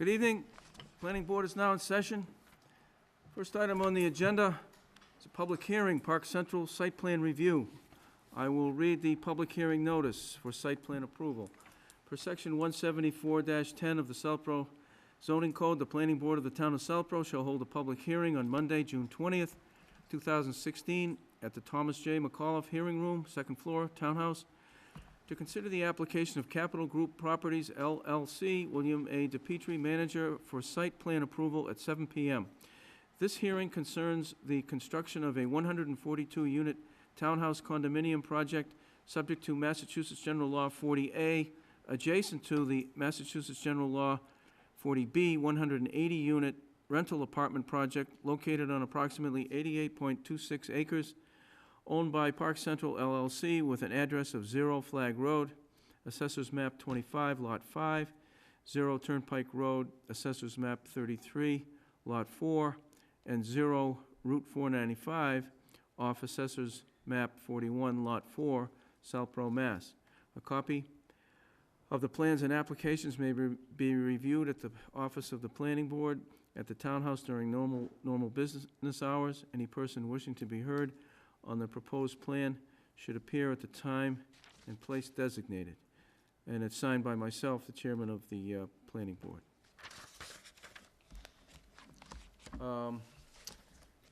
Good evening. Planning Board is now in session. First item on the agenda is a public hearing, Park Central Site Plan Review. I will read the public hearing notice for site plan approval. Per section 174-10 of the Southborough zoning code, the Planning Board of the Town of Southborough shall hold a public hearing on Monday, June 20th, 2016, at the Thomas J. McAuliffe Hearing Room, second floor, Townhouse, to consider the application of Capital Group Properties, LLC, William A. DePietri, manager, for site plan approval at 7 p.m. This hearing concerns the construction of a 142-unit townhouse condominium project subject to Massachusetts General Law 40A, adjacent to the Massachusetts General Law 40B 180-unit rental apartment project located on approximately 88.26 acres, owned by Park Central LLC, with an address of 0 Flag Road, Assessors Map 25, Lot 5, 0 Turnpike Road, Assessors Map 33, Lot 4, and 0 Route 495, off Assessors Map 41, Lot 4, Southborough, Mass. A copy of the plans and applications may be reviewed at the office of the Planning Board at the Townhouse during normal business hours. Any person wishing to be heard on the proposed plan should appear at the time and place designated. And it's signed by myself, the chairman of the Planning Board.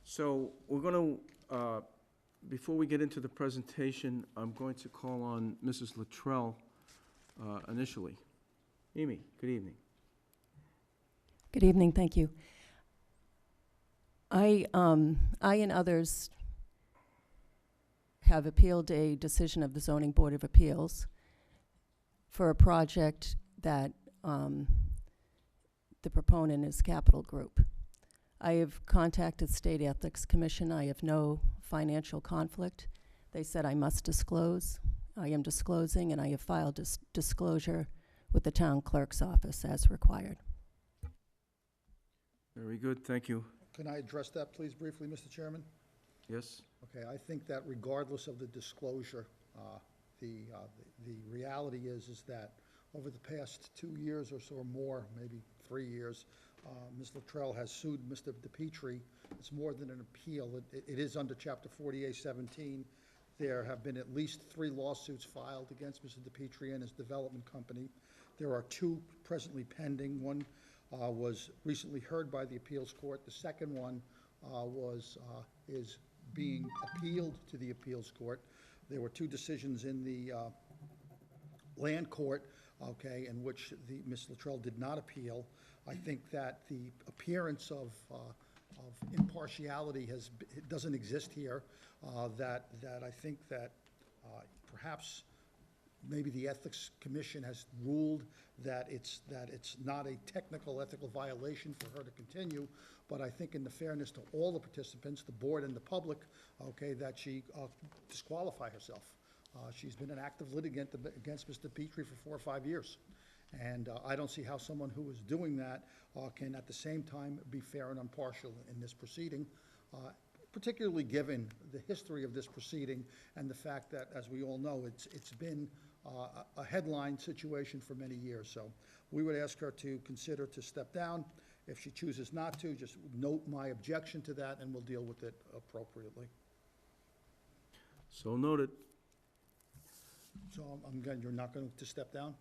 So we're going to, before we get into the presentation, I'm going to call on Mrs. Luttrell initially. Amy, good evening. Good evening, thank you. I and others have appealed a decision of the Zoning Board of Appeals for a project that the proponent is Capital Group. I have contacted State Ethics Commission. I have no financial conflict. They said I must disclose. I am disclosing, and I have filed disclosure with the town clerk's office as required. Very good, thank you. Can I address that, please, briefly, Mr. Chairman? Yes? Okay, I think that regardless of the disclosure, the reality is that over the past 2 years or so, or more, maybe 3 years, Ms. Luttrell has sued Mr. DePietri. It's more than an appeal. It is under Chapter 4817. There have been at least 3 lawsuits filed against Mr. DePietri and his development company. There are 2 presently pending. One was recently heard by the appeals court. The second one is being appealed to the appeals court. There were 2 decisions in the land court, okay, in which Ms. Luttrell did not appeal. I think that the appearance of impartiality doesn't exist here. That I think that perhaps maybe the Ethics Commission has ruled that it's not a technical ethical violation for her to continue, but I think in the fairness to all the participants, the board and the public, okay, that she disqualify herself. She's been an active litigant against Mr. DePietri for 4 or 5 years. And I don't see how someone who is doing that can at the same time be fair and impartial in this proceeding, particularly given the history of this proceeding and the fact that, as we all know, it's been a headline situation for many years. So we would ask her to consider to step down. If she chooses not to, just note my objection to that and we'll deal with it appropriately. So noted. So you're not going to step down?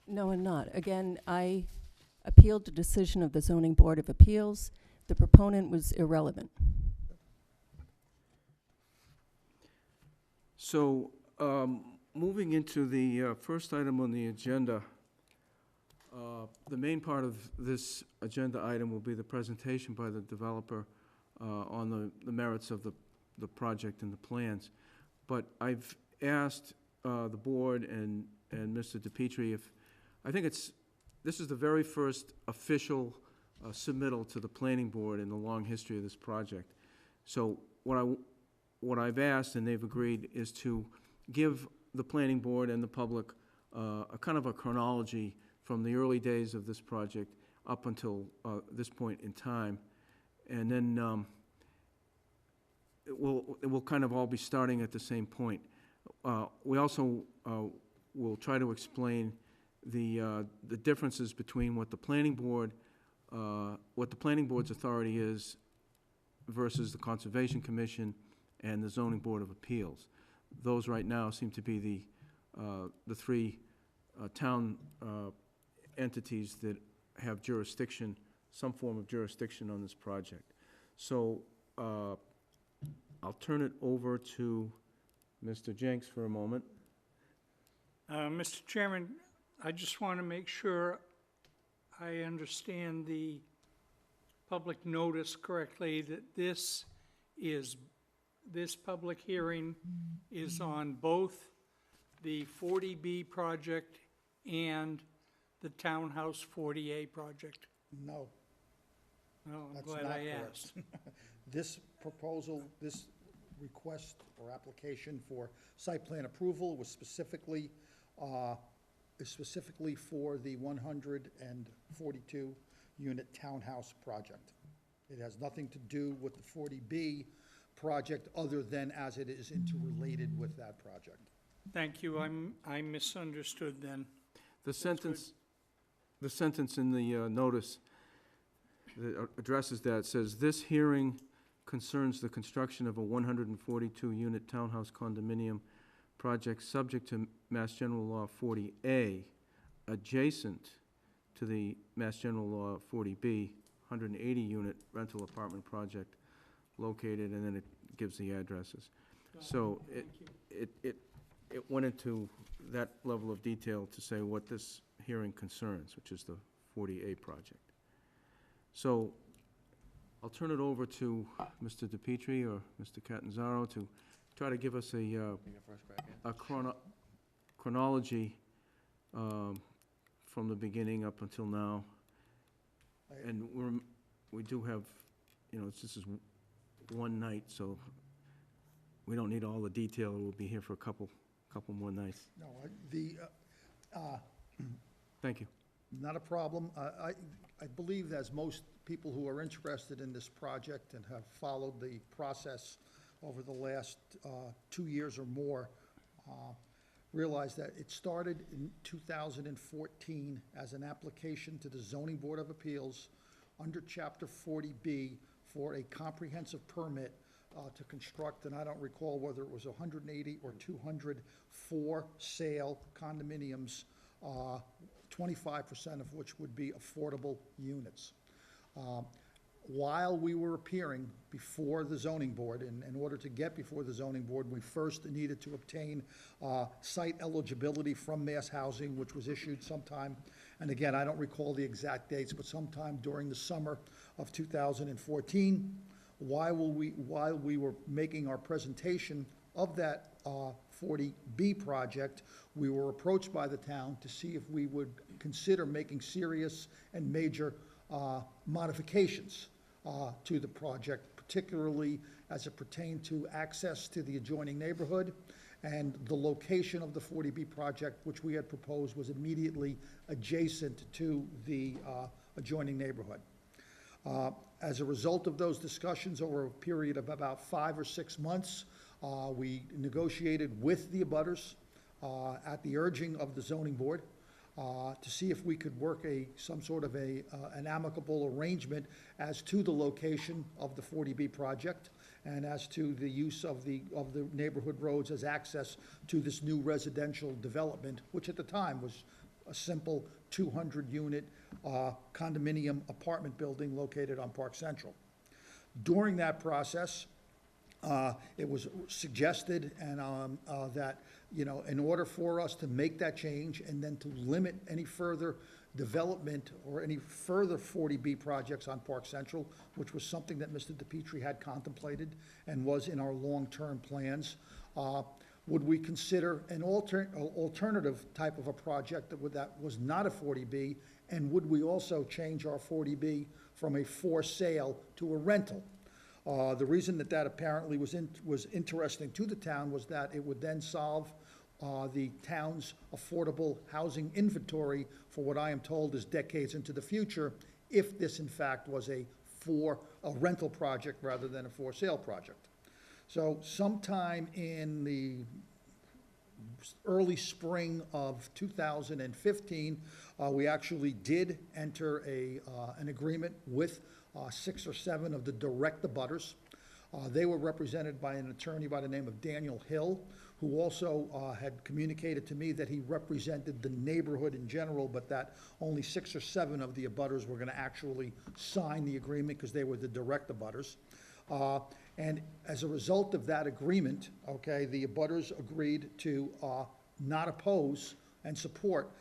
No, I'm not. Again, I appealed the decision of the Zoning Board of Appeals. The proponent was irrelevant. So, moving into the first item on the agenda, the main part of this agenda item will be the presentation by the developer on the merits of the project and the plans. But I've asked the board and Mr. DePietri if, I think this is the very first official submittal to the planning board in the long history of this project. So what I've asked, and they've agreed, is to give the planning board and the public a kind of a chronology from the early days of this project up until this point in time. And then it will kind of all be starting at the same point. We also will try to explain the differences between what the planning board's authority is versus the Conservation Commission and the Zoning Board of Appeals. Those right now seem to be the three town entities that have jurisdiction, some form of jurisdiction on this project. So I'll turn it over to Mr. Jenks for a moment. Mr. Chairman, I just want to make sure I understand the public notice correctly, that this public hearing is on both the 40B project and the Townhouse 40A project. No, Well, I'm that's glad not I correct. asked. This proposal, this request or application for site plan approval was specifically for the 142-unit townhouse project. It has nothing to do with the 40B project, other than as it is interrelated with that project. Thank you, I misunderstood then. The sentence in the notice that addresses that says, "This hearing concerns the construction of a 142-unit townhouse condominium project subject to Mass General Law 40A, adjacent to the Mass General Law 40B, 180-unit rental apartment project located," and then it gives the addresses. So Thank you. it went into that level of detail to say what this hearing concerns, which is the 40A project. So I'll turn it over to Mr. DePietri or Mr. Catanzaro to try to give us a chronology from the beginning up until now. And we do have, this is one night, so we don't need all the detail. We'll be here for a couple more nights. No, Thank you. not a problem. I believe that as most people who are interested in this project and have followed the process over the last 2 years or more, realize that it started in 2014 as an application to the Zoning Board of Appeals under Chapter 40B for a comprehensive permit to construct, and I don't recall whether it was 180 or 200 for-sale condominiums, 25% of which would be affordable units. While we were appearing before the zoning board, and in order to get before the zoning board, we first needed to obtain site eligibility from Mass Housing, which was issued sometime, and again, I don't recall the exact dates, but sometime during the summer of 2014. While we were making our presentation of that 40B project, we were approached by the town to see if we would consider making serious and major modifications to the project, particularly as it pertained to access to the adjoining neighborhood, and the location of the 40B project, which we had proposed, was immediately adjacent to the adjoining neighborhood. As a result of those discussions over a period of about 5 or 6 months, we negotiated with the abutters at the urging of the zoning board to see if we could work some sort of an amicable arrangement as to the location of the 40B project and as to the use of the neighborhood roads as access to this new residential development, which at the time was a simple 200-unit condominium apartment building located on Park Central. During that process, it was suggested and that, in order for us to make that change and then to limit any further development or any further 40B projects on Park Central, which was something that Mr. DePietri had contemplated and was in our long-term plans, would we consider an alternative type of a project that was not a 40B, and would we also change our 40B from a for sale to a rental? The reason that apparently was interesting to the town was that it would then solve the town's affordable housing inventory for what I am told is decades into the future, if this in fact was a rental project rather than a for sale project. So sometime in the early spring of 2015, we actually did enter an agreement with 6 or 7 of the direct abutters. They were represented by an attorney by the name of Daniel Hill, who also had communicated to me that he represented the neighborhood in general, but that only 6 or 7 of the abutters were going to actually sign the agreement because they were the direct abutters. And as a result of that agreement, okay, the abutters agreed to not oppose and support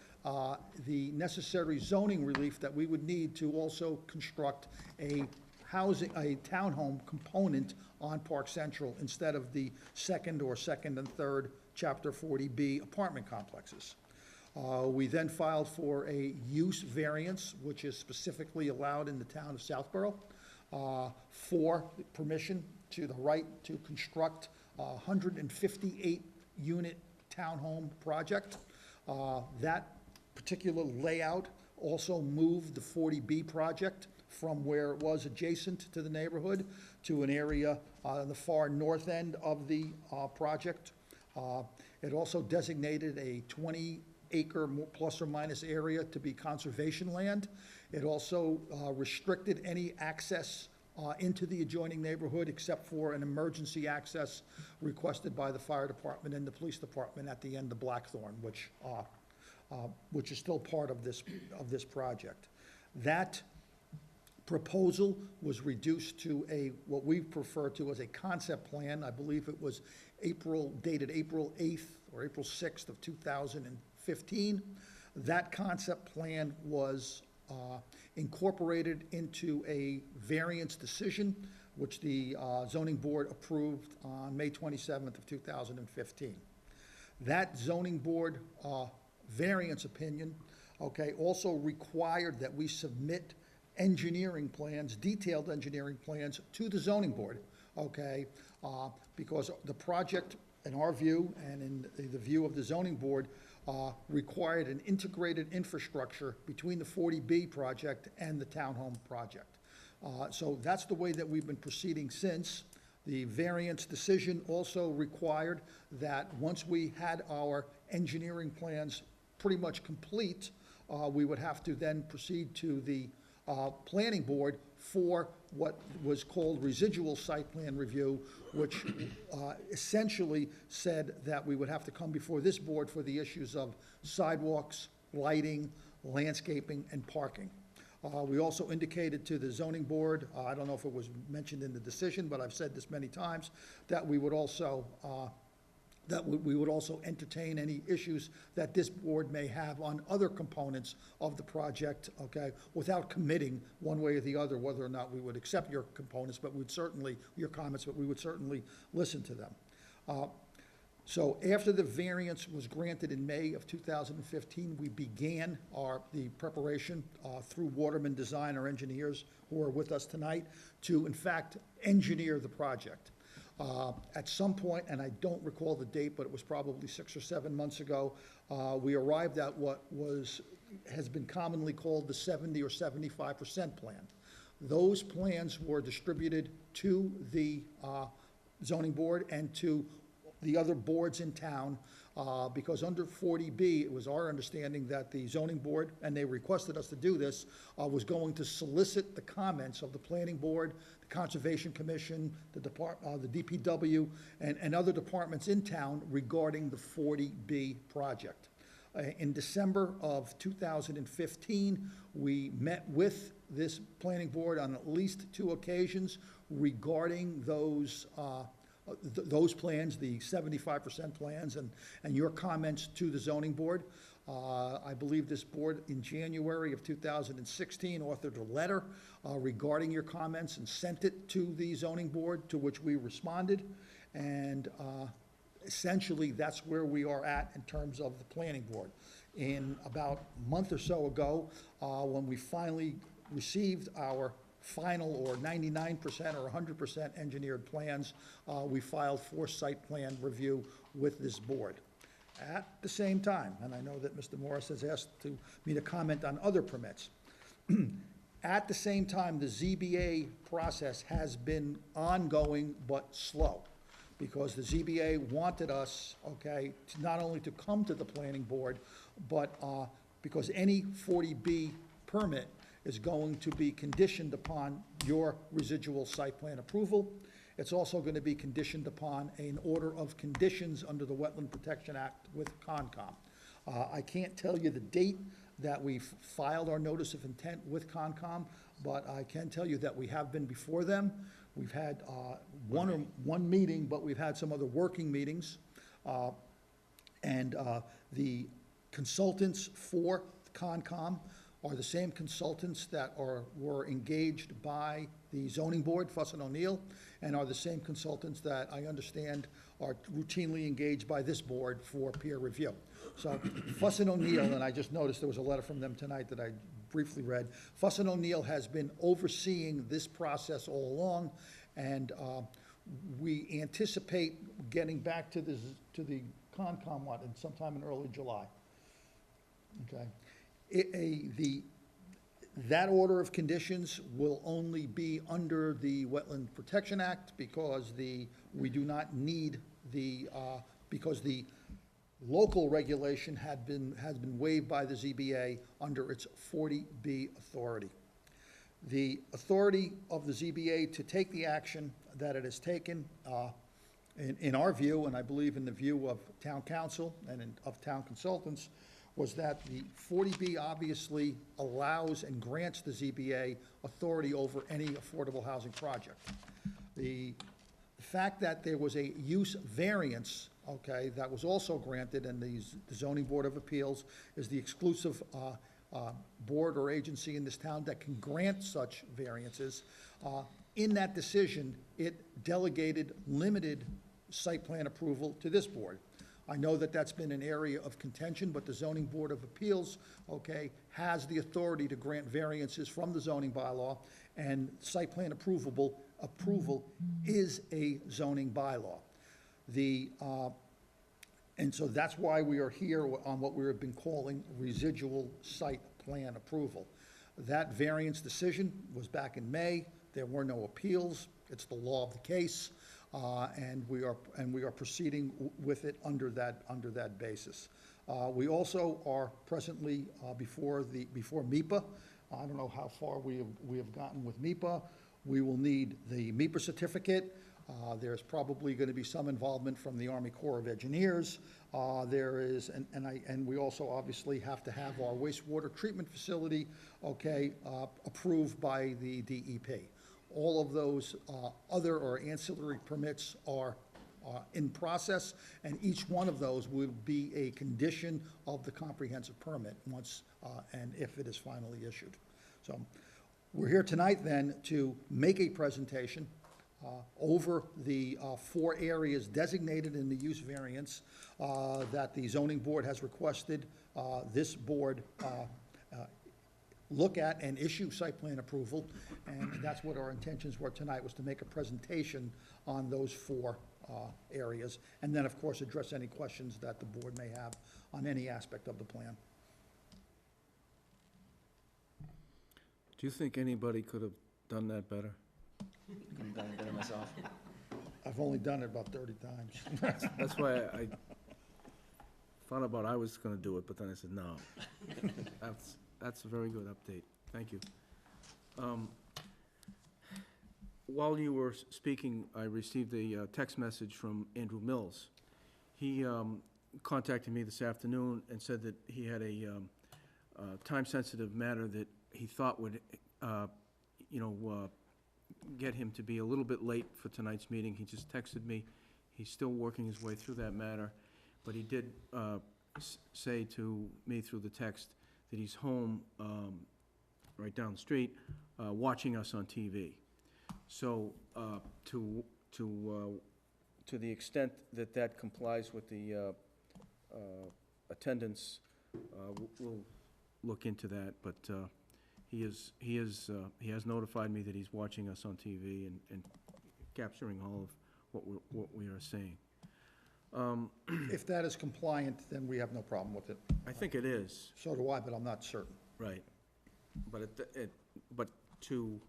the necessary zoning relief that we would need to also construct a townhome component on Park Central instead of the second and third Chapter 40B apartment complexes. We then filed for a use variance, which is specifically allowed in the town of Southborough, for permission to the right to construct a 158-unit townhome project. That particular layout also moved the 40B project from where it was adjacent to the neighborhood to an area on the far north end of the project. It also designated a 20-acre plus or minus area to be conservation land. It also restricted any access into the adjoining neighborhood except for an emergency access requested by the fire department and the police department at the end of Blackthorn, which is still part of this project. That proposal was reduced to what we refer to as a concept plan. I believe it was dated April 8th or April 6th of 2015. That concept plan was incorporated into a variance decision, which the zoning board approved on May 27th of 2015. That zoning board variance opinion, okay, also required that we submit engineering plans, detailed engineering plans to the zoning board, okay, because the project, in our view and in the view of the zoning board, required an integrated infrastructure between the 40B project and the townhome project. So that's the way that we've been proceeding since. The variance decision also required that once we had our engineering plans pretty much complete, we would have to then proceed to the planning board for what was called residual site plan review, which essentially said that we would have to come before this board for the issues of sidewalks, lighting, landscaping, and parking. We also indicated to the zoning board, I don't know if it was mentioned in the decision, but I've said this many times, that we would also entertain any issues that this board may have on other components of the project, okay, without committing one way or the other whether or not we would accept your components, but your comments, but we would certainly listen to them. So after the variance was granted in May of 2015, we began the preparation through Waterman Design, our engineers who are with us tonight, to in fact engineer the project. At some point, and I don't recall the date, but it was probably 6 or 7 months ago, we arrived at what has been commonly called the 70 or 75% plan. Those plans were distributed to the zoning board and to the other boards in town, because under 40B, it was our understanding that the zoning board, and they requested us to do this, was going to solicit the comments of the planning board, the Conservation Commission, the DPW, and other departments in town regarding the 40B project. In December of 2015, we met with this planning board on at least 2 occasions regarding those plans, the 75% plans, and your comments to the zoning board. I believe this board in January of 2016 authored a letter regarding your comments and sent it to the zoning board, to which we responded. And essentially, that's where we are at in terms of the planning board. In about a month or so ago, when we finally received our final or 99% or 100% engineered plans, we filed for site plan review with this board. At the same time, and I know that Mr. Morris has asked me to comment on other permits. At the same time, the ZBA process has been ongoing but slow. because the ZBA wanted us, okay, to not only to come to the planning board, but because any 40B permit is going to be conditioned upon your residual site plan approval. It's also going to be conditioned upon an order of conditions under the Wetland Protection Act with Concom. I can't tell you the date that we filed our notice of intent with Concom, but I can tell you that we have been before them. We've had one meeting, but we've had some other working meetings. And the consultants for Concom are the same consultants that were engaged by the zoning board, Fuss and O'Neill, and are the same consultants that I understand are routinely engaged by this board for peer review. So Fuss and O'Neill, and I just noticed there was a letter from them tonight that I briefly read. Fuss and O'Neill has been overseeing this process all along, and we anticipate getting back to the Concom, sometime in early July. Okay. That order of conditions will only be under the Wetland Protection Act because we do not need because the local regulation has been waived by the ZBA under its 40B authority. The authority of the ZBA to take the action that it has taken, in our view, and I believe in the view of town council and of town consultants, was that the 40B obviously allows and grants the ZBA authority over any affordable housing project. The fact that there was a use variance, okay, that was also granted, and the Zoning Board of Appeals is the exclusive board or agency in this town that can grant such variances. In that decision, it delegated limited site plan approval to this board. I know that that's been an area of contention, but the Zoning Board of Appeals, okay, has the authority to grant variances from the zoning bylaw, and site plan approval is a zoning bylaw. And so that's why we are here on what we have been calling residual site plan approval. That variance decision was back in May. There were no appeals. It's the law of the case. And we are proceeding with it under that basis. We also are presently before MEPA. I don't know how far we have gotten with MEPA. We will need the MEPA certificate. There's probably going to be some involvement from the Army Corps of Engineers. There is, and we also obviously have to have our wastewater treatment facility, okay, approved by the DEP. All of those other or ancillary permits are in process, and each one of those would be a condition of the comprehensive permit once and if it is finally issued. So we're here tonight then to make a presentation over the 4 areas designated in the use variance that the zoning board has requested this board look at and issue site plan approval, and that's what our intentions were tonight, was to make a presentation on those 4 areas, and then, of course, address any questions that the board may have on any aspect of the plan. Do you think anybody could have done that better? Couldn't have done it better myself. I've only done it about 30 times. That's why I thought about I was gonna do it, but then I said, no. That's a very good update. Thank you. While you were speaking, I received a text message from Andrew Mills. He contacted me this afternoon and said that he had a time-sensitive matter that he thought would, get him to be a little bit late for tonight's meeting. He just texted me. He's still working his way through that matter, but he did say to me through the text that he's home right down the street watching us on TV. So to the extent that that complies with the attendance, we'll look into that, but he has notified me that he's watching us on TV and capturing all of what we are saying. If that is compliant, then we have no problem with it. I think it is, So do I, but I'm not certain. right. But but to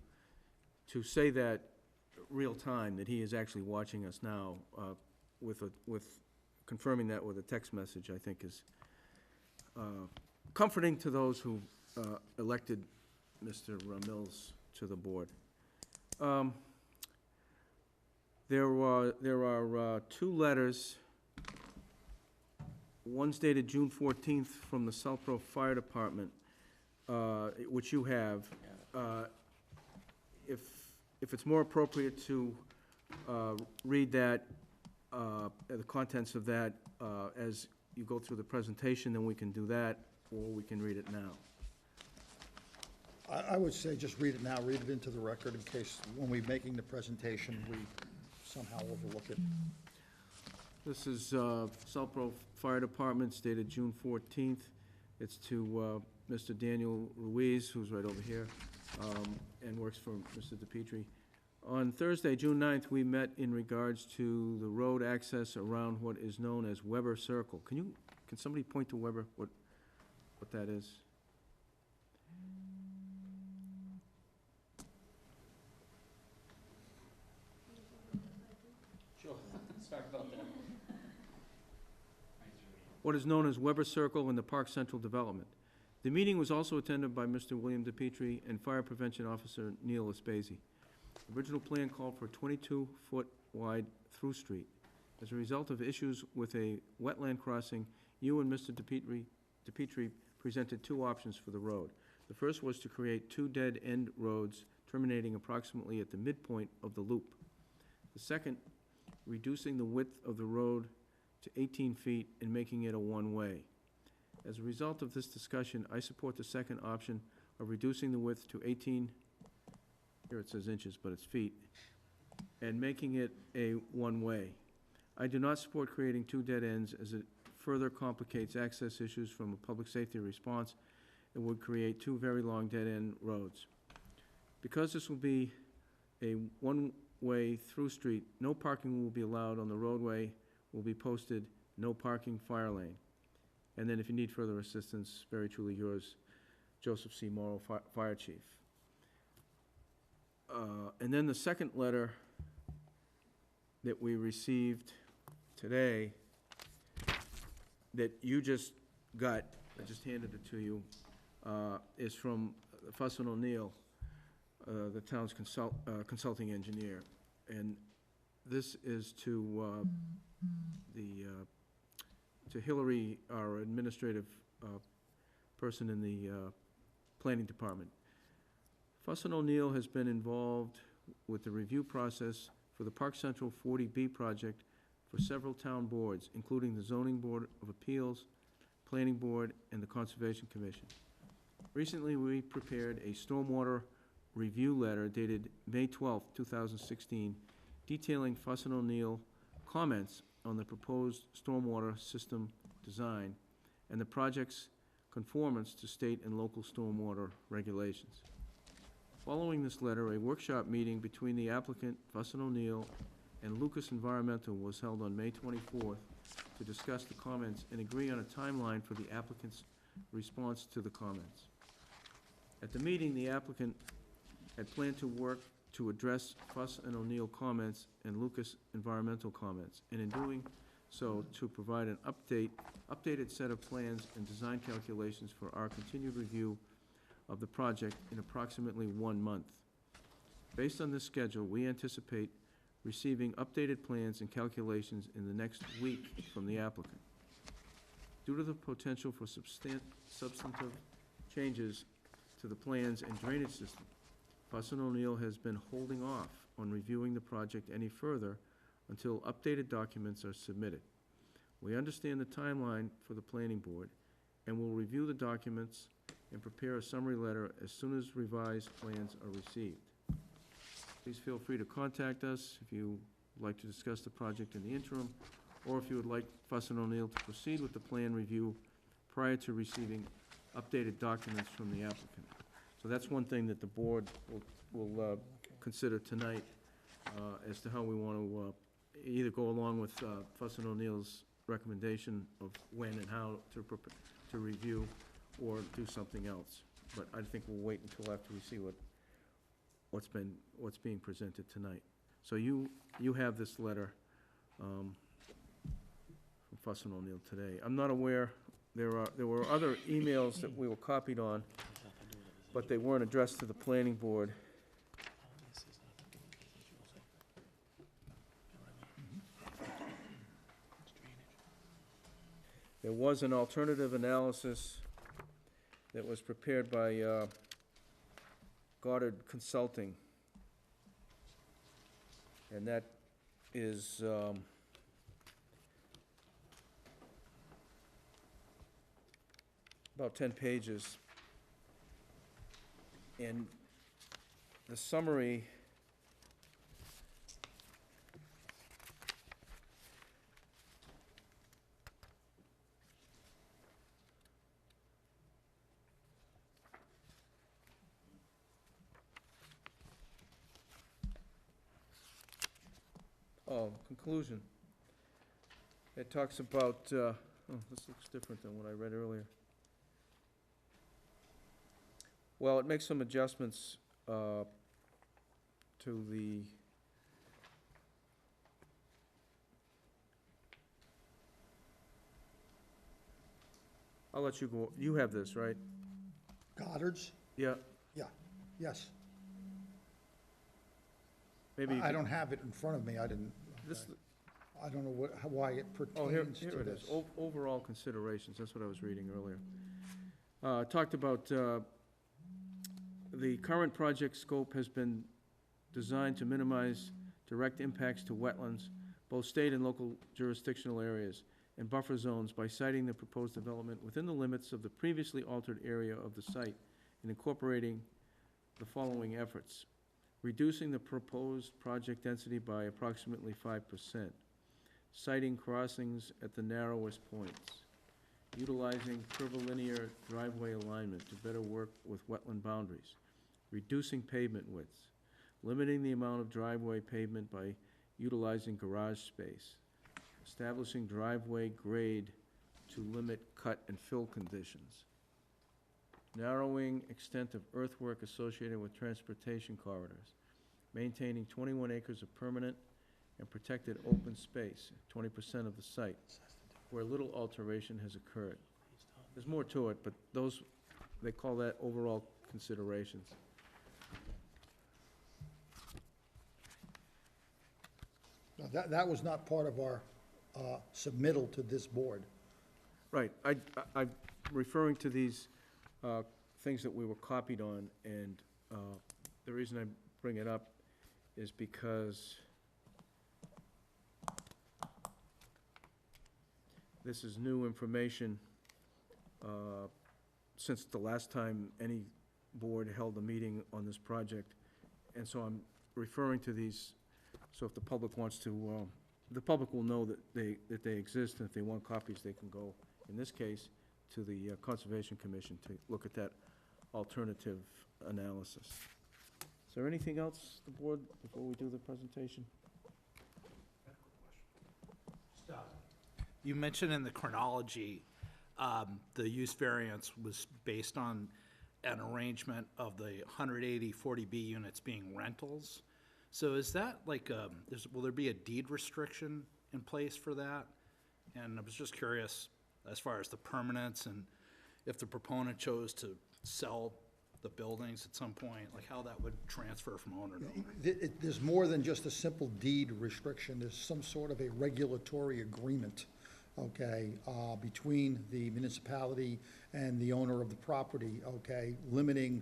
say that real time, that he is actually watching us now, with confirming that with a text message, I think is comforting to those who elected Mr. Mills to the board. There are two letters. One's dated June 14th from the Southborough Fire Department, which you have. If it's more appropriate to read that, the contents of that, as you go through the presentation, then we can do that, or we can read it now. I would say just read it now, read it into the record in case when we're making the presentation, we somehow overlook it. This is Southborough Fire Department, dated June 14th. It's to Mr. Daniel Ruiz, who's right over here, and works for Mr. DePietri. On Thursday, June 9th, we met in regards to the road access around what is known as Weber Circle. Can somebody point to Weber, what that is? Sure, sorry about that. What is known as Weber Circle in the Park Central development. The meeting was also attended by Mr. William DePietri and Fire Prevention Officer Neil Espasi. The original plan called for a 22-foot wide through street. As a result of issues with a wetland crossing, you and Mr. DePietri presented two options for the road. The first was to create two dead-end roads terminating approximately at the midpoint of the loop. The second, reducing the width of the road to 18 feet and making it a one-way. As a result of this discussion, I support the second option of reducing the width to 18, here it says inches, but it's feet, and making it a one-way. I do not support creating two dead ends, as it further complicates access issues from a public safety response and would create two very long dead-end roads. Because this will be a one-way through street, no parking will be allowed on the roadway, will be posted, no parking, fire lane. And then if you need further assistance, very truly yours, Joseph C. Morrow, Fire Chief. And then the second letter that we received today, that you just got, I just handed it to you, is from Fuss & O'Neill, the town's consulting engineer. And this is to to Hillary, our administrative person in the planning department. Fuss & O'Neill has been involved with the review process for the Park Central 40B project for several town boards, including the Zoning Board of Appeals, Planning Board, and the Conservation Commission. Recently, we prepared a stormwater review letter dated May 12, 2016, detailing Fuss & O'Neill comments on the proposed stormwater system design and the project's conformance to state and local stormwater regulations. Following this letter, a workshop meeting between the applicant, Fuss & O'Neill, and Lucas Environmental was held on May 24th to discuss the comments and agree on a timeline for the applicant's response to the comments. At the meeting, the applicant had planned to work to address Fuss & O'Neill comments and Lucas Environmental comments, and in doing so, to provide an updated set of plans and design calculations for our continued review of the project in approximately 1 month. Based on this schedule, we anticipate receiving updated plans and calculations in the next week from the applicant. Due to the potential for substantive changes to the plans and drainage system, Fuss & O'Neill has been holding off on reviewing the project any further until updated documents are submitted. We understand the timeline for the planning board and will review the documents and prepare a summary letter as soon as revised plans are received. Please feel free to contact us if you would like to discuss the project in the interim, or if you would like Fuss & O'Neill to proceed with the plan review prior to receiving updated documents from the applicant. So that's one thing that the board will consider tonight as to how we want to either go along with Fuss & O'Neill's recommendation of when and how to review, or do something else. But I think we'll wait until after we see what's being presented tonight. So you have this letter from Fuss and O'Neill today. I'm not aware, there were other emails that we were copied on, but they weren't addressed to the planning board. There was an alternative analysis that was prepared by Goddard Consulting. And that is about 10 pages. And the summary conclusion. It talks about, oh, this looks different than what I read earlier. Well, it makes some adjustments to the I'll let you go. You have this, right? Goddard's? Yeah, Yeah, yes. maybe you I could- don't have it in front of me, I didn't, This, I don't know why it oh, here pertains to it is. this. Overall considerations, that's what I was reading earlier. It talked about, the current project scope has been designed to minimize direct impacts to wetlands, both state and local jurisdictional areas, and buffer zones by siting the proposed development within the limits of the previously altered area of the site and incorporating the following efforts: reducing the proposed project density by approximately 5%, siting crossings at the narrowest points, utilizing curvilinear driveway alignment to better work with wetland boundaries, reducing pavement widths, limiting the amount of driveway pavement by utilizing garage space, establishing driveway grade to limit cut and fill conditions, narrowing extent of earthwork associated with transportation corridors, maintaining 21 acres of permanent and protected open space, 20% of the site, where little alteration has occurred. There's more to it, but those, they call that overall considerations. Now, that was not part of our submittal to this board. Right, I'm referring to these things that we were copied on, and the reason I bring it up is because this is new information since the last time any board held a meeting on this project, and so I'm referring to these, so if the public wants to, the public will know that they exist, and if they want copies, they can go, in this case, to the Conservation Commission to look at that alternative analysis. Is there anything else, the board, before we do the presentation? You mentioned in the chronology, the use variance was based on an arrangement of the 180 40B units being rentals. So is that like, will there be a deed restriction in place for that? And I was just curious, as far as the permanence, and if the proponent chose to sell the buildings at some point, like how that would transfer from owner to owner. There's more than just a simple deed restriction, there's some sort of a regulatory agreement, okay, between the municipality and the owner of the property, okay, limiting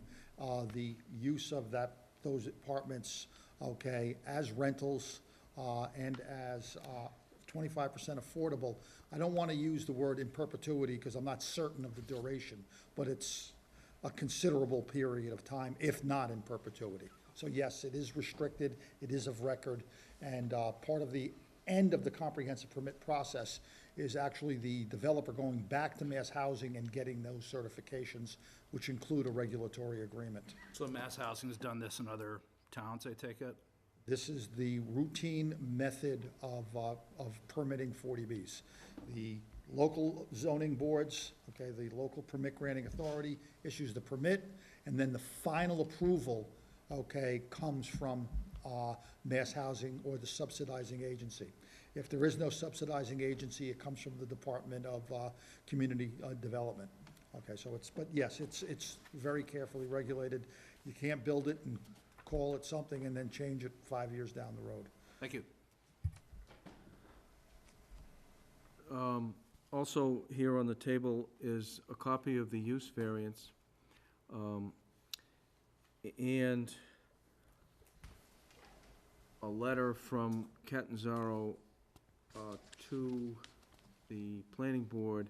the use of those apartments, okay, as rentals and as 25% affordable. I don't want to use the word in perpetuity because I'm not certain of the duration, but it's a considerable period of time, if not in perpetuity. So yes, it is restricted, it is of record, and part of the end of the comprehensive permit process is actually the developer going back to mass housing and getting those certifications, which include a regulatory agreement. So Mass Housing has done this in other towns, I take it? This is the routine method of permitting 40Bs. The local zoning boards, okay, the local permit granting authority issues the permit, and then the final approval, okay, comes from mass housing or the subsidizing agency. If there is no subsidizing agency, it comes from the Department of Community Development. Okay, so but yes, it's very carefully regulated. You can't build it and call it something and then change it 5 years down the road. Thank you. Also, here on the table is a copy of the use variance, and a letter from Catanzaro to the planning board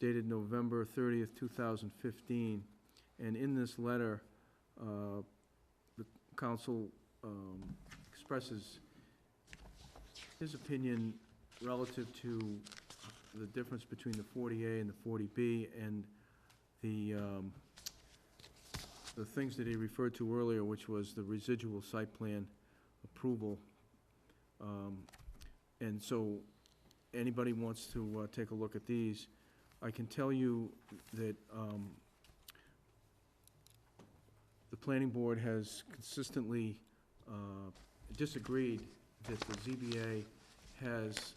dated November 30th, 2015. And in this letter, the council expresses his opinion relative to the difference between the 40A and the 40B, and the things that he referred to earlier, which was the residual site plan approval. And so, anybody wants to take a look at these, I can tell you that the planning board has consistently disagreed that the ZBA has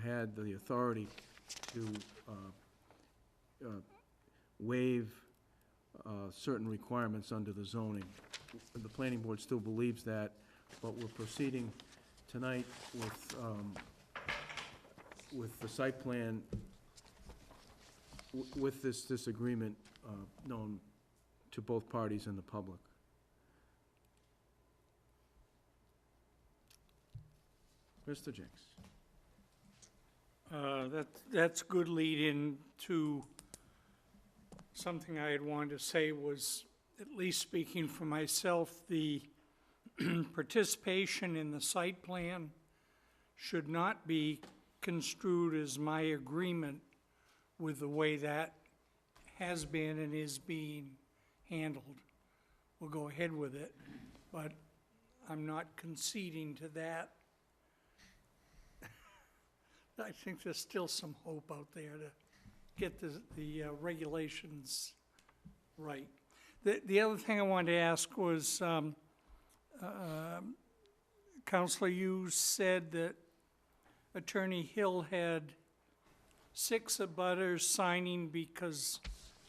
had the authority to waive certain requirements under the zoning. The planning board still believes that, but we're proceeding tonight with the site plan, with this disagreement known to both parties and the public. Mr. Jenks. That's good lead-in to something I had wanted to say was, at least speaking for myself, the participation in the site plan should not be construed as my agreement with the way that has been and is being handled. We'll go ahead with it, but I'm not conceding to that. I think there's still some hope out there to get the regulations right. The other thing I wanted to ask was, Counselor, you said that Attorney Hill had 6 abutters signing because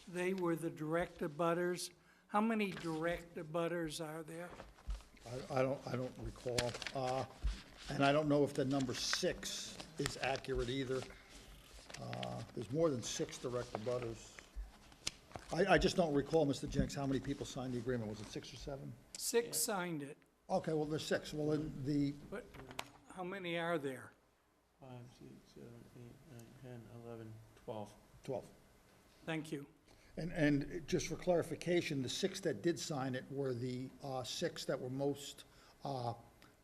they were the direct abutters. How many direct abutters are there? I don't recall. And I don't know if the number 6 is accurate either. There's more than 6 direct abutters. I just don't recall, Mr. Jenks, how many people signed the agreement. Was it 6 or 7? 6 signed it, Okay, well, there's 6. Well, then but how many are there? 5, 6, 7, 8, 9, 10, 11, 12. 12. Thank you. And just for clarification, the 6 that did sign it were the 6 that were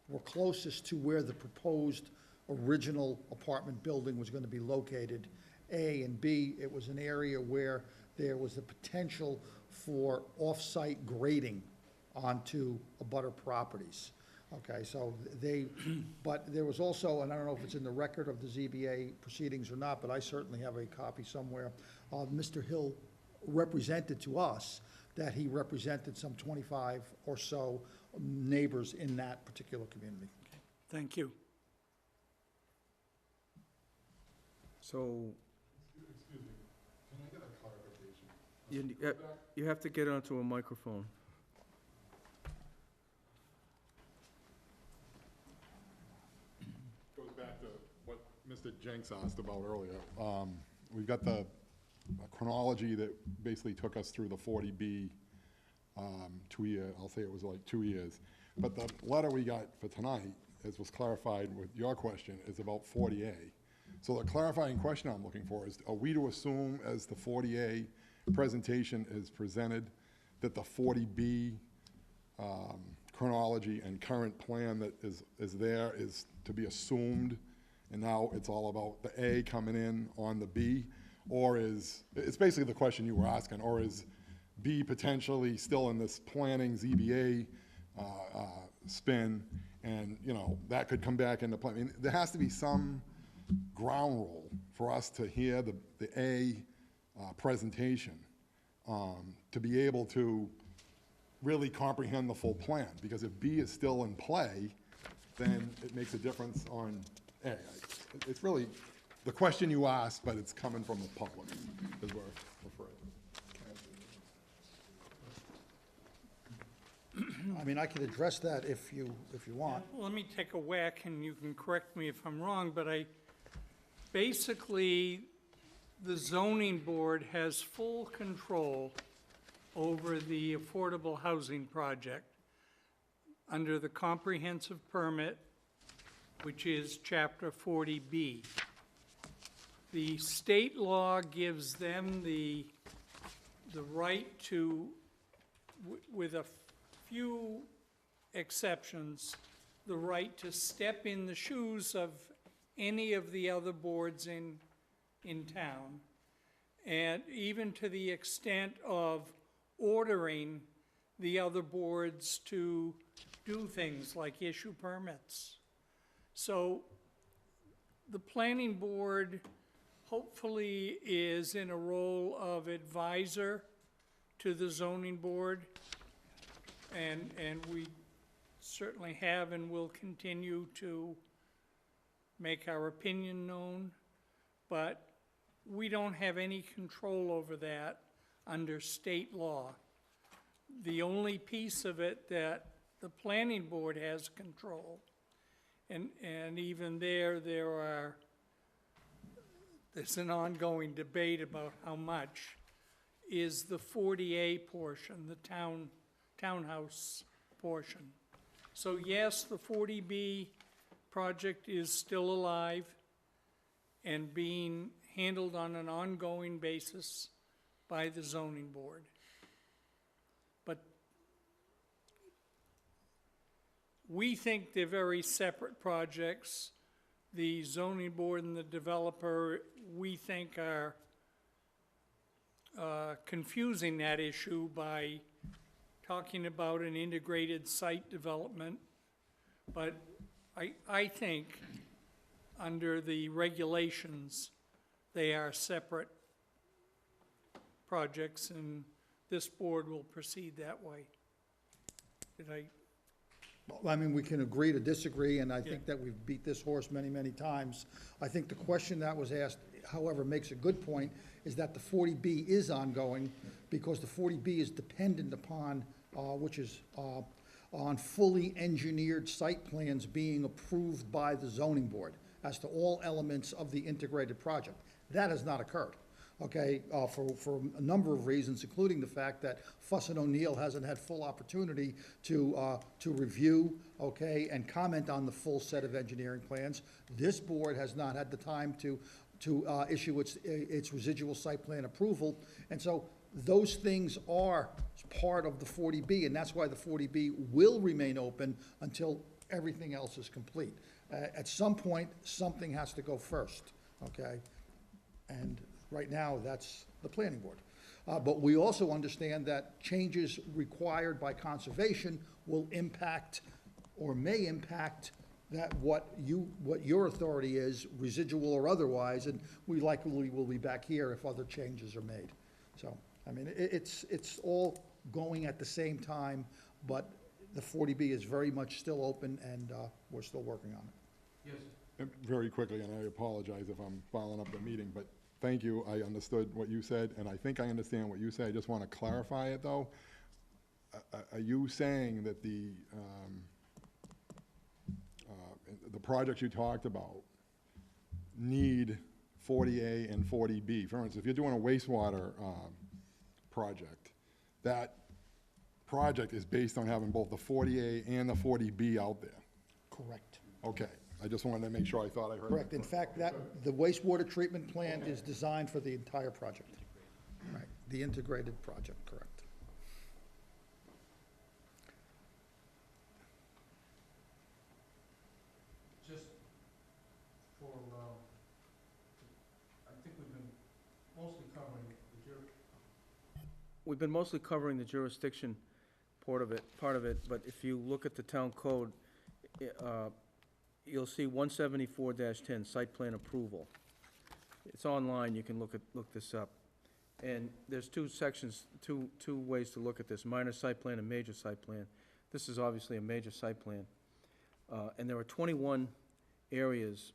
were closest to where the proposed original apartment building was going to be located, A, and B, it was an area where there was the potential for off-site grading onto abutter properties. Okay, so but there was also, and I don't know if it's in the record of the ZBA proceedings or not, but I certainly have a copy somewhere. Mr. Hill represented to us that he represented some 25 or so neighbors in that particular community. Thank you. So, Excuse me, can I get a clarification? you have to get onto a microphone. Goes back to what Mr. Jenks asked about earlier. We've got the chronology that basically took us through the 40B 2 year, I'll say it was like 2 years. But the letter we got for tonight, as was clarified with your question, is about 40A. So the clarifying question I'm looking for is, are we to assume as the 40A presentation is presented that the 40B chronology and current plan that is there is to be assumed, and now it's all about the A coming in on the B? Or it's basically the question you were asking, or is B potentially still in this planning ZBA spin, and, you know, that could come back into play? I mean, there has to be some ground rule for us to hear the A presentation, to be able to really comprehend the full plan, because if B is still in play, then it makes a difference on A. It's really the question you asked, but it's coming from the public, is where we're afraid. I mean, I could address that if you want. Let me take a whack, and you can correct me if I'm wrong, but basically, the zoning board has full control over the affordable housing project under the comprehensive permit, which is Chapter 40B. The state law gives them the right to, with a few exceptions, the right to step in the shoes of any of the other boards in town, and even to the extent of ordering the other boards to do things like issue permits. So the planning board hopefully is in a role of advisor to the zoning board, and we certainly have and will continue to make our opinion known, but we don't have any control over that under state law. The only piece of it that the planning board has control, and even there's an ongoing debate about how much, is the 40A portion, the townhouse portion. So yes, the 40B project is still alive and being handled on an ongoing basis by the zoning board. But we think they're very separate projects. The zoning board and the developer, we think, are confusing that issue by talking about an integrated site development. But I think under the regulations, they are separate projects, and this board will proceed that way. Well, I mean, we can agree to disagree, and I think that we've beat this horse many, many times. I think the question that was asked, however, makes a good point, is that the 40B is ongoing, because the 40B is dependent upon, on fully engineered site plans being approved by the zoning board as to all elements of the integrated project. That has not occurred, okay, for a number of reasons, including the fact that Fuss and O'Neill hasn't had full opportunity to review, okay, and comment on the full set of engineering plans. This board has not had the time to issue its residual site plan approval, and so those things are part of the 40B, and that's why the 40B will remain open until everything else is complete. At some point, something has to go first, okay? And right now, that's the planning board. But we also understand that changes required by conservation will impact or may impact that what your authority is, residual or otherwise, and we likely will be back here if other changes are made. So, I mean, it's all going at the same time, but the 40B is very much still open, and we're still working on it. Yes. Very quickly, and I apologize if I'm following up the meeting, but thank you, I understood what you said, and I think I understand what you said. I just want to clarify it, though. Are you saying that the projects you talked about need 40A and 40B? For instance, if you're doing a wastewater project, that project is based on having both the 40A and the 40B out there? Correct. Okay, I just wanted to make sure I thought I heard. Correct. In fact, the wastewater treatment plant is designed for the entire project. Right, the integrated project, correct. Just for, I think we've been mostly covering the jurisdiction part of it, but if you look at the town code, you'll see 174-10, site plan approval. It's online, you can look this up. And there's two sections, two ways to look at this, minor site plan and major site plan. This is obviously a major site plan. And there are 21 areas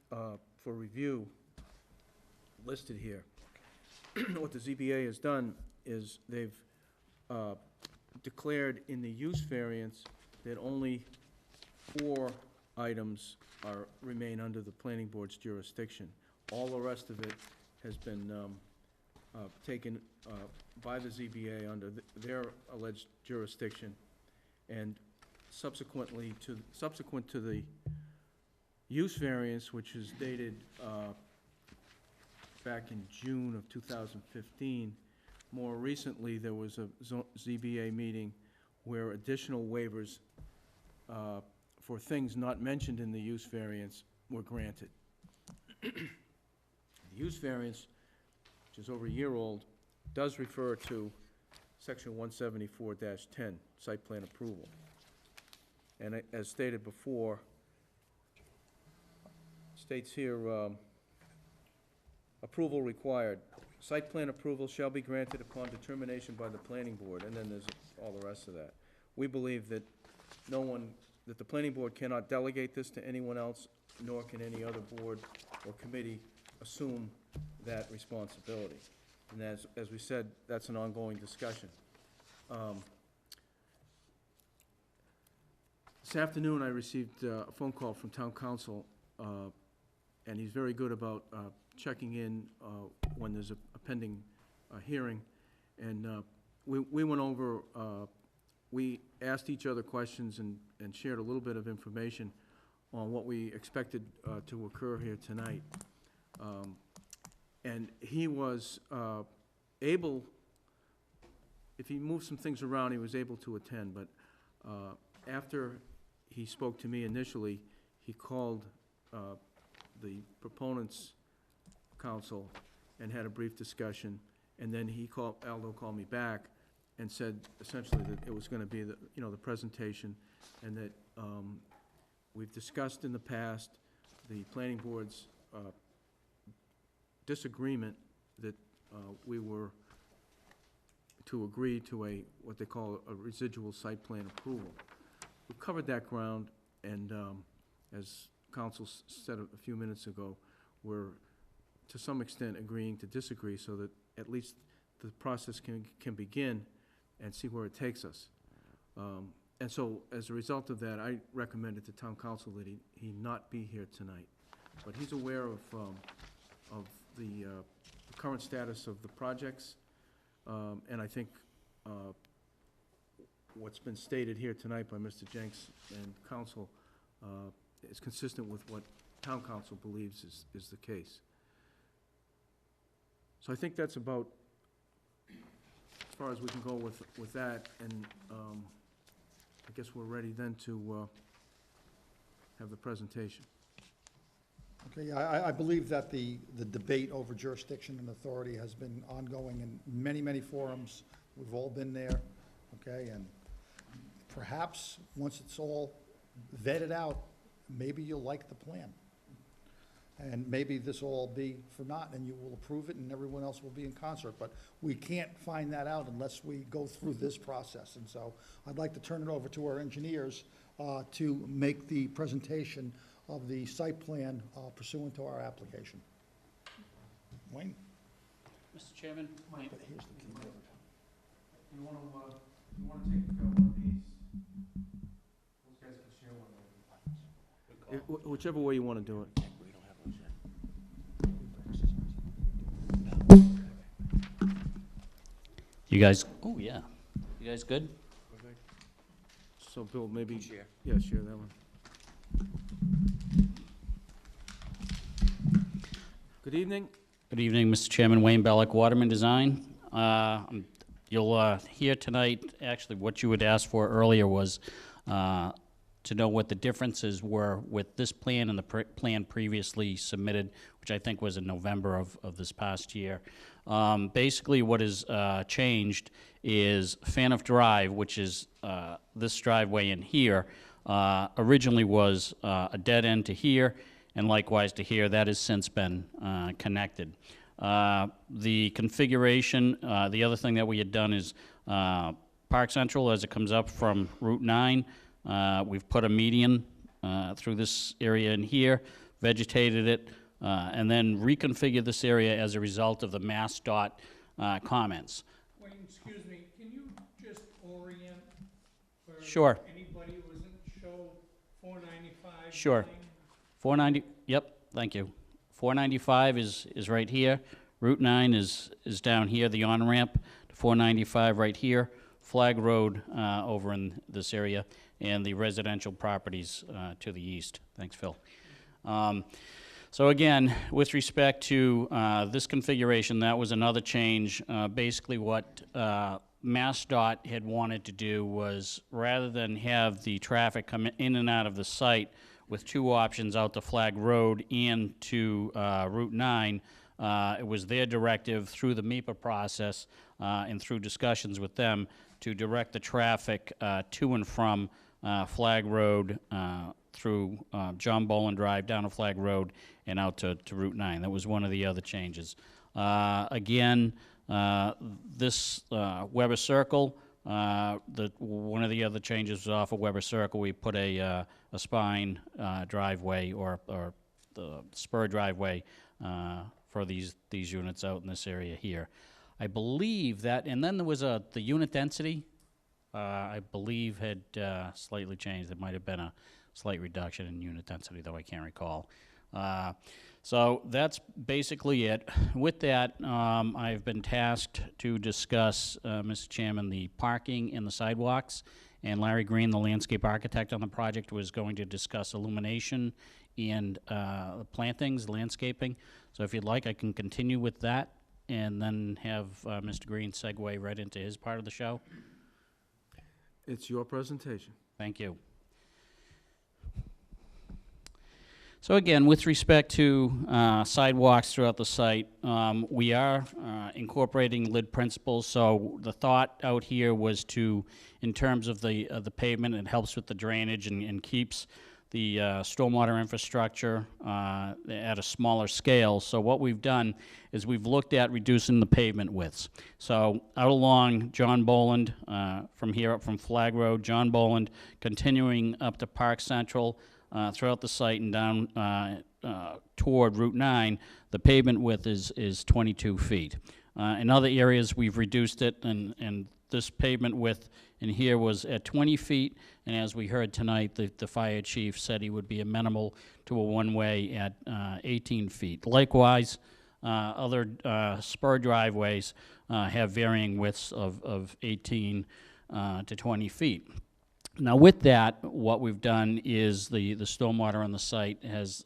for review listed here. What the ZBA has done is they've declared in the use variance that only 4 items remain under the planning board's jurisdiction. All the rest of it has been taken by the ZBA under their alleged jurisdiction, and subsequent to the use variance, which is dated back in June of 2015, more recently, there was a ZBA meeting where additional waivers for things not mentioned in the use variance were granted. The use variance, which is over a year old, does refer to section 174-10, site plan approval. And as stated before, states here, approval required. Site plan approval shall be granted upon determination by the planning board, and then there's all the rest of that. We believe that that the planning board cannot delegate this to anyone else, nor can any other board or committee assume that responsibility. And as we said, that's an ongoing discussion. This afternoon, I received a phone call from town council, and he's very good about checking in when there's a pending hearing. And we went over, we asked each other questions and shared a little bit of information on what we expected to occur here tonight. And he was able, if he moved some things around, he was able to attend. But after he spoke to me initially, he called the proponents' counsel and had a brief discussion. And then Aldo called me back and said essentially that it was going to be the presentation, and that we've discussed in the past the planning board's disagreement that we were to agree to what they call a residual site plan approval. We've covered that ground, and as council said a few minutes ago, we're to some extent agreeing to disagree so that at least the process can begin and see where it takes us. And so as a result of that, I recommended to town council that he not be here tonight. But he's aware of the current status of the projects, and I think what's been stated here tonight by Mr. Jenks and council is consistent with what town council believes is the case. So I think that's about as far as we can go with that, and I guess we're ready then to have the presentation. Okay, I believe that the debate over jurisdiction and authority has been ongoing in many, many forums. We've all been there, okay? And perhaps, once it's all vetted out, maybe you'll like the plan. And maybe this will all be for naught, and you will approve it, and everyone else will be in concert. But we can't find that out unless we go through this process. And so I'd like to turn it over to our engineers to make the presentation of the site plan pursuant to our application. Wayne? Mr. Chairman, Wayne. But here's the keyboard. You want to take one of these? Those guys can share one. Whichever way you want to do it. You guys, oh yeah, you guys good? So Bill, maybe. Share. Yeah, share that one. Good evening. Good evening, Mr. Chairman. Wayne Bellick, Waterman Design. You'll hear tonight, actually, what you had asked for earlier was to know what the differences were with this plan and the plan previously submitted, which I think was in November of this past year. Basically, what has changed is Faniff Drive, which is this driveway in here, originally was a dead end to here, and likewise to here. That has since been connected. The configuration, the other thing that we had done is Park Central, as it comes up from Route 9, we've put a median through this area in here, vegetated it, and then reconfigured this area as a result of the MassDOT comments. Wayne, excuse me, can you just orient for Sure. anybody who isn't show 495? Sure. line? 490, yep, thank you. 495 is right here. Route 9 is down here, the on-ramp to 495 right here. Flag Road over in this area, and the residential properties to the east. Thanks, Phil. So again, with respect to this configuration, that was another change. Basically what MassDOT had wanted to do was, rather than have the traffic come in and out of the site with two options out to Flag Road and to Route 9, it was their directive through the MEPA process and through discussions with them to direct the traffic to and from Flag Road through John Boland Drive down to Flag Road and out to Route 9. That was one of the other changes. Again, this Weber Circle, one of the other changes was off of Weber Circle. We put a spine driveway or the spur driveway for these units out in this area here. I believe that, and then there was the unit density, I believe had slightly changed. There might have been a slight reduction in unit density, though I can't recall. So that's basically it. With that, I've been tasked to discuss, Mr. Chairman, the parking and the sidewalks, and Larry Green, the landscape architect on the project, was going to discuss illumination and plantings, landscaping. So if you'd like, I can continue with that and then have Mr. Green segue right into his part of the show. It's your presentation. Thank you. So again, with respect to sidewalks throughout the site, we are incorporating lid principles. So the thought out here was to, in terms of the pavement, it helps with the drainage and keeps the stormwater infrastructure at a smaller scale. So what we've done is we've looked at reducing the pavement widths. So out along John Boland, from here up from Flag Road, John Boland, continuing up to Park Central, throughout the site and down toward Route 9, the pavement width is 22 feet. In other areas, we've reduced it, and this pavement width in here was at 20 feet, and as we heard tonight, the fire chief said he would be amenable to a one-way at 18 feet. Likewise, other spur driveways have varying widths of 18 to 20 feet. Now with that, what we've done is the stormwater on the site has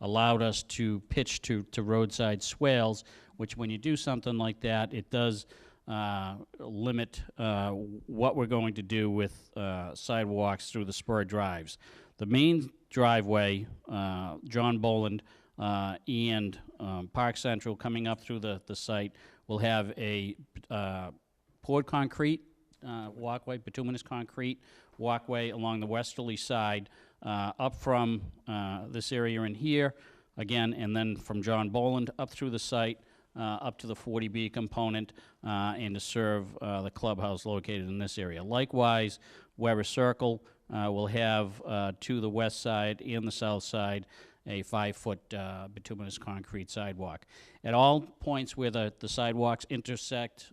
allowed us to pitch to roadside swales, which when you do something like that, it does limit what we're going to do with sidewalks through the spur drives. The main driveway, John Boland and Park Central coming up through the site, will have a poured concrete walkway, bituminous concrete walkway along the westerly side up from this area in here, again, and then from John Boland up through the site up to the 40B component and to serve the clubhouse located in this area. Likewise, Weber Circle will have to the west side and the south side a 5-foot bituminous concrete sidewalk. At all points where the sidewalks intersect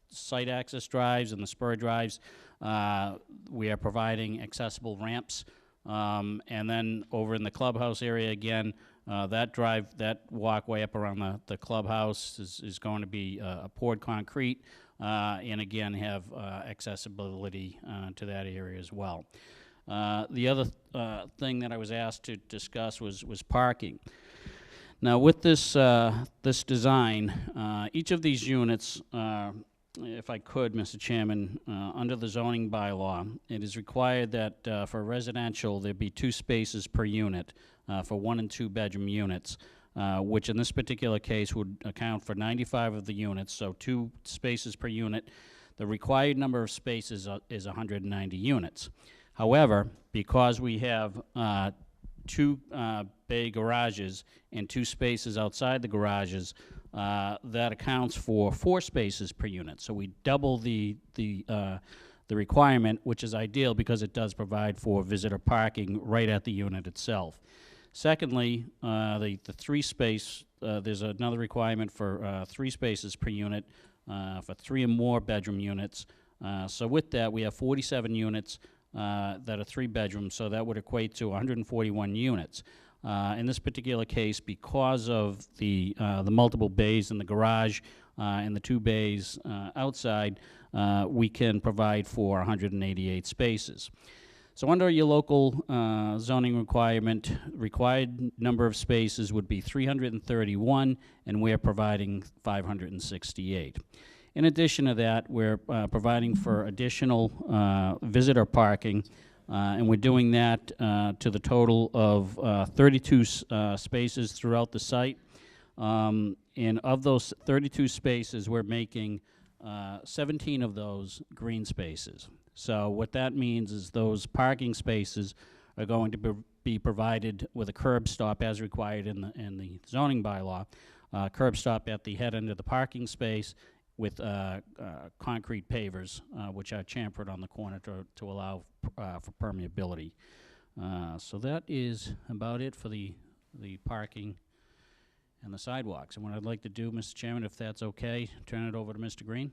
site access drives and the spur drives, we are providing accessible ramps. And then over in the clubhouse area again, that walkway up around the clubhouse is going to be poured concrete and again have accessibility to that area as well. The other thing that I was asked to discuss was parking. Now with this design, each of these units, if I could, Mr. Chairman, under the zoning bylaw, it is required that for residential there be 2 spaces per unit for 1 and 2 bedroom units, which in this particular case would account for 95 of the units, so 2 spaces per unit. The required number of spaces is 190 units. However, because we have two bay garages and 2 spaces outside the garages, that accounts for 4 spaces per unit. So we double the requirement, which is ideal because it does provide for visitor parking right at the unit itself. Secondly, the 3 space, there's another requirement for 3 spaces per unit for 3 or more bedroom units. So with that, we have 47 units that are 3 bedrooms, so that would equate to 141 units. In this particular case, because of the multiple bays in the garage and the 2 bays outside, we can provide for 188 spaces. So under your local zoning requirement, required number of spaces would be 331, and we're providing 568. In addition to that, we're providing for additional visitor parking, and we're doing that to the total of 32 spaces throughout the site. And of those 32 spaces, we're making 17 of those green spaces. So what that means is those parking spaces are going to be provided with a curb stop as required in the zoning bylaw, curb stop at the head end of the parking space with concrete pavers, which are chamfered on the corner to allow for permeability. So that is about it for the parking and the sidewalks. And what I'd like to do, Mr. Chairman, if that's okay, turn it over to Mr. Green.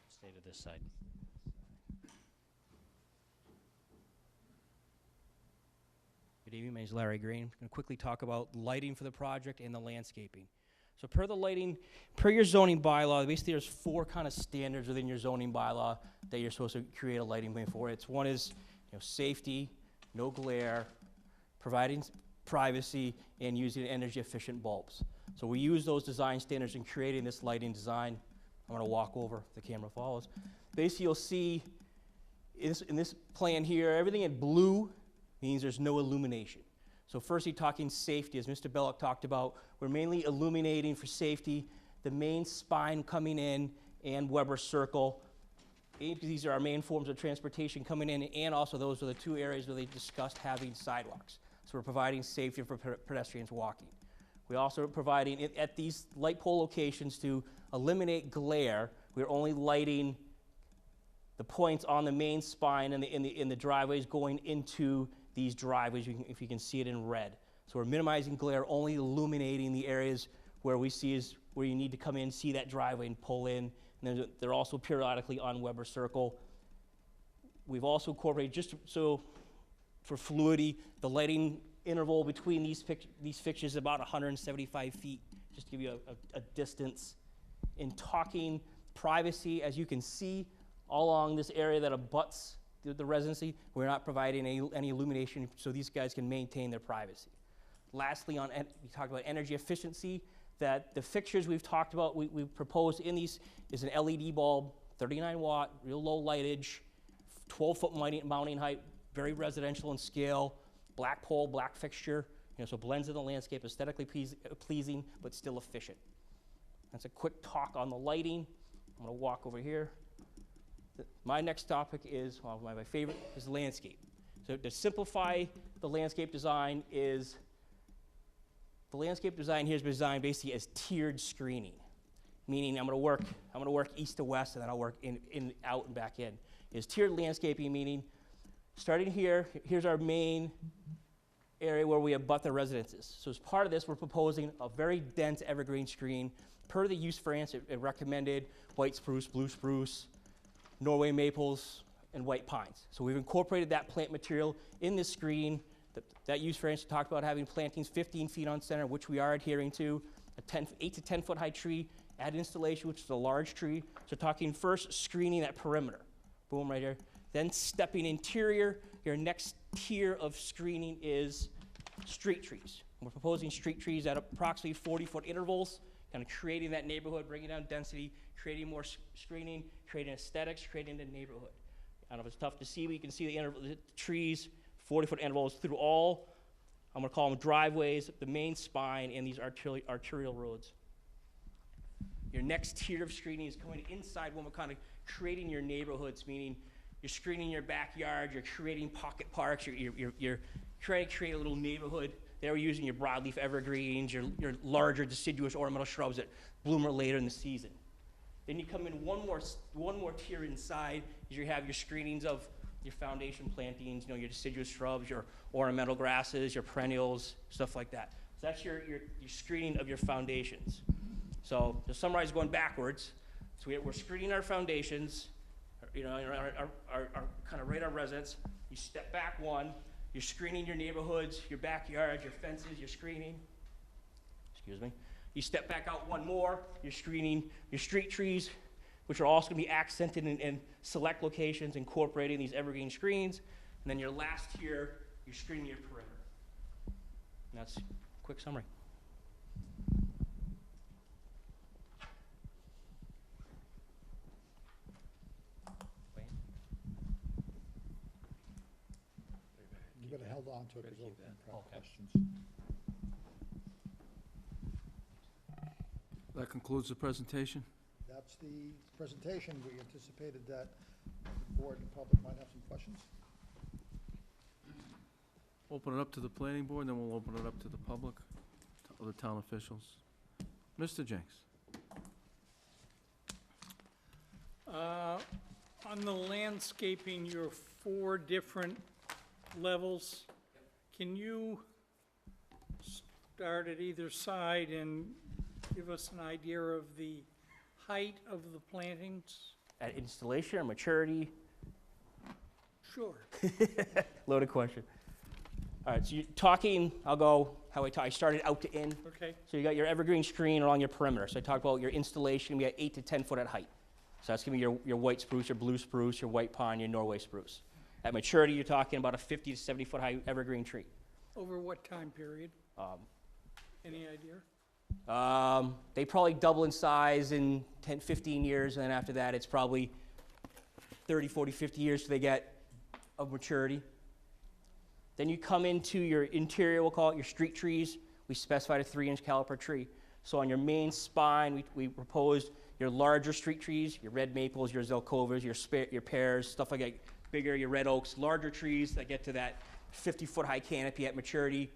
Stay to this side. Good evening, my name is Larry Green. I'm going to quickly talk about lighting for the project and the landscaping. So per the lighting, per your zoning bylaw, basically there's 4 kind of standards within your zoning bylaw that you're supposed to create a lighting plan for. One is, safety, no glare, providing privacy, and using energy efficient bulbs. So we use those design standards in creating this lighting design. I'm going to walk over if the camera follows. Basically you'll see in this plan here, everything in blue means there's no illumination. So firstly, talking safety, as Mr. Belloc talked about, we're mainly illuminating for safety, the main spine coming in and Weber Circle. These are our main forms of transportation coming in, and also those are the 2 areas where they discussed having sidewalks. So we're providing safety for pedestrians walking. We're also providing, at these light pole locations, to eliminate glare, we're only lighting the points on the main spine and in the driveways going into these driveways, if you can see it in red. So we're minimizing glare, only illuminating the areas where we see is where you need to come in, see that driveway and pull in. And then they're also periodically on Weber Circle. We've also incorporated, just so for fluidity, the lighting interval between these fixtures is about 175 feet, just to give you a distance. In talking privacy, as you can see, all along this area that abuts the residency, we're not providing any illumination so these guys can maintain their privacy. Lastly, we talked about energy efficiency, that the fixtures we've talked about, we proposed in these is an LED bulb, 39 watt, real low lightage, 12-foot mounting height, very residential in scale, black pole, black fixture, so blends in the landscape, aesthetically pleasing, but still efficient. That's a quick talk on the lighting. I'm going to walk over here. My next topic is, well, my favorite, is landscape. So to simplify the landscape design is, the landscape design here is designed basically as tiered screening, meaning I'm going to work east to west, and then I'll work in out and back in. Is tiered landscaping, meaning starting here, here's our main area where we abut the residences. So as part of this, we're proposing a very dense evergreen screen. Per the use variance, it recommended white spruce, blue spruce, Norway maples, and white pines. So we've incorporated that plant material in this screen. That use variance talked about having plantings 15 feet on center, which we are adhering to, 8 to 10 foot high tree, add installation, which is a large tree. So talking first screening that perimeter, boom, right here. Then stepping interior, your next tier of screening is street trees. We're proposing street trees at approximately 40-foot intervals, kind of creating that neighborhood, bringing down density, creating more screening, creating aesthetics, creating the neighborhood. I don't know if it's tough to see, but you can see the trees, 40-foot intervals through all, I'm going to call them driveways, the main spine, and these arterial roads. Your next tier of screening is coming inside when we're kind of creating your neighborhoods, meaning you're screening your backyard, you're creating pocket parks, you're trying to create a little neighborhood. There we're using your broadleaf evergreens, your larger deciduous ornamental shrubs that bloom later in the season. Then you come in one more tier inside, is you have your screenings of your foundation plantings, you know, your deciduous shrubs, your ornamental grasses, your perennials, stuff like that. So that's your screening of your foundations. So to summarize, going backwards, so we're screening our foundations, you know, our kind of radar residence. You step back one, you're screening your neighborhoods, your backyard, your fences, your screening. Excuse me. You step back out one more, you're screening your street trees, which are also going to be accented in select locations, incorporating these evergreen screens. And then your last tier, you're screening your perimeter. And that's a quick summary. You better hold on to it, because we'll have questions. That concludes the presentation. That's the presentation. We anticipated that the board and public might have some questions. Open it up to the planning board, then we'll open it up to the public, to other town officials. Mr. Jenks? On the landscaping, your 4 different levels, can you start at either side and give us an idea of the height of the plantings? At installation or maturity? Sure. Loaded question. All right, so you're talking, I'll go how I started out to in. Okay. So you got your evergreen screen along your perimeter. So I talked about your installation, we got 8 to 10 foot at height. So that's gonna be your white spruce, your blue spruce, your white pine, your Norway spruce. At maturity, you're talking about a 50 to 70 foot high evergreen tree. Over what time period? Um, Any idea? They probably double in size in 10, 15 years, and then after that, it's probably 30, 40, 50 years till they get of maturity. Then you come into your interior, we'll call it your street trees. We specified a 3-inch caliper tree. So on your main spine, we proposed your larger street trees, your red maples, your zelkovas, your pears, stuff like that, bigger, your red oaks, larger trees that get to that 50-foot high canopy at maturity.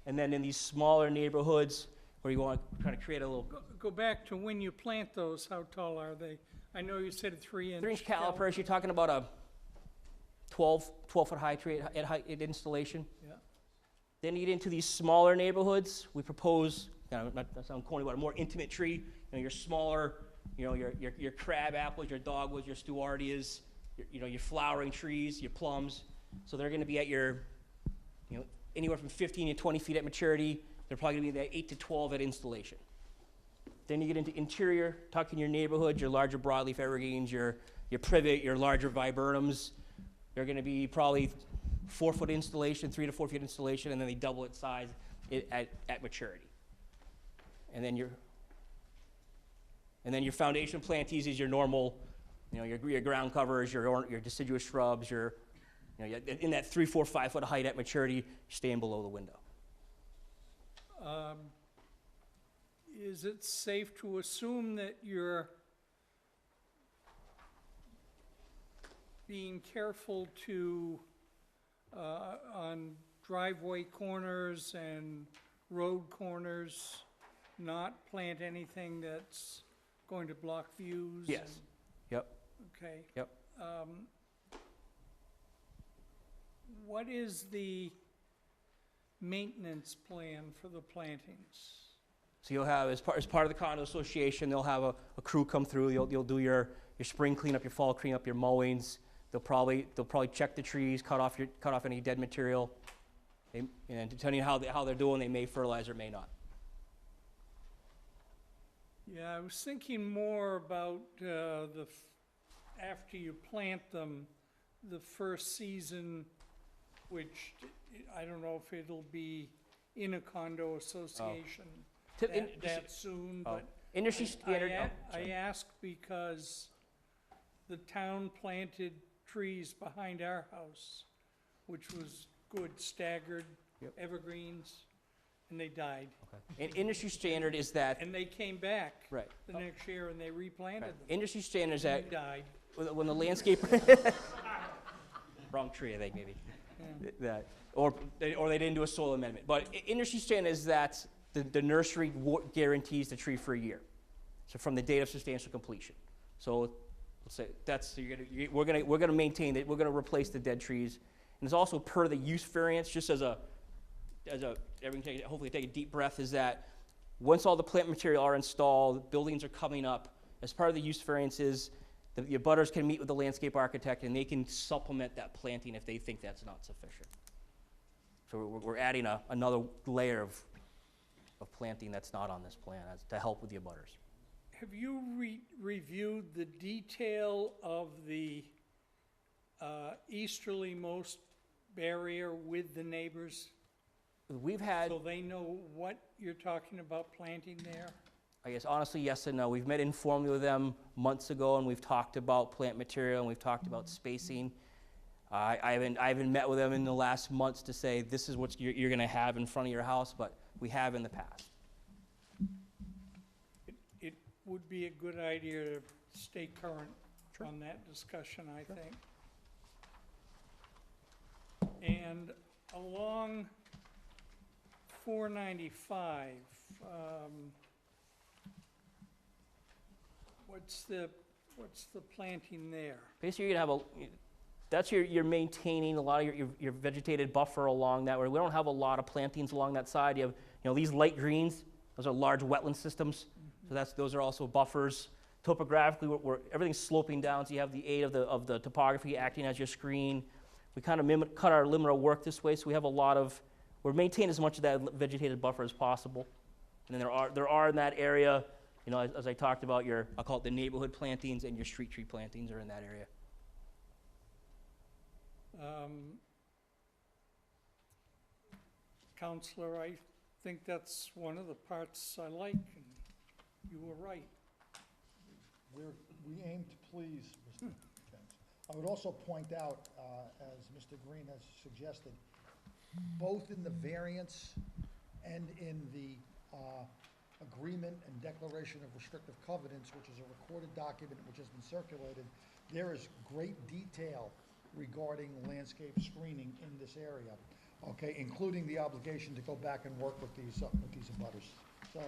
And then in these smaller neighborhoods, where you want to try to create a little Go back to when you plant those, how tall are they? I know you said 3-inch. 3-inch calipers, you're talking about a 12-foot high tree at installation. Yeah. Then you get into these smaller neighborhoods. We propose, not to sound corny, but a more intimate tree. You know, your smaller, you know, your crab apples, your dogwoods, your stewardias, your flowering trees, your plums. So they're going to be at your, anywhere from 15 to 20 feet at maturity. They're probably going to be at 8 to 12 at installation. Then you get into interior, tuck in your neighborhood, your larger broadleaf evergreens, your privet, your larger viburnums. They're going to be probably 4-foot installation, 3 to 4 feet installation, and then they double its size at maturity. And then your foundation plantees is your normal, your ground covers, your deciduous shrubs, in that 3, 4, 5 foot height at maturity, staying below the window. Is it safe to assume that you're being careful to, on driveway corners and road corners, not plant anything that's going to block views? Yes. Yep. Okay. Yep. What is the maintenance plan for the plantings? So you'll have, as part of the condo association, they'll have a crew come through. You'll do your spring cleanup, your fall cleanup, your mowings. They'll probably check the trees, cut off any dead material. And depending on how they're doing, they may fertilize or may not. Yeah, I was thinking more about after you plant them, the first season, which I don't know if it'll be in a condo association that soon, but Industry standard. I ask because the town planted trees behind our house, which was good staggered evergreens, and they died. And industry standard is that, And they came back right. the next year and they replanted them. Industry standard is And that they died. when the landscaper, wrong tree, I think, maybe. That, or they didn't do a soil amendment. But industry standard is that the nursery guarantees the tree for a year. So from the date of substantial completion. So let's say that's, we're gonna maintain it, we're gonna replace the dead trees. And it's also per the use variance, just as everyone hopefully take a deep breath, is that once all the plant material are installed, buildings are coming up, as part of the use variances, the abutters can meet with the landscape architect and they can supplement that planting if they think that's not sufficient. So we're adding another layer of planting that's not on this plan to help with the abutters. Have you reviewed the detail of the easterlymost barrier with the neighbors? We've had, So they know what you're talking about planting there? I guess honestly, yes and no. We've met informally with them months ago, and we've talked about plant material, and we've talked about spacing. I haven't met with them in the last months to say this is what you're going to have in front of your house, but we have in the past. It would be a good idea to stay current on that discussion, I think. And along 495, what's the planting there? Basically, you're going to have that's you're maintaining a lot of your vegetated buffer along that, where we don't have a lot of plantings along that side. You have, these light greens, those are large wetland systems. So those are also buffers. Topographically, everything's sloping down, so you have the aid of the topography acting as your screen. We kind of cut our limit of work this way, so we have we're maintaining as much of that vegetated buffer as possible. And then there are in that area, as I talked about, I'll call it the neighborhood plantings, and your street tree plantings are in that area. Counselor, I think that's one of the parts I like, and you were right. We aim to please, Mr. Jenks. I would also point out, as Mr. Green has suggested, both in the variance and in the agreement and declaration of restrictive covenants, which is a recorded document which has been circulated, there is great detail regarding landscape screening in this area, okay, including the obligation to go back and work with these abutters. So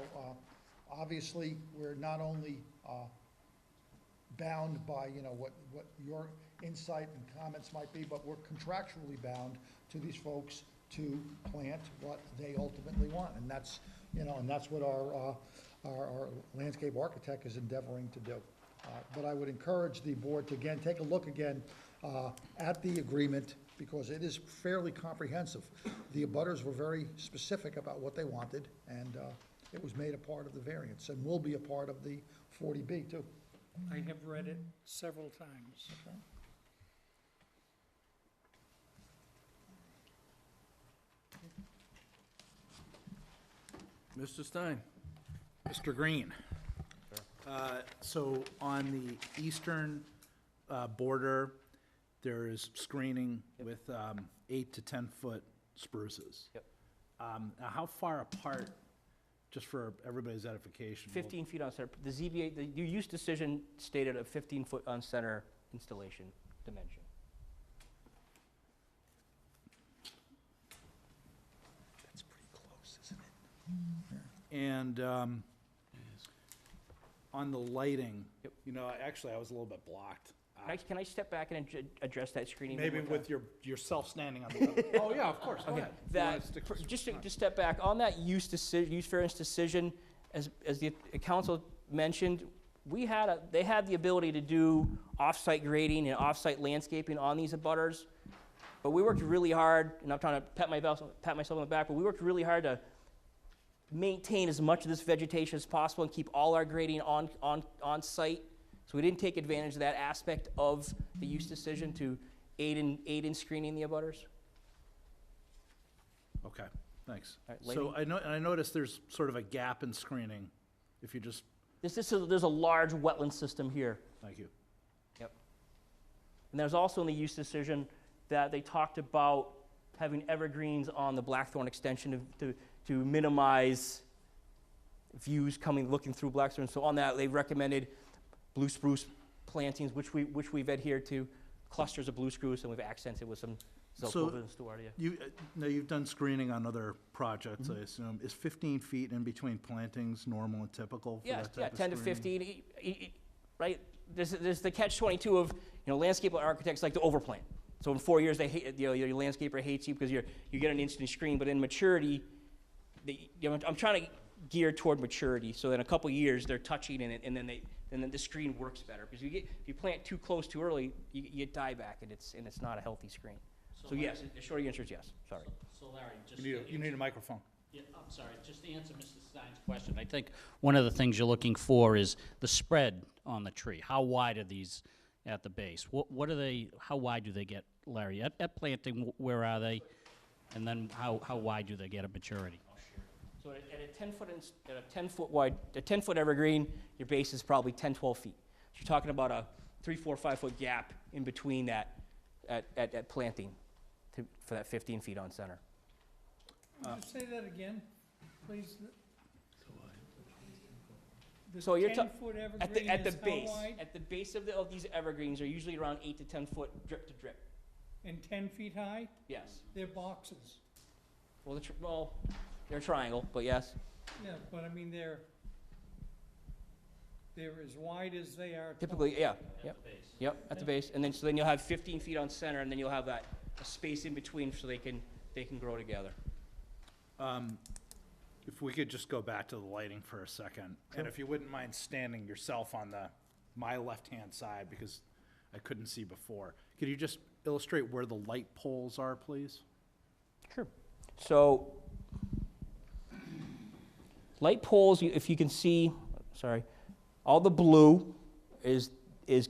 obviously, we're not only bound by what your insight and comments might be, but we're contractually bound to these folks to plant what they ultimately want, and that's what our landscape architect is endeavoring to do. But I would encourage the board to take a look again at the agreement, because it is fairly comprehensive. The abutters were very specific about what they wanted, and it was made a part of the variance and will be a part of the 40B too. I have read it several times. Okay. Mr. Stein? Mr. Green. So on the eastern border, there is screening with 8 to 10 foot spruces. Yep. Now, how far apart, just for everybody's edification? 15 feet on center. The ZBA, the use decision stated a 15-foot on center installation dimension. That's pretty close, isn't it? And on the lighting, Yep. actually, I was a little bit blocked. Can I step back and address that screening? one Maybe more with time? yourself standing on the other. Oh, yeah, of course, go Okay, ahead. You wanna that, stick for- to just fine. to step back, on that use variance decision, as the council mentioned, they had the ability to do off-site grading and off-site landscaping on these abutters, but we worked really hard, and I'm trying to pat myself on the back, but we worked really hard to maintain as much of this vegetation as possible and keep all our grading on site. So we didn't take advantage of that aspect of the use decision to aid in screening the abutters. Okay, thanks. All right, So lighting. I noticed there's sort of a gap in screening, if you just, There's a large wetland system here. thank you. Yep. And there's also in the use decision that they talked about having evergreens on the Blackthorn extension to minimize views looking through Blackthorn. So on that, they recommended blue spruce plantings, which we've adhered to, clusters of blue spruce, and we've accented with some Zilkova and Stewartia. Now, you've done screening on other projects, I assume. Is 15 feet in between plantings normal and typical for Yeah, that yeah, type of 10 to screening? 15, right? There's the catch-22 of, landscape architects like to overplant. So in 4 years, they hate, your landscaper hates you because you get an instant screen, but in maturity, I'm trying to gear toward maturity, so in a couple years, they're touching in it, and then the screen works better. Because if you plant too close too early, you get dieback, and it's not a healthy screen. So yes, the short answer is yes, sorry. So Larry, just. You need a microphone. Yeah, I'm sorry, just to answer Mr. Stein's question, I think one of the things you're looking for is the spread on the tree. How wide are these at the base? What are they, how wide do they get, Larry? At planting, where are they? And then how wide do they get at maturity? So at a 10-foot, at a 10-foot wide, a 10-foot evergreen, your base is probably 10, 12 feet. So you're talking about a 3, 4, 5-foot gap in between that at planting for that 15 feet on center. Would you say that again, please? So you're The ta- 10-foot At evergreen the is how base, wide? at the base of these evergreens are usually around 8 to 10 foot drip to drip. And 10 feet high? Yes. They're boxes. Well, they're a triangle, but yes. Yeah, but I mean, they're as wide as they are tall. Typically, yeah. Yep. Yep, at the base. And then, so then you'll have 15 feet on center, and then you'll have a space in between so they can grow together. If we could just go back to the lighting for a second, and if you wouldn't mind standing yourself on my left-hand side, because I couldn't see before. Could you just illustrate where the light poles are, please? Sure. So, light poles, if you can see, sorry, all the blue is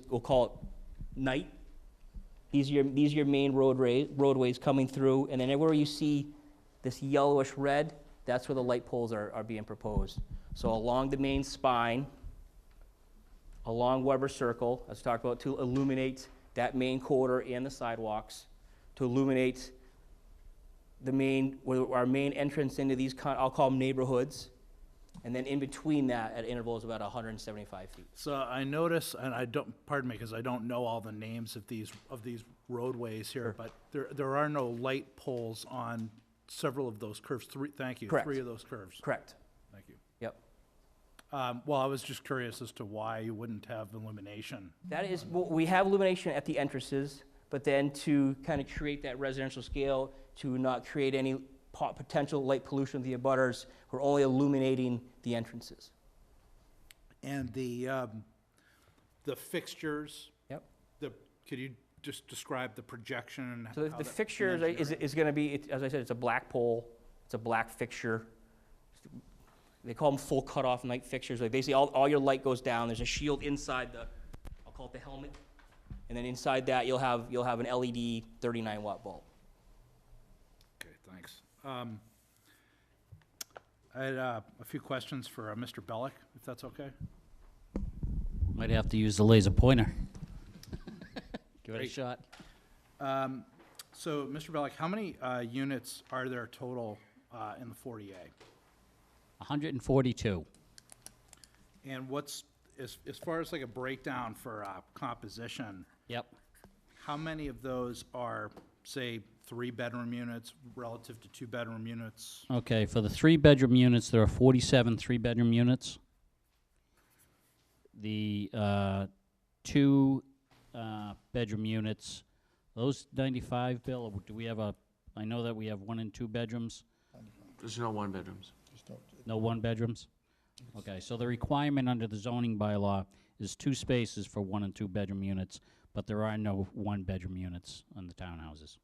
we'll call it night. These are your main roadways coming through, and then everywhere you see this yellowish red, that's where the light poles are being proposed. So along the main spine, along Weber Circle, as we talked about, to illuminate that main corridor and the sidewalks, to illuminate our main entrance into these, I'll call them neighborhoods, and then in between that, at intervals about 175 feet. So I notice, and I don't, pardon me, because I don't know all the names of these roadways here, but there are no light poles on several of those curves. Thank you. Correct. 3 of those curves. Correct. Thank you. Yep. Well, I was just curious as to why you wouldn't have illumination. That is, well, we have illumination at the entrances, but then to kind of create that residential scale, to not create any potential light pollution of the abutters, we're only illuminating the entrances. And the fixtures, Yep. could you just describe the projection and So how the that- fixture is going to be, as I said, it's a black pole, it's a black fixture. They call them full cutoff night fixtures. Like basically, all your light goes down. There's a shield inside I'll call it the helmet, and then inside that you'll have an LED 39-watt bulb. Okay, thanks. I had a few questions for Mr. Bellick, if that's okay. Might have to use the laser pointer. Give it a Great. shot. So, Mr. Bellick, how many units are there total in the 40A? 142. And what's, as far as like a breakdown for composition, Yep. how many of those are, say, 3-bedroom units relative to 2-bedroom units? Okay, for the 3-bedroom units, there are 47 3-bedroom units. The 2-bedroom units, those 95, Bill, or do we have I know that we have 1 and 2 bedrooms. There's no 1-bedrooms. Just don't- No 1-bedrooms? Okay, so the requirement under the zoning bylaw is 2 spaces for 1 and 2-bedroom units, but there are no 1-bedroom units on the townhouses.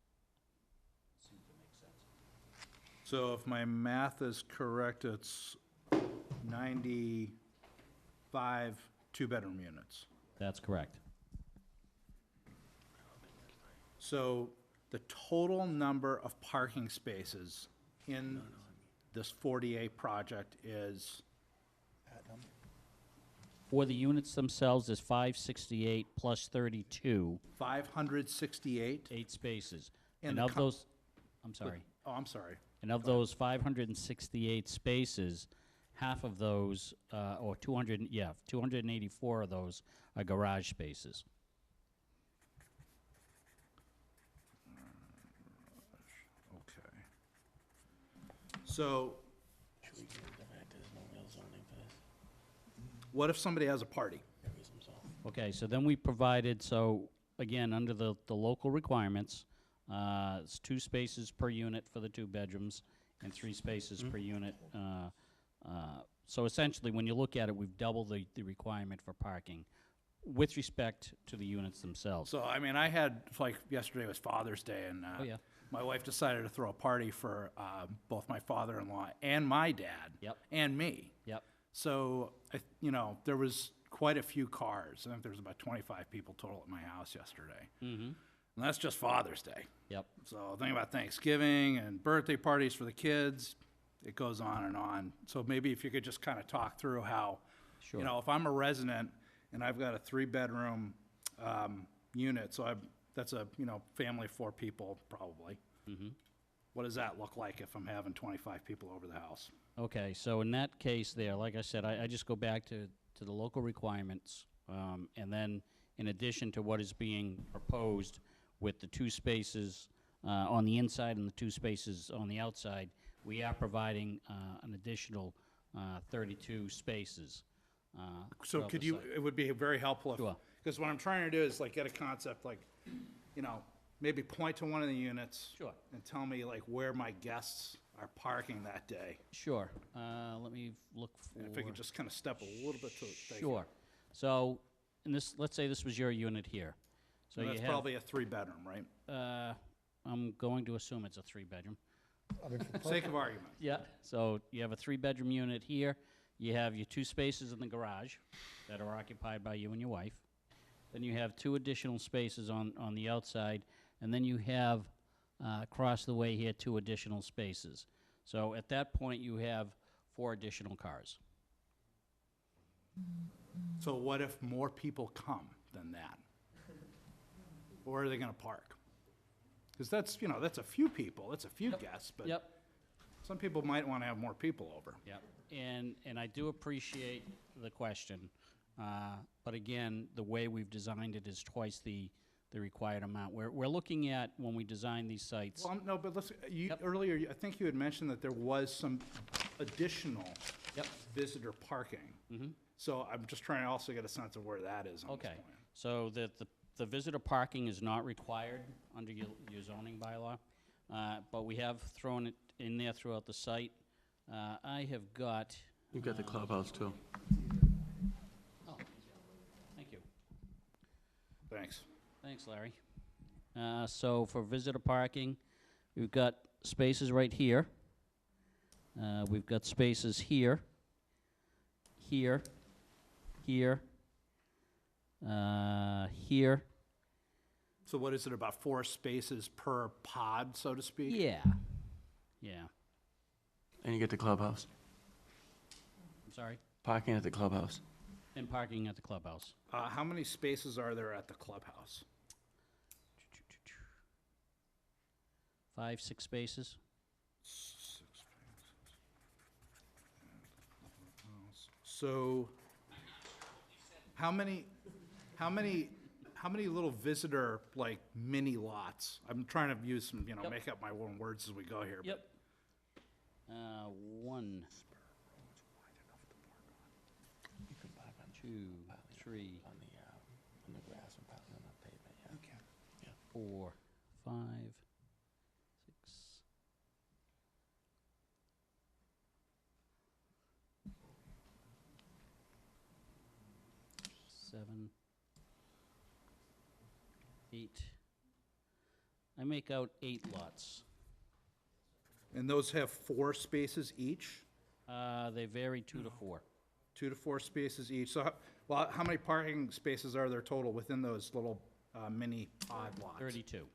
So if my math is correct, it's 95 2-bedroom units. That's correct. So the total number of parking spaces in this 40A project is, For the units themselves, is 568 plus 32, 568? 8 spaces. And And the of co- those, I'm sorry. Oh, I'm sorry. And of those 568 spaces, half of those, or 284 of those are garage spaces. Okay. So, Should we give the fact there's no real zoning for this? what if somebody has a party? There is some zone. Okay, so then we provided, so again, under the local requirements, it's 2 spaces per unit for the 2 bedrooms and 3 spaces per unit. So essentially, when you look at it, we've doubled the requirement for parking with respect to the units themselves. So, I mean, I had, like, yesterday was Father's Day, and Oh, yeah. my wife decided to throw a party for both my father-in-law and my dad. Yep. And me. Yep. So, you know, there was quite a few cars. I think there was about 25 people total at my house yesterday. Mm-hmm. And that's just Father's Day. Yep. So think about Thanksgiving and birthday parties for the kids. It goes on and on. So maybe if you could just kind of talk through how, Sure. you know, if I'm a resident and I've got a 3-bedroom unit, so that's a, you know, family of 4 people probably. Mm-hmm. What does that look like if I'm having 25 people over the house? Okay, so in that case there, like I said, I just go back to the local requirements, and then in addition to what is being proposed with the 2 spaces on the inside and the 2 spaces on the outside, we are providing an additional 32 spaces. So throughout could the you, site. it would be very helpful if, Sure. because what I'm trying to do is like get a concept, like, you know, maybe point to one of the units. Sure. And tell me like where my guests are parking that day. Sure, let me look for. And if we could just kind of step a little bit to, thank you. Sure. So, in this, let's say this was your unit here. So And you that's have, probably a 3-bedroom, right? I'm going to assume it's a 3-bedroom. I mean, for Sake of argument. Yeah. So you have a 3-bedroom unit here. You have your 2 spaces in the garage that are occupied by you and your wife. Then you have 2 additional spaces on the outside, and then you have across the way here 2 additional spaces. So at that point, you have 4 additional cars. So what if more people come than that? Where are they gonna park? Because that's, you know, that's a few people, that's a few guests, but Yep. some people might want to have more people over. Yep. And I do appreciate the question, but again, the way we've designed it is twice the required amount. We're looking at, when we design these sites. Well, no, but listen, Yep. earlier, I think you had mentioned that there was some additional Yep. visitor parking. So I'm just trying to also get a sense of where that is on this Okay, plan. so the visitor parking is not required under your zoning bylaw, but we have thrown it in there throughout the site. I have got, You've got the clubhouse too. oh, thank you. Thanks. Thanks, Larry. So for visitor parking, we've got spaces right here. We've got spaces here, here, here, here. So what is it, about 4 spaces per pod, so to speak? Yeah, yeah. And you get the clubhouse. I'm sorry. Parking at the clubhouse. And parking at the clubhouse. How many spaces are there at the clubhouse? 5, 6 spaces. 6 spaces. So, how many little visitor, like, mini lots? I'm trying to use some, you know, Yep. make up my own words as we go here. but Yep. 1, You can park on 2, 3, on the grass and park on the pavement, yeah. Okay. 4, 5, 6. Seven, 8. I make out 8 lots. And those have 4 spaces each? They vary 2 to 4. 2 to 4 spaces each? So, how many parking spaces are there total within those little mini pod lots? 32.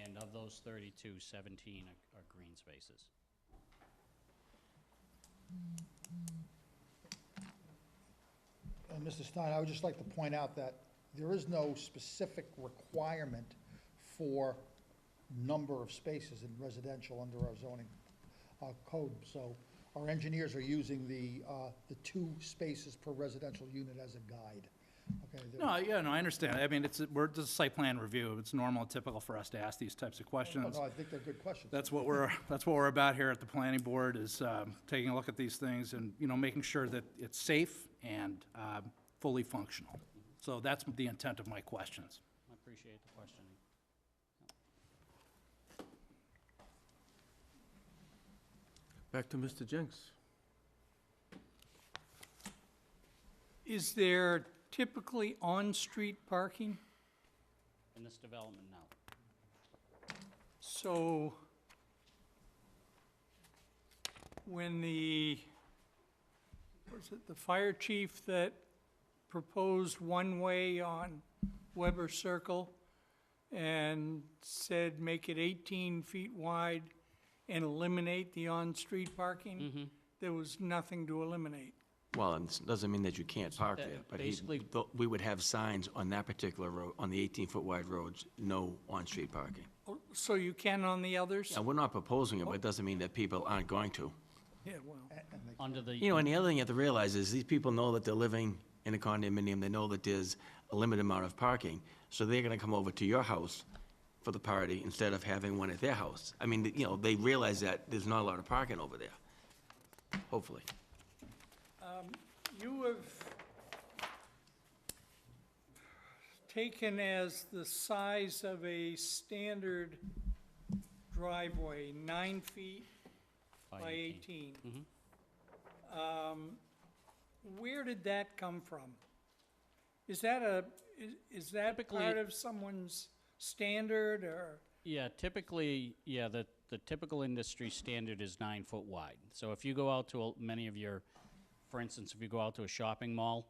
And of those 32, 17 are green spaces. Mr. Stein, I would just like to point out that there is no specific requirement for number of spaces in residential under our zoning. code. So our engineers are using the 2 spaces per residential unit as a guide. Okay, No, yeah, no, I understand. I mean, it's a site plan review. It's normal and typical for us to ask these types of questions. no, I think they're good questions. That's what we're about here at the planning board, is taking a look at these things and, making sure that it's safe and fully functional. So that's the intent of my questions. I appreciate the questioning. Back to Mr. Jenks. Is there typically on-street parking? In this development, no. So when the fire chief that proposed one-way on Weber Circle and said make it 18 feet wide and eliminate the on-street parking, there was nothing to eliminate. Well, it doesn't mean that you can't park there, but we would have signs on that particular road, on the 18-foot wide roads, no on-street parking. Oh, so you can on the others? And we're not proposing it, but it doesn't mean that people aren't going to. Yeah, well, Under the. And the other thing you have to realize is these people know that they're living in a condominium, they know that there's a limited amount of parking, so they're gonna come over to your house for the party instead of having one at their house. I mean, they realize that there's not a lot of parking over there, hopefully. you have taken as the size of a standard driveway, 9 feet by 18. Where did that come from? Is that Typically- part of someone's standard, or? Yeah, typically, the typical industry standard is 9 foot wide. So if you go out to many of your, for instance, if you go out to a shopping mall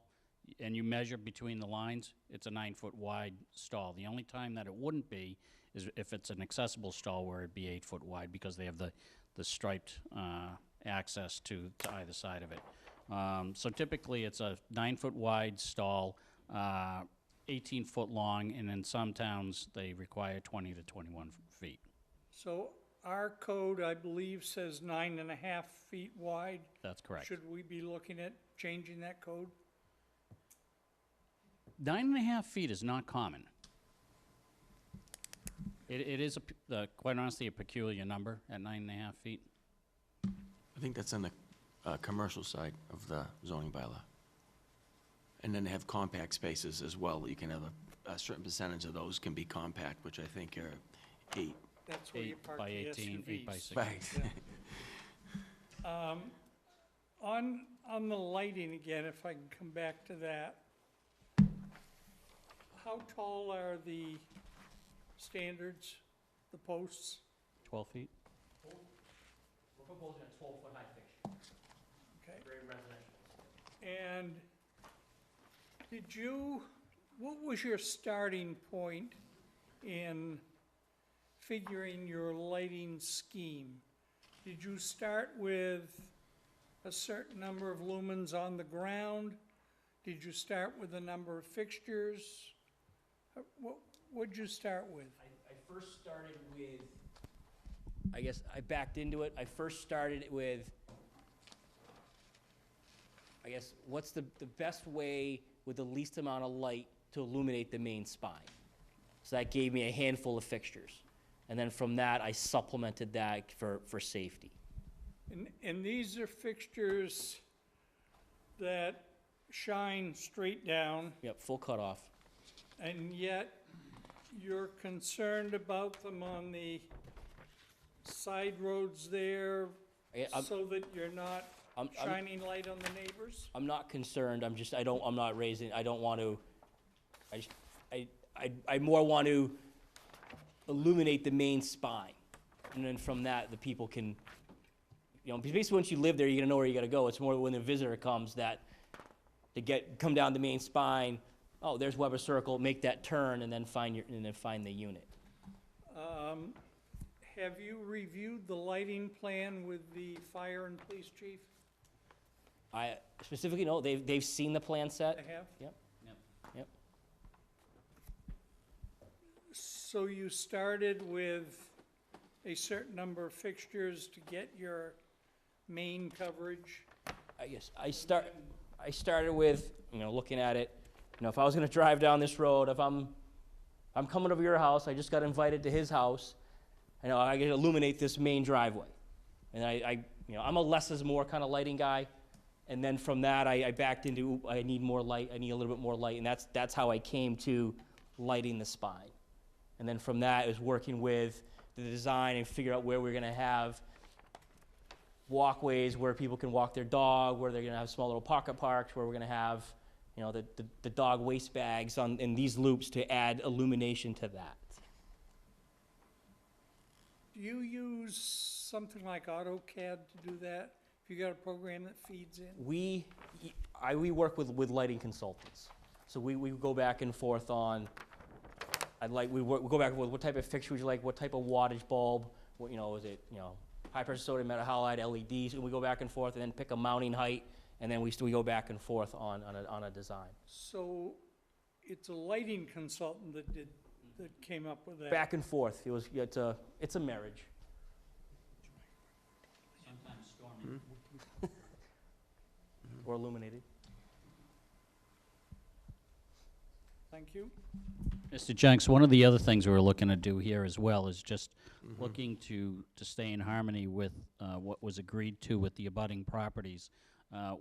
and you measure between the lines, it's a 9 foot wide stall. The only time that it wouldn't be is if it's an accessible stall where it'd be 8 foot wide because they have the striped access to either side of it. So typically, it's a 9 foot wide stall, 18 foot long, and in some towns, they require 20 to 21 feet. So our code, I believe, says 9.5 feet wide. That's correct. Should we be looking at changing that code? 9.5 feet is not common. It is, quite honestly, a peculiar number at 9.5 feet. I think that's on the commercial side of the zoning bylaw. And then they have compact spaces as well. You can have a certain percentage of those can be compact, which I think are 8. That's where you 8 park by the 18, 8 by SUVs. 16. Right. On the lighting again, if I can come back to that, how tall are the standards, the posts? 12 feet? We're proposing a 12-foot high fixture, Okay. very residential. And what was your starting point in figuring your lighting scheme? Did you start with a certain number of lumens on the ground? Did you start with a number of fixtures? What'd you start with? I first started with, I guess I backed into it. I first started with, I guess, what's the best way with the least amount of light to illuminate the main spine? So that gave me a handful of fixtures. And then from that, I supplemented that for safety. And these are fixtures that shine straight down, Yep, full cutoff. and yet you're concerned about them on the side roads there, I'm- so that you're not I'm- shining light on the neighbors? I'm not concerned, I'm not raising, I don't want to, I more want to illuminate the main spine. And then from that, the people can, because basically once you live there, you're gonna know where you gotta go. It's more when the visitor comes that come down the main spine, oh, there's Weber Circle, make that turn and then find the unit. Have you reviewed the lighting plan with the fire and police chief? I specifically know, they've seen the plan set. They have? Yep. Yep. So you started with a certain number of fixtures to get your main coverage? I guess I started with, looking at it, if I was gonna drive down this road, if I'm coming over your house, I just got invited to his house, I gotta illuminate this main driveway. And I'm a less is more kind of lighting guy. And then from that, I backed into, I need more light, I need a little bit more light, and that's how I came to lighting the spine. And then from that, it was working with the design and figure out where we're gonna have walkways where people can walk their dog, where they're gonna have small little pocket parks, where we're gonna have, the dog waste bags in these loops to add illumination to that. Do you use something like AutoCAD to do that? If you got a program that feeds in? We work with lighting consultants. So we go back and forth on, we go back and forth, what type of fixture would you like, what type of wattage bulb, is it, high pressure sodium metal halide LEDs, and we go back and forth and then pick a mounting height, and then we go back and forth on a design. So it's a lighting consultant that came up with that? Back and forth, it's a marriage. Sometimes stormy. Or illuminated. Thank you. Mr. Jenks, one of the other things we're looking to do here as well is just looking to stay in harmony with what was agreed to with the abutting properties,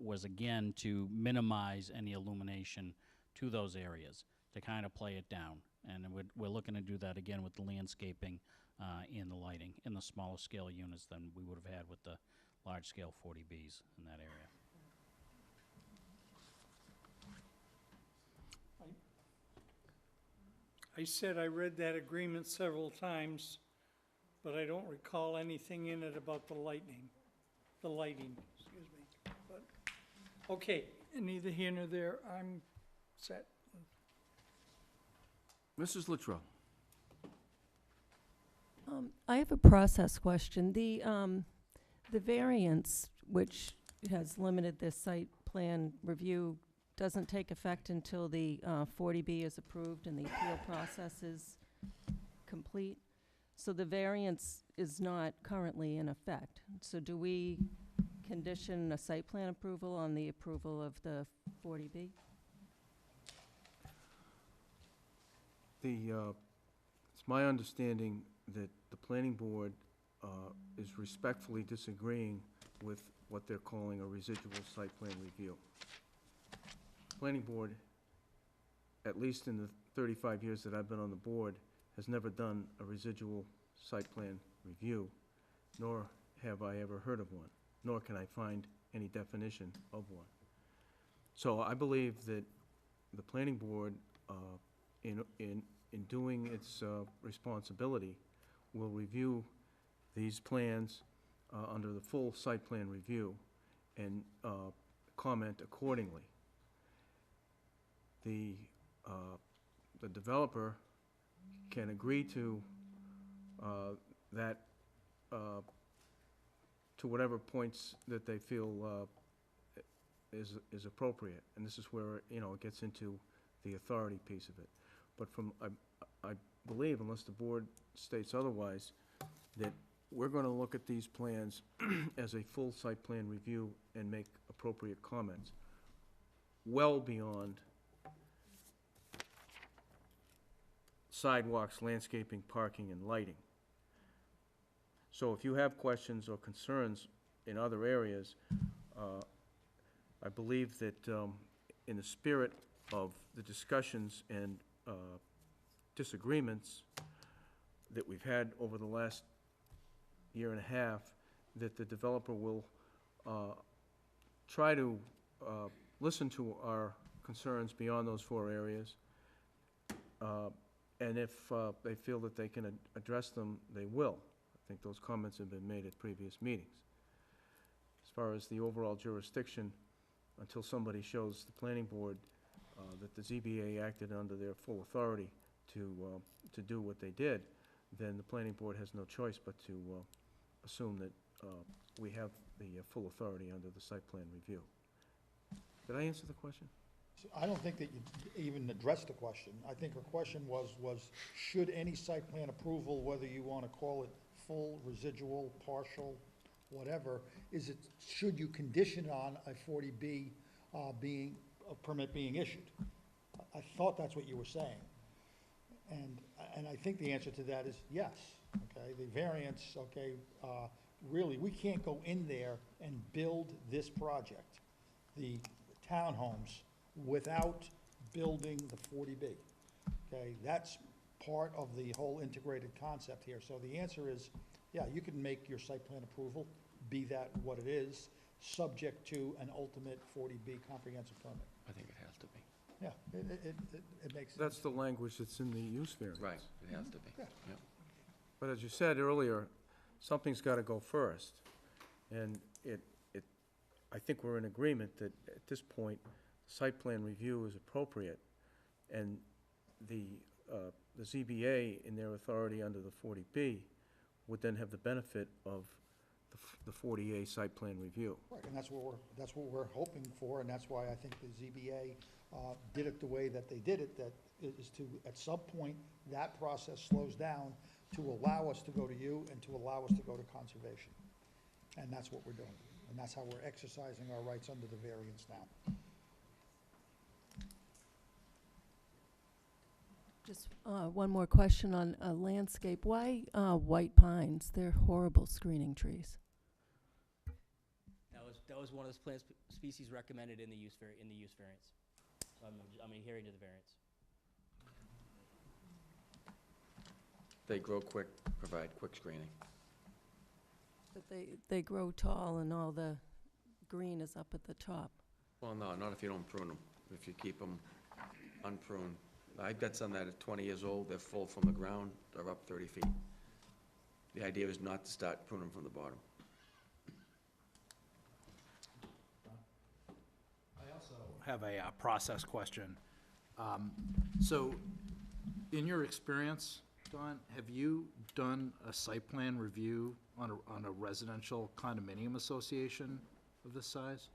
was again to minimize any illumination to those areas, to kind of play it down. And we're looking to do that again with the landscaping and the lighting in the smaller scale units than we would have had with the large scale 40Bs in that area. I said I read that agreement several times, but I don't recall anything in it about the lighting, excuse me. But, okay, neither here nor there, I'm set. Mrs. Luttrell. I have a process question. The variance, which has limited this site plan review, doesn't take effect until the 40B is approved and the appeal process is complete. So the variance is not currently in effect. So do we condition a site plan approval on the approval of the 40B? It's my understanding that the planning board is respectfully disagreeing with what they're calling a residual site plan review. Planning board, at least in the 35 years that I've been on the board, has never done a residual site plan review, nor have I ever heard of one, nor can I find any definition of one. So I believe that the planning board, in doing its responsibility, will review these plans under the full site plan review and comment accordingly. The developer can agree to that, to whatever points that they feel is appropriate. And this is where, it gets into the authority piece of it. But I believe, unless the board states otherwise, that we're going to look at these plans as a full site plan review and make appropriate comments, well beyond sidewalks, landscaping, parking, and lighting. So if you have questions or concerns in other areas, I believe that in the spirit of the discussions and disagreements that we've had over the last year and a half, that the developer will try to listen to our concerns beyond those 4 areas. And if they feel that they can address them, they will. I think those comments have been made at previous meetings. As far as the overall jurisdiction, until somebody shows the planning board that the ZBA acted under their full authority to do what they did, then the planning board has no choice but to assume that we have the full authority under the site plan review. Did I answer the question? I don't think that you even addressed the question. I think her question was should any site plan approval, whether you want to call it full, residual, partial, whatever, is it, should you condition on a 40B being, a permit being issued? I thought that's what you were saying. And I think the answer to that is yes, okay? The variance, okay, really, we can't go in there and build this project, the townhomes, without building the 40B, okay? That's part of the whole integrated concept here. So the answer is, yeah, you can make your site plan approval, be that what it is, subject to an ultimate 40B comprehensive permit. I think it has to be. Yeah, it makes sense. That's the language that's in the use variance. Right, it has to be. Yeah. Yep. But as you said earlier, something's got to go first. And I think we're in agreement that at this point, site plan review is appropriate. And the ZBA, in their authority under the 40B, would then have the benefit of the 40A site plan review. Right, and that's what we're hoping for, and that's why I think the ZBA did it the way that they did it, that is to, at some point, that process slows down to allow us to go to you and to allow us to go to conservation. And that's what we're doing, and that's how we're exercising our rights under the variance now. Just one more question on landscape. Why white pines? They're horrible screening trees. That was one of the plant species recommended in the use variance. So I'm adhering to the variance. They grow quick, provide quick screening. But they grow tall and all the green is up at the top. Well, no, not if you don't prune them. If you keep them unpruned. I've got some that are 20 years old, they're full from the ground, they're up 30 feet. The idea is not to start pruning from the bottom. I also have a process question. So, in your experience, Don, have you done a site plan review on a residential condominium association of this size?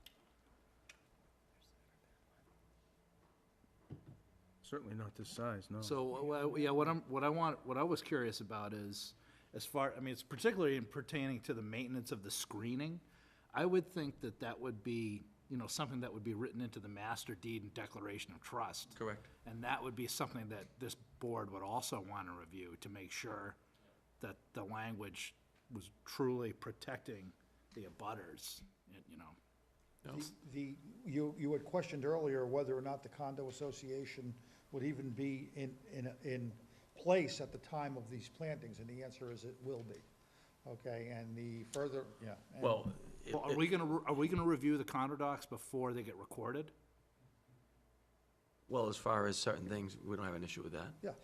Certainly not this size, no. So, yeah, what I was curious about is, it's particularly pertaining to the maintenance of the screening. I would think that would be, something that would be written into the master deed and declaration of trust. Correct. And that would be something that this board would also want to review to make sure that the language was truly protecting the abutters, You had questioned earlier whether or not the condo association would even be in place at the time of these plantings, and the answer is it will be. Okay, and the further, yeah. and- Well, Are we gonna review the condo docs before they get recorded? well, as far as certain things, we don't have an issue with that. Yes.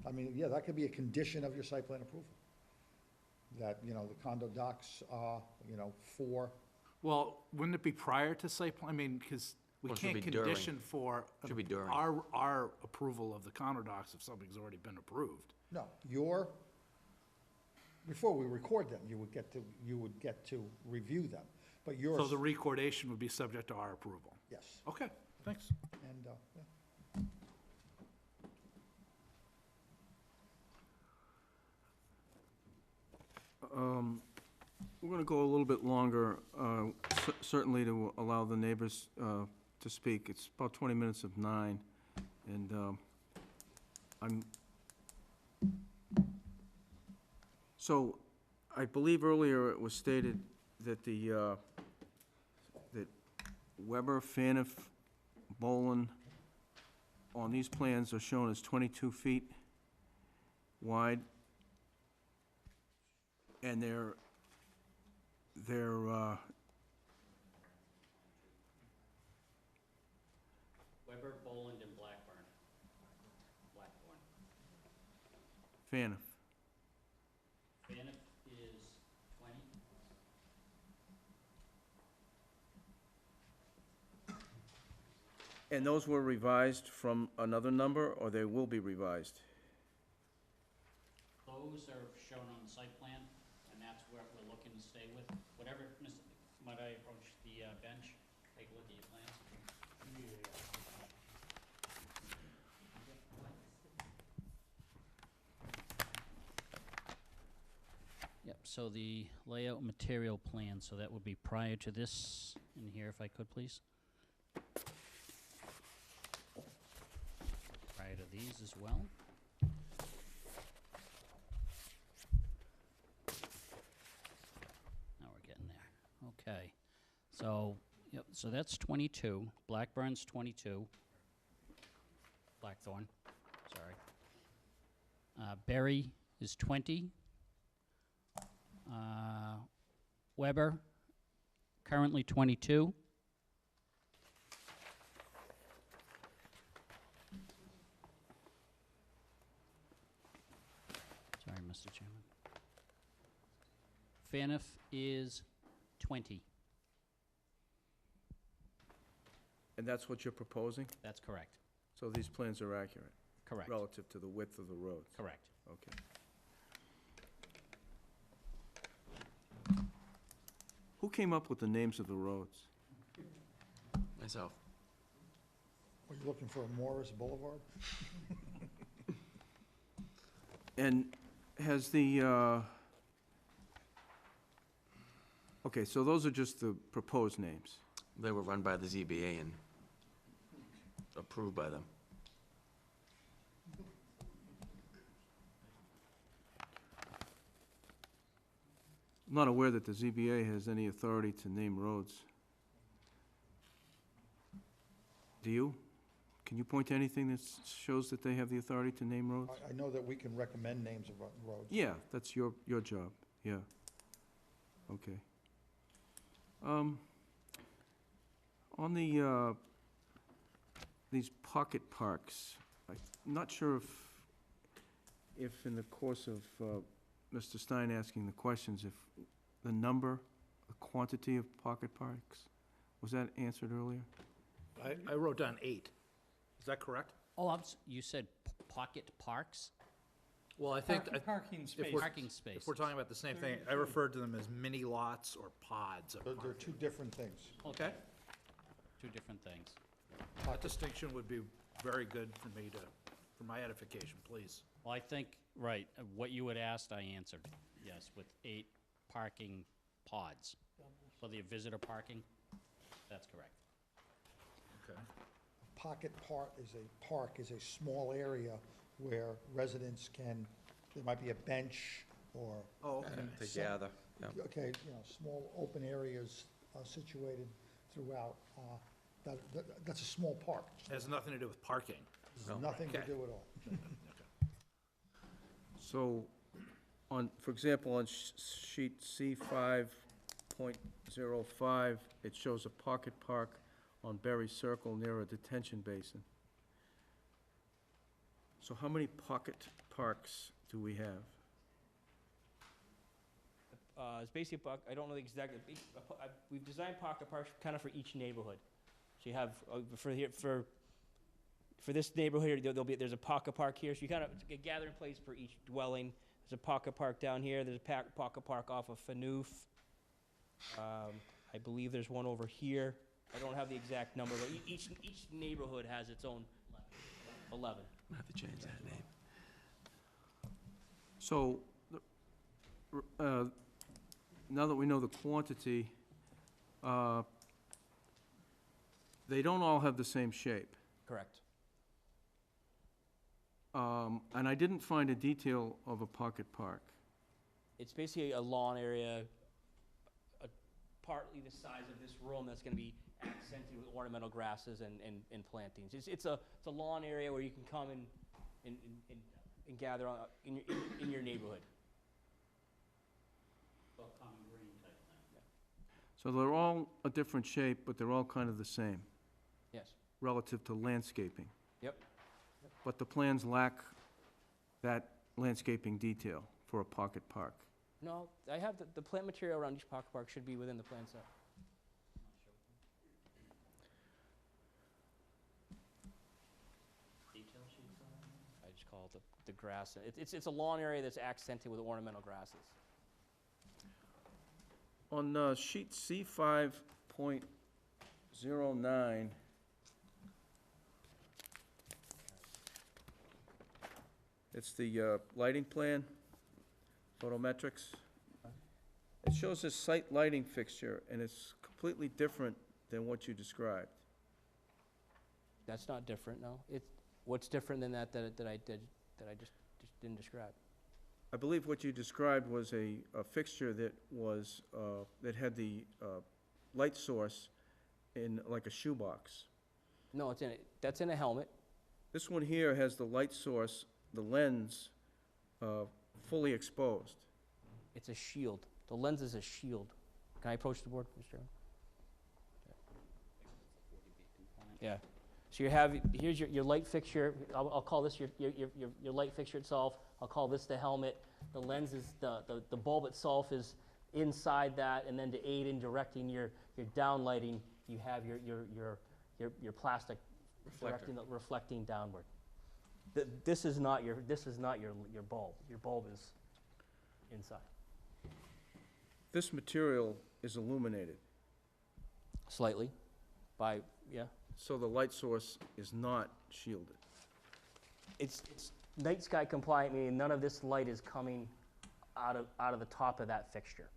I mean, yeah, that could be a condition of your site plan approval. That, the condo docs are, for, Well, wouldn't it be prior to site plan? Because we Well, it should can't be during. condition for Should be during. our approval of the condo docs if something's already been approved. no, before we record them, you would get to review them. But yours, So the recordation would be subject to our approval. yes, Okay, thanks. and, yeah. We're going to go a little bit longer, certainly to allow the neighbors to speak. It's about 20 minutes of 9, and so I believe earlier it was stated that that Weber, Faniff, Bolin, on these plans are shown as 22 feet wide. And they're Weber, Boland, and Blackburn. Faniff. Faniff is 20. And those were revised from another number, or they will be revised? Those are shown on the site plan, and that's where we're looking to stay with. Whatever, might I approach the bench, take a look at your plans? Yep, so the layout material plan, so that would be prior to this in here, if I could, please. Prior to these as well. Now we're getting there. Okay. So, yep, so that's 22. Blackburn's 22. Blackthorn, sorry. Berry is 20. Weber, currently 22. Sorry, Mr. Chairman. Faniff is 20. And that's what you're proposing? That's correct. So these plans are accurate? Correct. Relative to the width of the roads? Correct. Okay. Who came up with the names of the roads? Myself. Are you looking for a Morris Boulevard? And has the, okay, so those are just the proposed names? They were run by the ZBA and approved by them. I'm not aware that the ZBA has any authority to name roads. Do you? Can you point to anything that shows that they have the authority to name roads? I know that we can recommend names of roads. Yeah, that's your job, yeah. Okay. On the, these pocket parks, I'm not sure if in the course of Mr. Stein asking the questions, if the number, the quantity of pocket parks, was that answered earlier? I wrote down 8. Is that correct? Oh, you said pocket parks? Well, I think, Parking if space. we're, Parking spaces. if we're talking about the same thing, I referred to them as mini lots or pods of They're parking. two different things. Okay, Two different things. that distinction would be very good for me to, for my edification, please. Well, I think, right, what you had asked, I answered, yes, with 8 parking pods. For the visitor parking, that's correct. Okay. Pocket park is a small area where residents can, there might be a bench or. Oh, okay. To some- gather, yeah. Okay, small open areas situated throughout. That's a small park. Has nothing to do with parking. There's nothing to Okay. do at all. So, for example, on sheet C5.05, it shows a pocket park on Berry Circle near a detention basin. So how many pocket parks do we have? It's basically, I don't know the exact, we've designed pocket parks kind of for each neighborhood. So you have, for this neighborhood, there's a pocket park here, so you kind of, it's a gathering place for each dwelling. There's a pocket park down here, there's a pocket park off of Fanoof. I believe there's one over here. I don't have the exact number, but each neighborhood has its own 11. I have to change that name. So, now that we know the quantity, they don't all have the same shape. Correct. And I didn't find a detail of a pocket park. It's basically a lawn area, partly the size of this room that's gonna be accented with ornamental grasses and plantings. It's a lawn area where you can come and gather in your neighborhood. So they're all a different shape, but they're all kind of the same Yes. relative to landscaping. Yep. But the plans lack that landscaping detail for a pocket park. No, I have the plant material around each pocket park should be within the plan set. I just call it the grass. It's a lawn area that's accented with ornamental grasses. On sheet C5.09, it's the lighting plan, photometrics. It shows a site lighting fixture, and it's completely different than what you described. That's not different, no. What's different than that I just didn't describe? I believe what you described was a fixture that was, that had the light source in like a shoebox. No, that's in a helmet. This one here has the light source, the lens, fully exposed. It's a shield. The lens is a shield. Can I approach the board, Mr. Chairman? Yeah. So here's your light fixture. I'll call this your light fixture itself. I'll call this the helmet. The lens is, the bulb itself is inside that, and then to aid in directing your downlighting, you have your plastic reflecting downward. This is not your bulb. Your bulb is inside. This material is illuminated, Slightly, yeah. so the light source is not shielded. It's night sky compliant, meaning none of this light is coming out of the top of that fixture.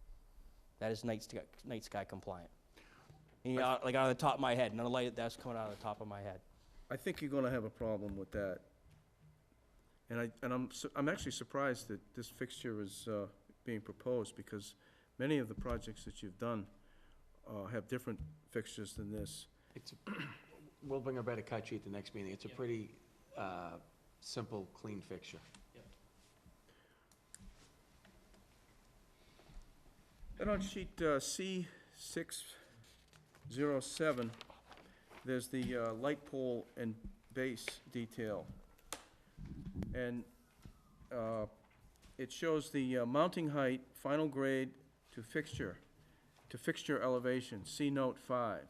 That is night sky compliant. And, like out of the top of my head, none of the light that's coming out of the top of my head. I think you're gonna have a problem with that. And I'm actually surprised that this fixture is being proposed, because many of the projects that you've done have different fixtures than this. We'll bring a better cut sheet the next meeting. It's a pretty simple, clean fixture. And on sheet C607, there's the light pole and base detail. And it shows the mounting height, final grade to fixture elevation, see note 5.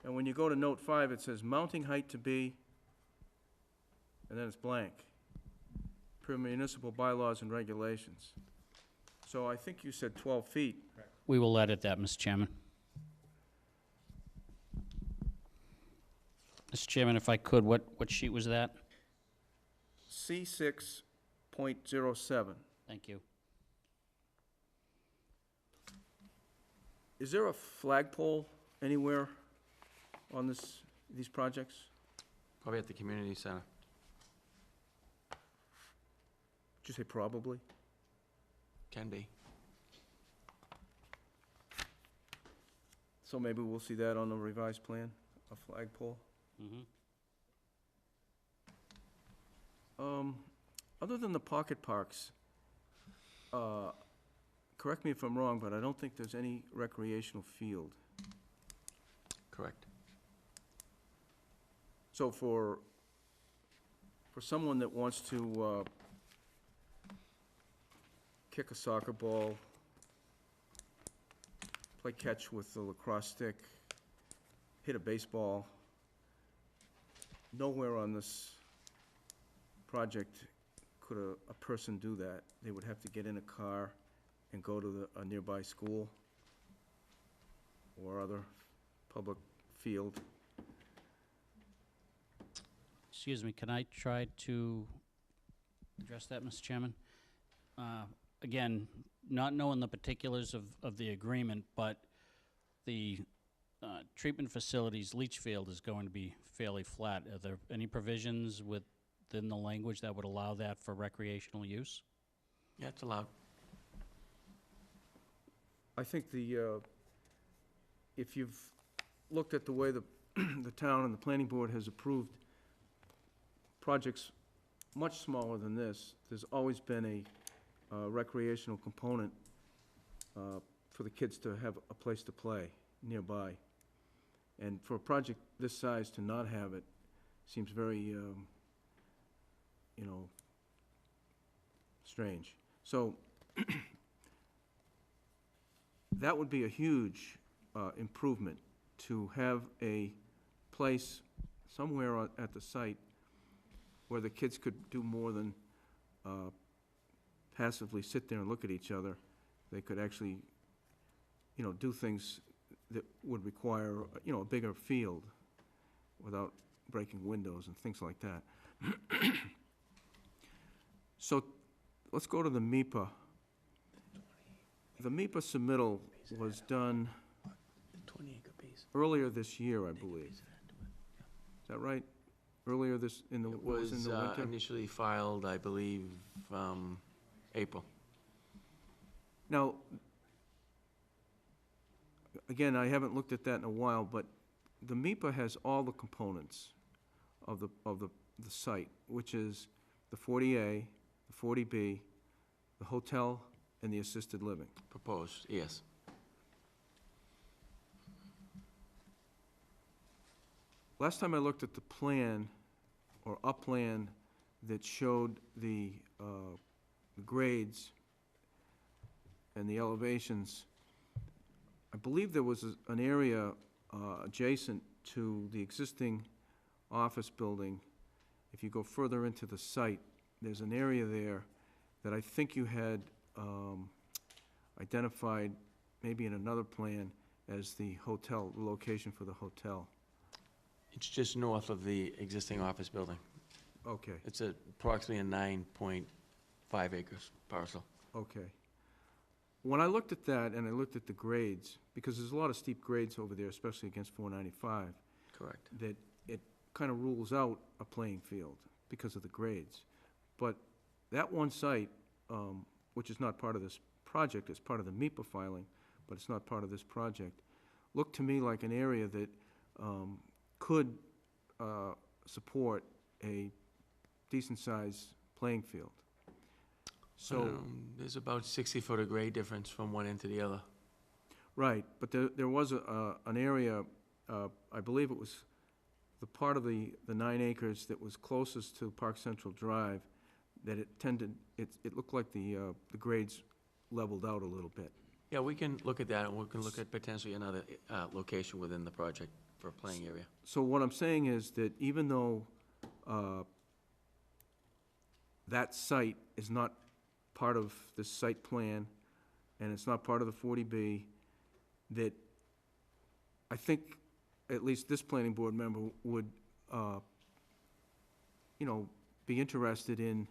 And when you go to note 5, it says mounting height to be, and then it's blank, per municipal bylaws and regulations. So I think you said 12 feet. We will edit that, Mr. Chairman. Mr. Chairman, if I could, what sheet was that? C6.07. Thank you. Is there a flagpole anywhere on these projects? Probably at the community center. Did you say probably? Can be. So maybe we'll see that on the revised plan, a flagpole? Mm-hmm. Other than the pocket parks, correct me if I'm wrong, but I don't think there's any recreational field. Correct. So for someone that wants to kick a soccer ball, play catch with the lacrosse stick, hit a baseball, nowhere on this project could a person do that. They would have to get in a car and go to a nearby school or other public field. Excuse me, can I try to address that, Mr. Chairman? Again, not knowing the particulars of the agreement, but the treatment facility's leach field is going to be fairly flat. Are there any provisions within the language that would allow that for recreational use? Yeah, it's allowed. I think if you've looked at the way the town and the planning board has approved projects much smaller than this, there's always been a recreational component for the kids to have a place to play nearby. And for a project this size to not have it seems very, strange. So that would be a huge improvement, to have a place somewhere at the site where the kids could do more than passively sit there and look at each other. They could actually, do things that would require, a bigger field without breaking windows and things like that. So let's go to the MIPA. the MIPA submittal was done 20-acre piece. earlier this year, I believe. Is that right? Earlier this, in the, It was in was the winter? initially filed, I believe, April. Now, again, I haven't looked at that in a while, but the MIPA has all the components of the site, which is the 40A, the 40B, the hotel, and the assisted living. Proposed, yes. Last time I looked at the plan, or a plan that showed the grades and the elevations, I believe there was an area adjacent to the existing office building. If you go further into the site, there's an area there that I think you had identified, maybe in another plan, as the hotel, the location for the hotel. It's just north of the existing office building. Okay, It's approximately a 9.5 acres parcel. okay. When I looked at that and I looked at the grades, because there's a lot of steep grades over there, especially against 495, Correct. that it kind of rules out a playing field because of the grades. But that one site, which is not part of this project, it's part of the MIPA filing, but it's not part of this project, looked to me like an area that could support a decent-sized playing field. So, There's about 60-foot of grade difference from one end to the other. right, but there was an area, I believe it was the part of the 9 acres that was closest to Park Central Drive, that it looked like the grades leveled out a little bit. Yeah, we can look at that, and we can look at potentially another location within the project for a playing area. So what I'm saying is that even though that site is not part of this site plan, and it's not part of the 40B, that I think at least this planning board member would, be interested in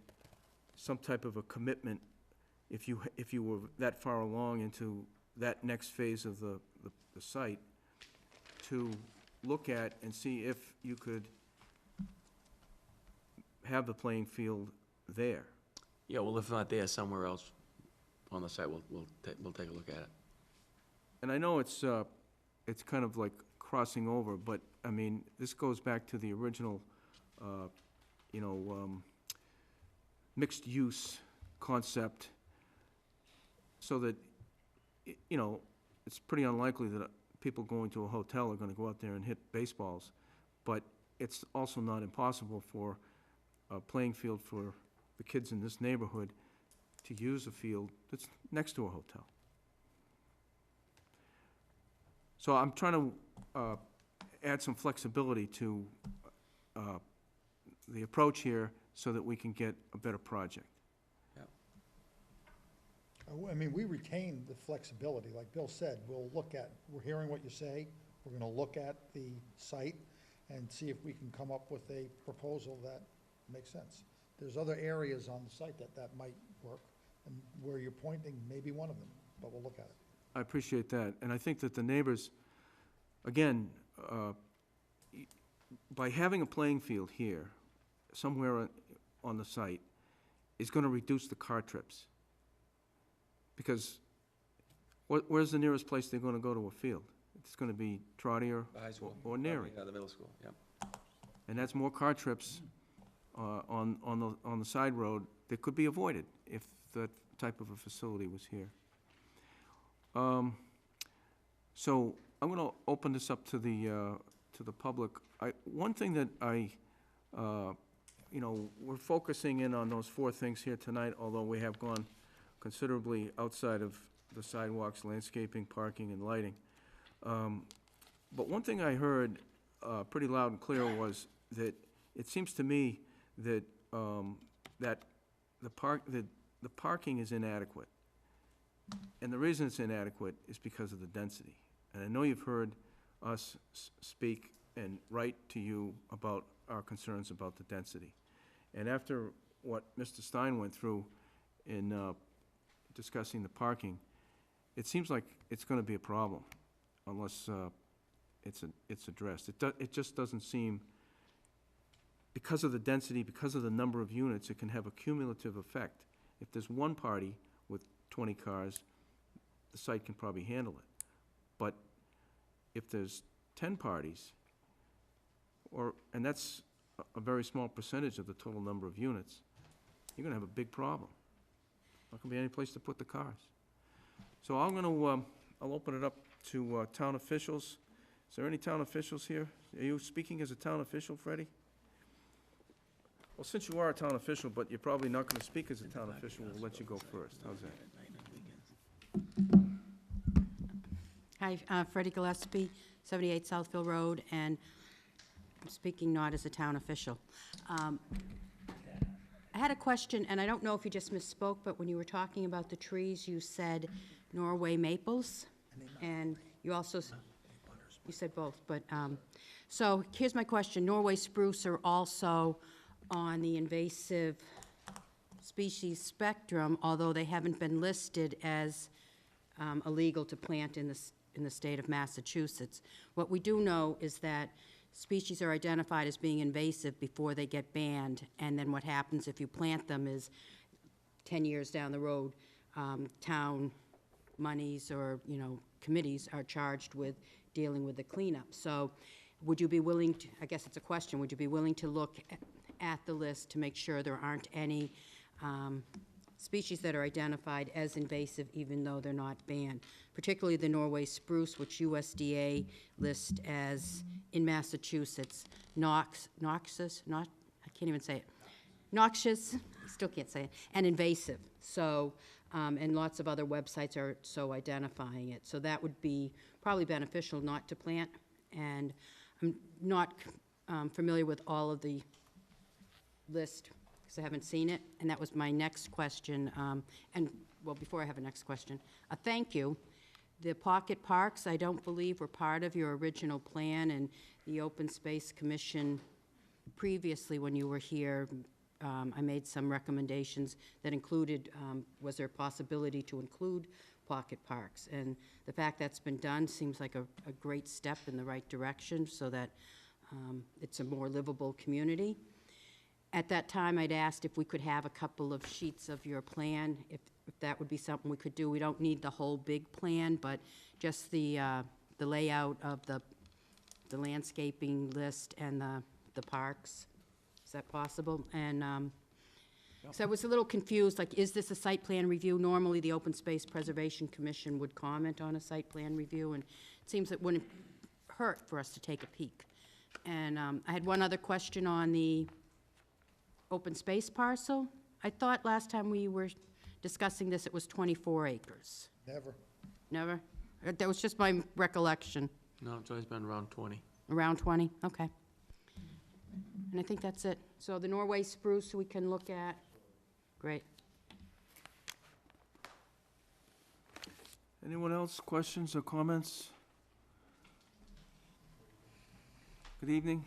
some type of a commitment if you were that far along into that next phase of the site, to look at and see if you could have the playing field there. Yeah, well, if not there, somewhere else on the site, we'll take a look at it. And I know it's kind of like crossing over, but, I mean, this goes back to the original, mixed-use concept, so that, it's pretty unlikely that people going to a hotel are gonna go out there and hit baseballs, but it's also not impossible for a playing field for the kids in this neighborhood to use a field that's next to a hotel. So I'm trying to add some flexibility to the approach here so that we can get a better project. I mean, we retain the flexibility, like Bill said, we're hearing what you say, we're gonna look at the site and see if we can come up with a proposal that makes sense. There's other areas on the site that might work, and where you're pointing may be one of them, but we'll look at it. I appreciate that, and I think that the neighbors, again, by having a playing field here, somewhere on the site, is gonna reduce the car trips. Because where's the nearest place they're gonna go to a field? It's gonna be Trotter The high school. or Neary. The middle school, yeah. And that's more car trips on the side road that could be avoided if that type of a facility was here. So I'm going to open this up to the public. One thing that we're focusing in on those 4 things here tonight, although we have gone considerably outside of the sidewalks, landscaping, parking, and lighting. But one thing I heard pretty loud and clear was that it seems to me that that the parking is inadequate. And the reason it's inadequate is because of the density. And I know you've heard us speak and write to you about our concerns about the density. And after what Mr. Stein went through in discussing the parking, it seems like it's gonna be a problem unless, it's addressed. It just doesn't seem, because of the density, because of the number of units, it can have a cumulative effect. If there's one party with 20 cars, the site can probably handle it. But if there's 10 parties, and that's a very small percentage of the total number of units, you're gonna have a big problem. Not gonna be any place to put the cars. So I'm gonna, I'll open it up to town officials. Is there any town officials here? Are you speaking as a town official, Freddie? Well, since you are a town official, but you're probably not gonna speak as a town official, we'll let you go first. How's that? Hi, Freddie Gillespie, 78 Southville Road, and I'm speaking not as a town official. I had a question, and I don't know if you just misspoke, but when you were talking about the trees, you said Norway maples, and you also, you said both, but, so here's my question. Norway spruce are also on the invasive species spectrum, although they haven't been listed as illegal to plant in the state of Massachusetts. What we do know is that species are identified as being invasive before they get banned, and then what happens if you plant them is 10 years down the road, town monies or, committees are charged with dealing with the cleanup. So would you be willing to, I guess it's a question, would you be willing to look at the list to make sure there aren't any species that are identified as invasive even though they're not banned, particularly the Norway spruce, which USDA lists as, in Massachusetts, noxious, I can't even say it, noxious, I still can't say it, and invasive. So, and lots of other websites are so identifying it. So that would be probably beneficial not to plant. And I'm not familiar with all of the list, because I haven't seen it, and that was my next question. Well, before I have a next question, a thank you. The pocket parks, I don't believe were part of your original plan, and the Open Space Commission previously, when you were here, I made some recommendations that included, was there a possibility to include pocket parks? And the fact that's been done seems like a great step in the right direction so that it's a more livable community. At that time, I'd asked if we could have a couple of sheets of your plan, if that would be something we could do. We don't need the whole big plan, but just the layout of the landscaping list and the parks. Is that possible? And so I was a little confused, like, is this a site plan review? Normally, the Open Space Preservation Commission would comment on a site plan review, and it seems it wouldn't hurt for us to take a peek. And I had one other question on the open space parcel. I thought last time we were discussing this, it was 24 acres. Never. Never? That was just my recollection. No, it's always been around 20. Around 20? Okay. And I think that's it. So the Norway spruce we can look at. Great. Anyone else, questions or comments? Good evening.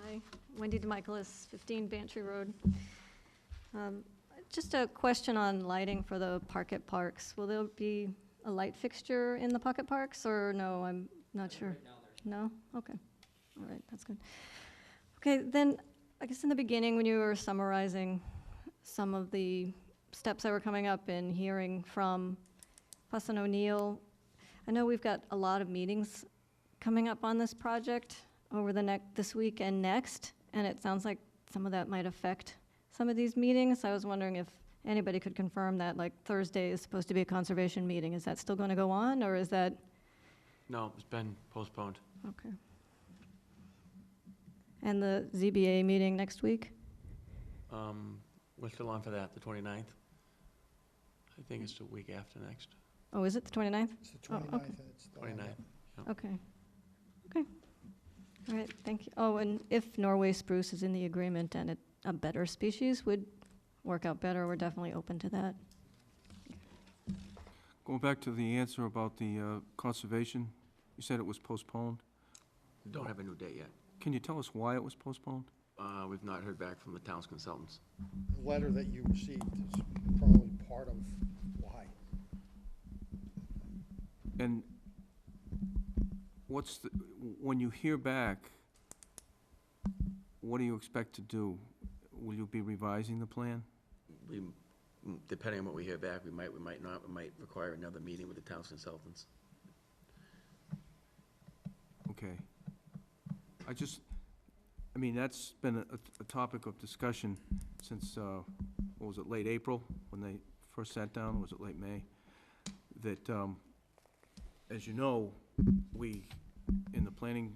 Hi, Wendy DeMichaelis, 15 Bantry Road. Just a question on lighting for the pocket parks. Will there be a light fixture in the pocket parks, or no? I'm not sure. No? Okay. All right, that's good. Okay, then I guess in the beginning when you were summarizing some of the steps that were coming up and hearing from Fuss and O'Neill, I know we've got a lot of meetings coming up on this project over this week and next, and it sounds like some of that might affect some of these meetings. I was wondering if anybody could confirm that, like, Thursday is supposed to be a conservation meeting. Is that still going to go on, or is that? No, it's been postponed. Okay. And the ZBA meeting next week? We're still on for that, the 29th. I think it's the week after next. Oh, is it the 29th? It's the Oh, 29th, okay. and it's the 29th. Okay. Okay. All right, thank you. Oh, and if Norway spruce is in the agreement and a better species would work out better, we're definitely open to that. Going back to the answer about the conservation, you said it was postponed. Don't have a new date yet. Can you tell us why it was postponed? We've not heard back from the town's consultants. The letter that you received is probably part of why. And what's the, when you hear back, what do you expect to do? Will you be revising the plan? We, depending on what we hear back, we might not, we might require another meeting with the town's consultants. Okay. I mean, that's been a topic of discussion since, what was it, late April, when they first sat down, was it late May? That, as you know, we, in the planning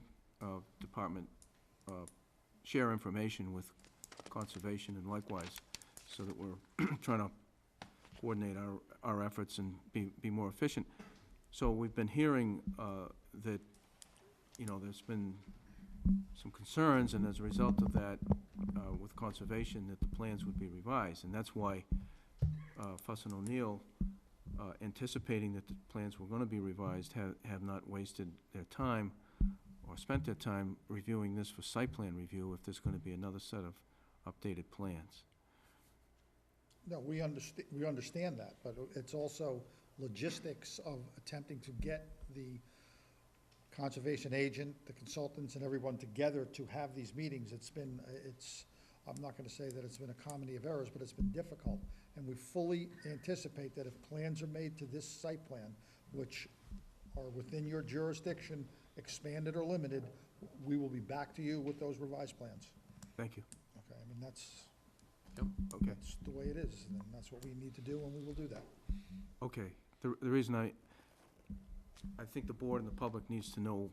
department, share information with conservation and likewise, so that we're trying to coordinate our efforts and be more efficient. So we've been hearing that, you know, there's been some concerns, and as a result of that, with conservation, that the plans would be revised. And that's why Fuss and O'Neill, anticipating that the plans were going to be revised, have not wasted their time or spent their time reviewing this for site plan review if there's going to be another set of updated plans. No, we understand that, but it's also logistics of attempting to get the conservation agent, the consultants, and everyone together to have these meetings. I'm not gonna say that it's been a comedy of errors, but it's been difficult. And we fully anticipate that if plans are made to this site plan, which are within your jurisdiction, expanded or limited, we will be back to you with those revised plans. Thank you. Okay, I mean, that's Okay. the way it is, and that's what we need to do, and we will do that. Okay. The reason I think the board and the public needs to know,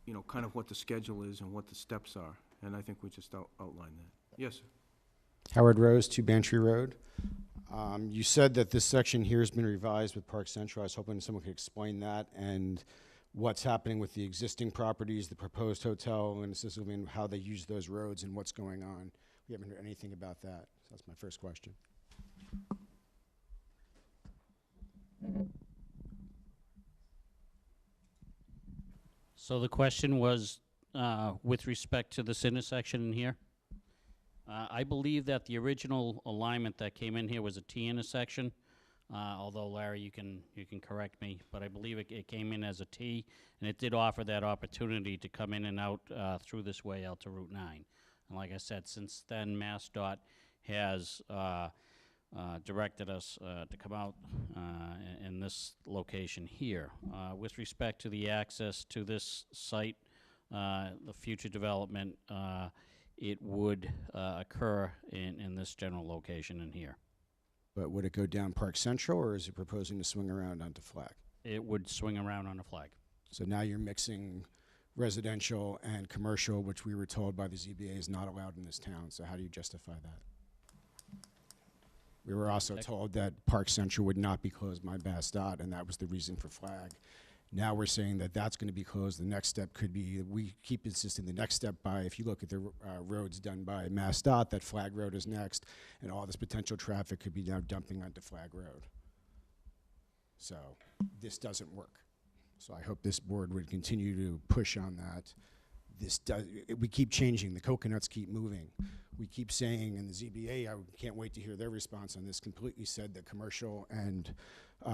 you know, kind of what the schedule is and what the steps are, and I think we just outlined that. Yes, sir. Howard Rose, 2 Bantry Road. You said that this section here has been revised with Park Central. I was hoping someone could explain that and what's happening with the existing properties, the proposed hotel, and assuming how they use those roads and what's going on. We haven't heard anything about that. So that's my first question. So the question was, with respect to this intersection in here? I believe that the original alignment that came in here was a T intersection, although Larry, you can correct me, but I believe it came in as a T, and it did offer that opportunity to come in and out through this way out to Route 9. And like I said, since then, MassDOT has directed us to come out in this location here. With respect to the access to this site, the future development, it would occur in this general location in here. But would it go down Park Central, or is it proposing to swing around onto Flag? It would swing around on a flag. So now you're mixing residential and commercial, which we were told by the ZBA is not allowed in this town. So how do you justify that? We were also told that Park Central would not be closed by MassDOT, and that was the reason for Flag. Now we're saying that that's going to be closed. The next step could be, we keep insisting the next step by, if you look at the roads done by MassDOT, that Flag Road is next, and all this potential traffic could be now dumping onto Flag Road. So this doesn't work. So I hope this board would continue to push on that. We keep changing. The coconuts keep moving. We keep saying, and the ZBA, I can't wait to hear their response on this, completely said that commercial and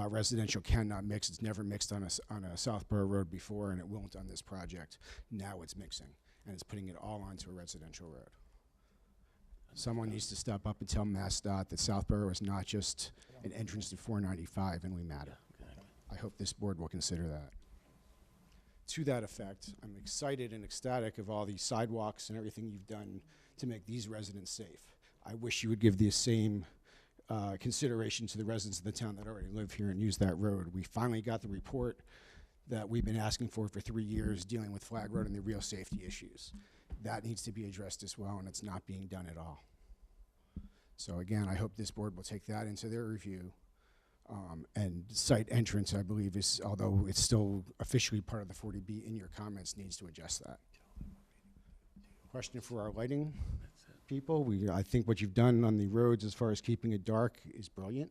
residential cannot mix. It's never mixed on a Southborough road before, and it won't on this project. Now it's mixing, and it's putting it all onto a residential road. Someone needs to step up and tell MassDOT that Southborough is not just an entrance to 495, and we matter. I hope this board will consider that. To that effect, I'm excited and ecstatic of all these sidewalks and everything you've done to make these residents safe. I wish you would give the same consideration to the residents of the town that already live here and use that road. We finally got the report that we've been asking for 3 years, dealing with Flag Road and the real safety issues. That needs to be addressed as well, and it's not being done at all. So again, I hope this board will take that into their review. And site entrance, I believe, is, although it's still officially part of the 40B, in your comments needs to adjust that. Question for our lighting people. I think what you've done on the roads as far as keeping it dark is brilliant.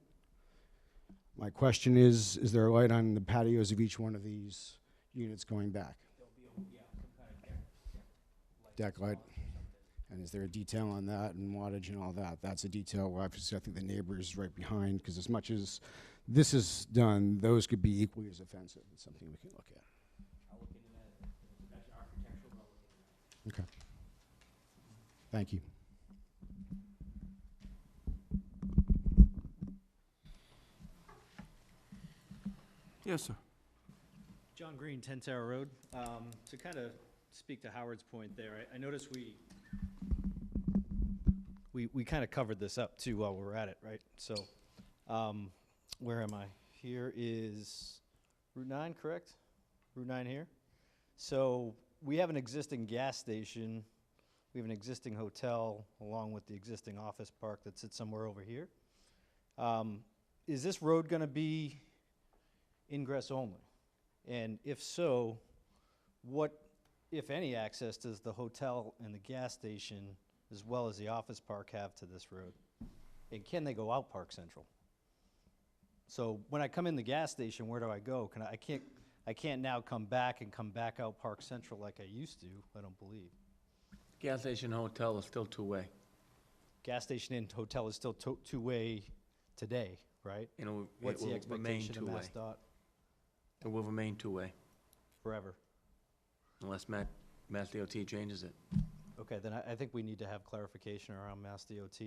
My question is there a light on the patios of each one of these units going back? There'll be some kind of deck light. And is there a detail on that and wattage and all that? That's a detail, obviously, I think the neighbors right behind, because as much as this is done, those could be equally as offensive. It's something we can look at. I'll look into that. That's architectural, but I'll look into that. Okay. Thank you. Yes, sir. John Green, 10 Tower Road. To kind of speak to Howard's point there, I noticed we kind of covered this up too while we're at it, right? So, where am I? Here is Route 9, correct? Route 9 here. So we have an existing gas station, we have an existing hotel, along with the existing office park that sits somewhere over here. Is this road gonna be ingress only? And if so, what, if any, access does the hotel and the gas station, as well as the office park, have to this road? And can they go out Park Central? So when I come in the gas station, where do I go? I can't now come back out Park Central like I used to, I don't believe. Gas station hotel is still two-way. Gas station and hotel is still two-way today, right? What's the expectation of MassDOT It will remain two-way forever? unless Mass DOT changes it. Okay, then I think we need to have clarification around Mass DOT.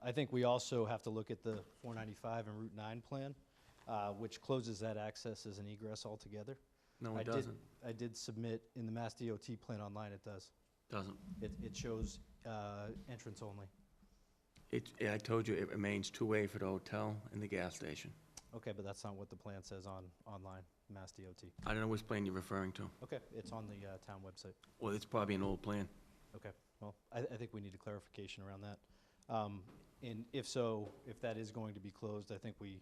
I think we also have to look at the 495 and Route 9 plan, which closes that access as an egress altogether. No, it doesn't. I did submit in the Mass DOT plan online, it does. Doesn't. It shows entrance only. I told you, it remains two-way for the hotel and the gas station. Okay, but that's not what the plan says online, Mass DOT. I don't know which plan you're referring to. Okay, it's on the town website. Well, it's probably an old plan. Okay, well, I think we need a clarification around that. And if so, if that is going to be closed, I think we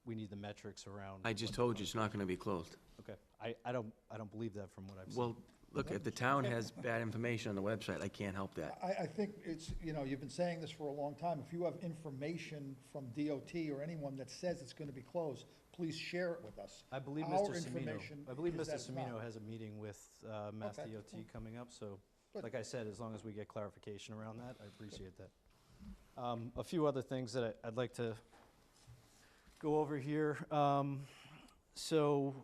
need the metrics around. I just told you it's not gonna be closed. Okay, I don't believe that from what I've seen. Well, look, if the town has bad information on the website, I can't help that. I think it's, you've been saying this for a long time. If you have information from DOT or anyone that says it's gonna be closed, please share it with us. I believe Our Mr. Semino, information I believe is Mr. that it's not. Semino has a meeting with Mass Okay, DOT cool. coming up, so, Good. like I said, as long as we get clarification around that, I appreciate that. A few other things that I'd like to go over here. So,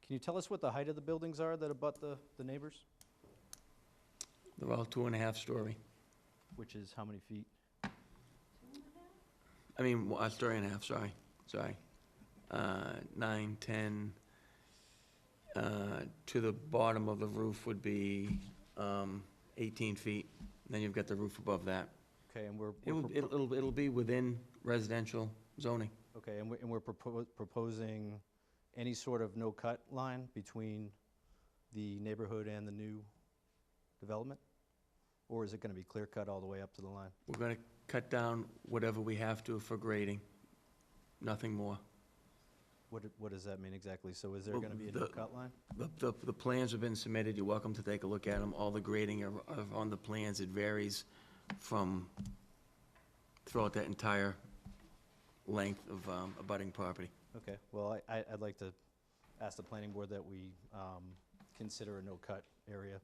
can you tell us what the height of the buildings are that abut the neighbors? They're all 2.5 story. Which is how many feet? I mean, a story and a half, sorry. 9, 10, to the bottom of the roof would be 18 feet. Then you've got the roof above that. Okay, and we're It'll be within residential zoning. okay, and we're proposing any sort of no-cut line between the neighborhood and the new development? Or is it gonna be clear-cut all the way up to the line? We're gonna cut down whatever we have to for grading, nothing more. What does that mean exactly? So is there Well, gonna be a the- no-cut line? The plans have been submitted, you're welcome to take a look at them. All the grading are on the plans. It varies from throughout that entire length of abutting property. Okay, well, I'd like to ask the planning board that we consider a no-cut area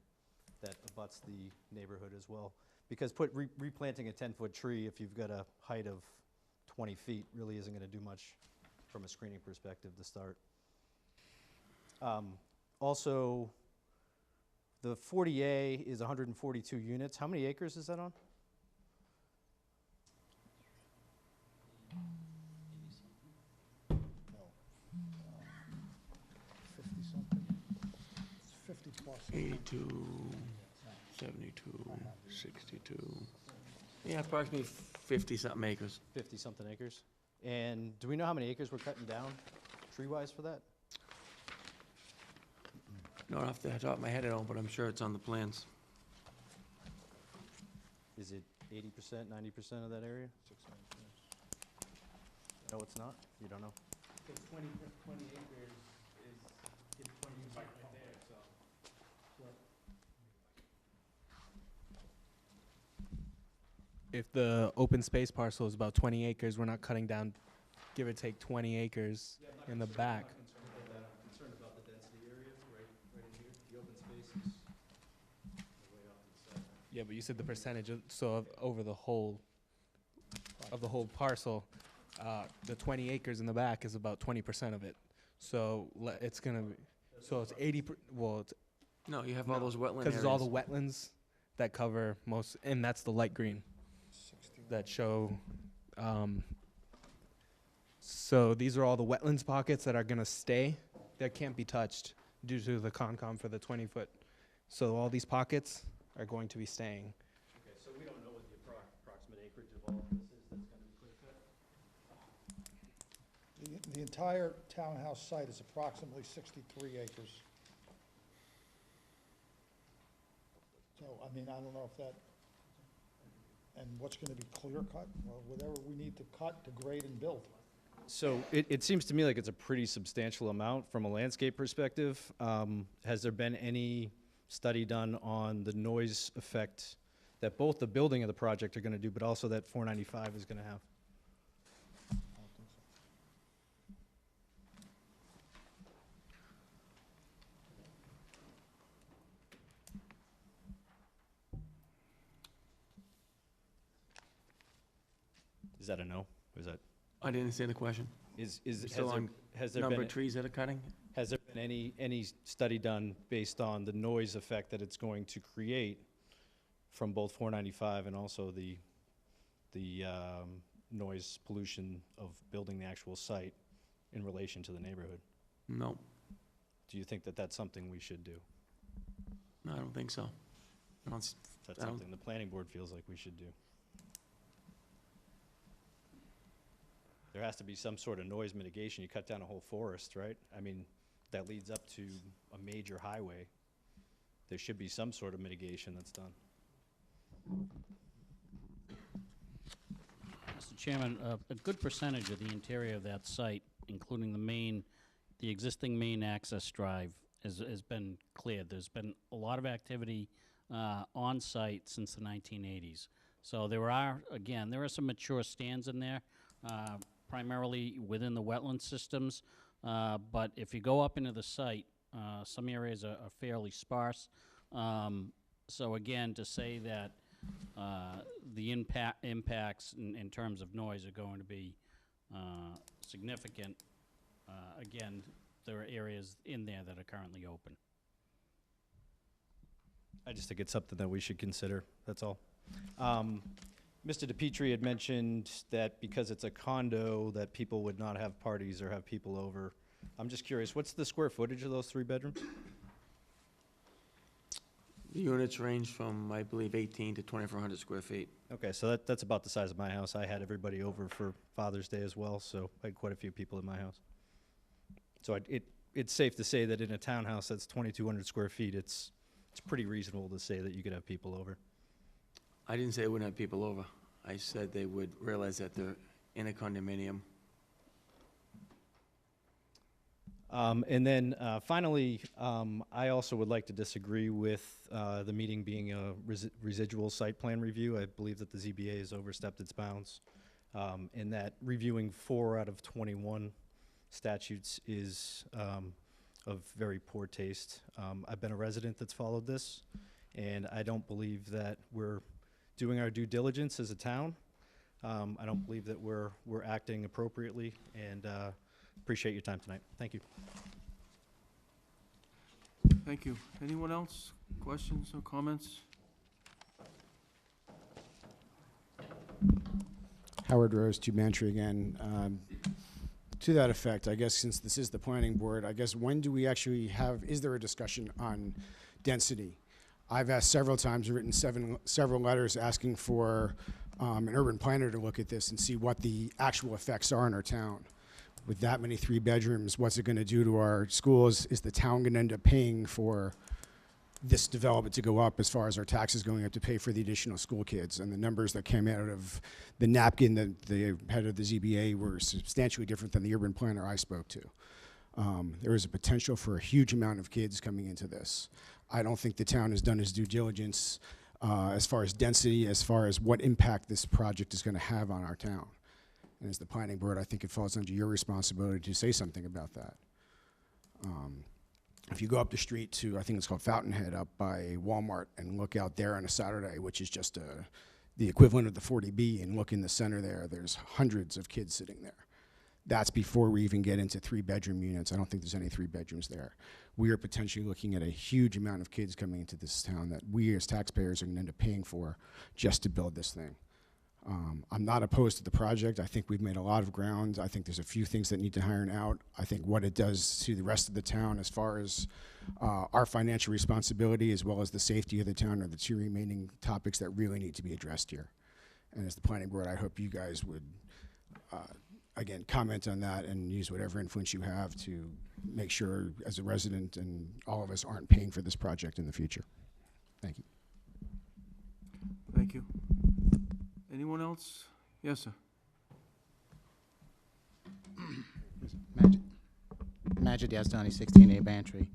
that abuts the neighborhood as well. Because replanting a 10-foot tree, if you've got a height of 20 feet, really isn't gonna do much from a screening perspective to start. Also, the 40A is 142 units. How many acres is that on? No. 50-something. It's 50 plus. 82, 72, 62. Yeah, approximately 50-something acres. 50-something acres. And do we know how many acres we're cutting down, tree-wise, for that? Not off the top of my head, I don't, but I'm sure it's on the plans. Is it 80%, 90% of that area? No, it's not? You don't know? Because 20 acres is 20% right there, so. If the open space parcel is about 20 acres, we're not cutting down, give or take 20 acres in the back. I'm concerned about the density area, right in here. The open space is way off to the side. Yeah, but you said the percentage, so over the whole, of the whole parcel. the 20 acres in the back is about 20% of it. So it's gonna be, so it's 80, well, it's, No, you have all those wetland because areas. it's all the wetlands that cover most, and that's the light green that show. So these are all the wetlands pockets that are gonna stay, that can't be touched due to the Concom for the 20-foot. So all these pockets are going to be staying. Okay, so we don't know what the approximate acreage of all of this is that's gonna be clear cut? The entire townhouse site is approximately 63 acres. So, I mean, I don't know if that, and what's gonna be clear cut, or whatever we need to cut to grade and build. So it seems to me like it's a pretty substantial amount from a landscape perspective. Has there been any study done on the noise effect that both the building of the project are gonna do, but also that 495 is gonna have? Is that a no? Or is that, I didn't understand the question. is, We're has still there, on has there number been, of trees that are cutting? has there been any study done based on the noise effect that it's going to create from both 495 and also the noise pollution of building the actual site in relation to the neighborhood? No, Do you think that that's something we should do? no, I don't think so. I don't s- That's I don't- something the planning board feels like we should do. There has to be some sort of noise mitigation. You cut down a whole forest, right? I mean, that leads up to a major highway. There should be some sort of mitigation that's done. Mr. Chairman, a good percentage of the interior of that site, including the existing main access drive, has been cleared. There's been a lot of activity on site since the 1980s. So there are some mature stands in there, primarily within the wetland systems. But if you go up into the site, some areas are fairly sparse. So again, to say that the impacts in terms of noise are going to be significant, again, there are areas in there that are currently open. I just think it's something that we should consider, that's all. Mr. DePietri had mentioned that because it's a condo, that people would not have parties or have people over. I'm just curious, what's the square footage of those 3 bedrooms? The units range from, I believe, 18 to 2,400 square feet. Okay, so that's about the size of my house. I had everybody over for Father's Day as well, so I had quite a few people in my house. So it's safe to say that in a townhouse that's 2,200 square feet, it's pretty reasonable to say that you could have people over. I didn't say I wouldn't have people over. I said they would realize that they're in a condominium. And then finally, I also would like to disagree with the meeting being a residual site plan review. I believe that the ZBA has overstepped its bounds, and that reviewing 4 out of 21 statutes is of very poor taste. I've been a resident that's followed this, and I don't believe that we're doing our due diligence as a town. I don't believe that we're acting appropriately, and appreciate your time tonight. Thank you. Thank you. Anyone else? Questions or comments? Howard Rose, 2 Mantry again. To that effect, I guess since this is the planning board, I guess when do we actually have, is there a discussion on density? I've asked several times, written several letters asking for an urban planner to look at this and see what the actual effects are in our town. With that many 3 bedrooms, what's it gonna do to our schools? Is the town gonna end up paying for this development to go up as far as our taxes going up to pay for the additional school kids? And the numbers that came out of the napkin that the head of the ZBA were substantially different than the urban planner I spoke to. There is a potential for a huge amount of kids coming into this. I don't think the town has done its due diligence as far as density, as far as what impact this project is gonna have on our town. And as the planning board, I think it falls under your responsibility to say something about that. If you go up the street to, I think it's called Fountainhead, up by Walmart, and look out there on a Saturday, which is just a the equivalent of the 40B, and look in the center there, there's hundreds of kids sitting there. That's before we even get into 3-bedroom units. I don't think there's any 3 bedrooms there. We are potentially looking at a huge amount of kids coming into this town that we as taxpayers are going to end up paying for just to build this thing. I'm not opposed to the project. I think we've made a lot of ground. I think there's a few things that need to iron out. I think what it does to the rest of the town as far as our financial responsibility as well as the safety of the town are the 2 remaining topics that really need to be addressed here. And as the planning board, I hope you guys would again, comment on that and use whatever influence you have to make sure, as a resident and all of us, aren't paying for this project in the future. Thank you. Thank you. Anyone else? Yes, sir. Majid Yazdani, 16A Bantry.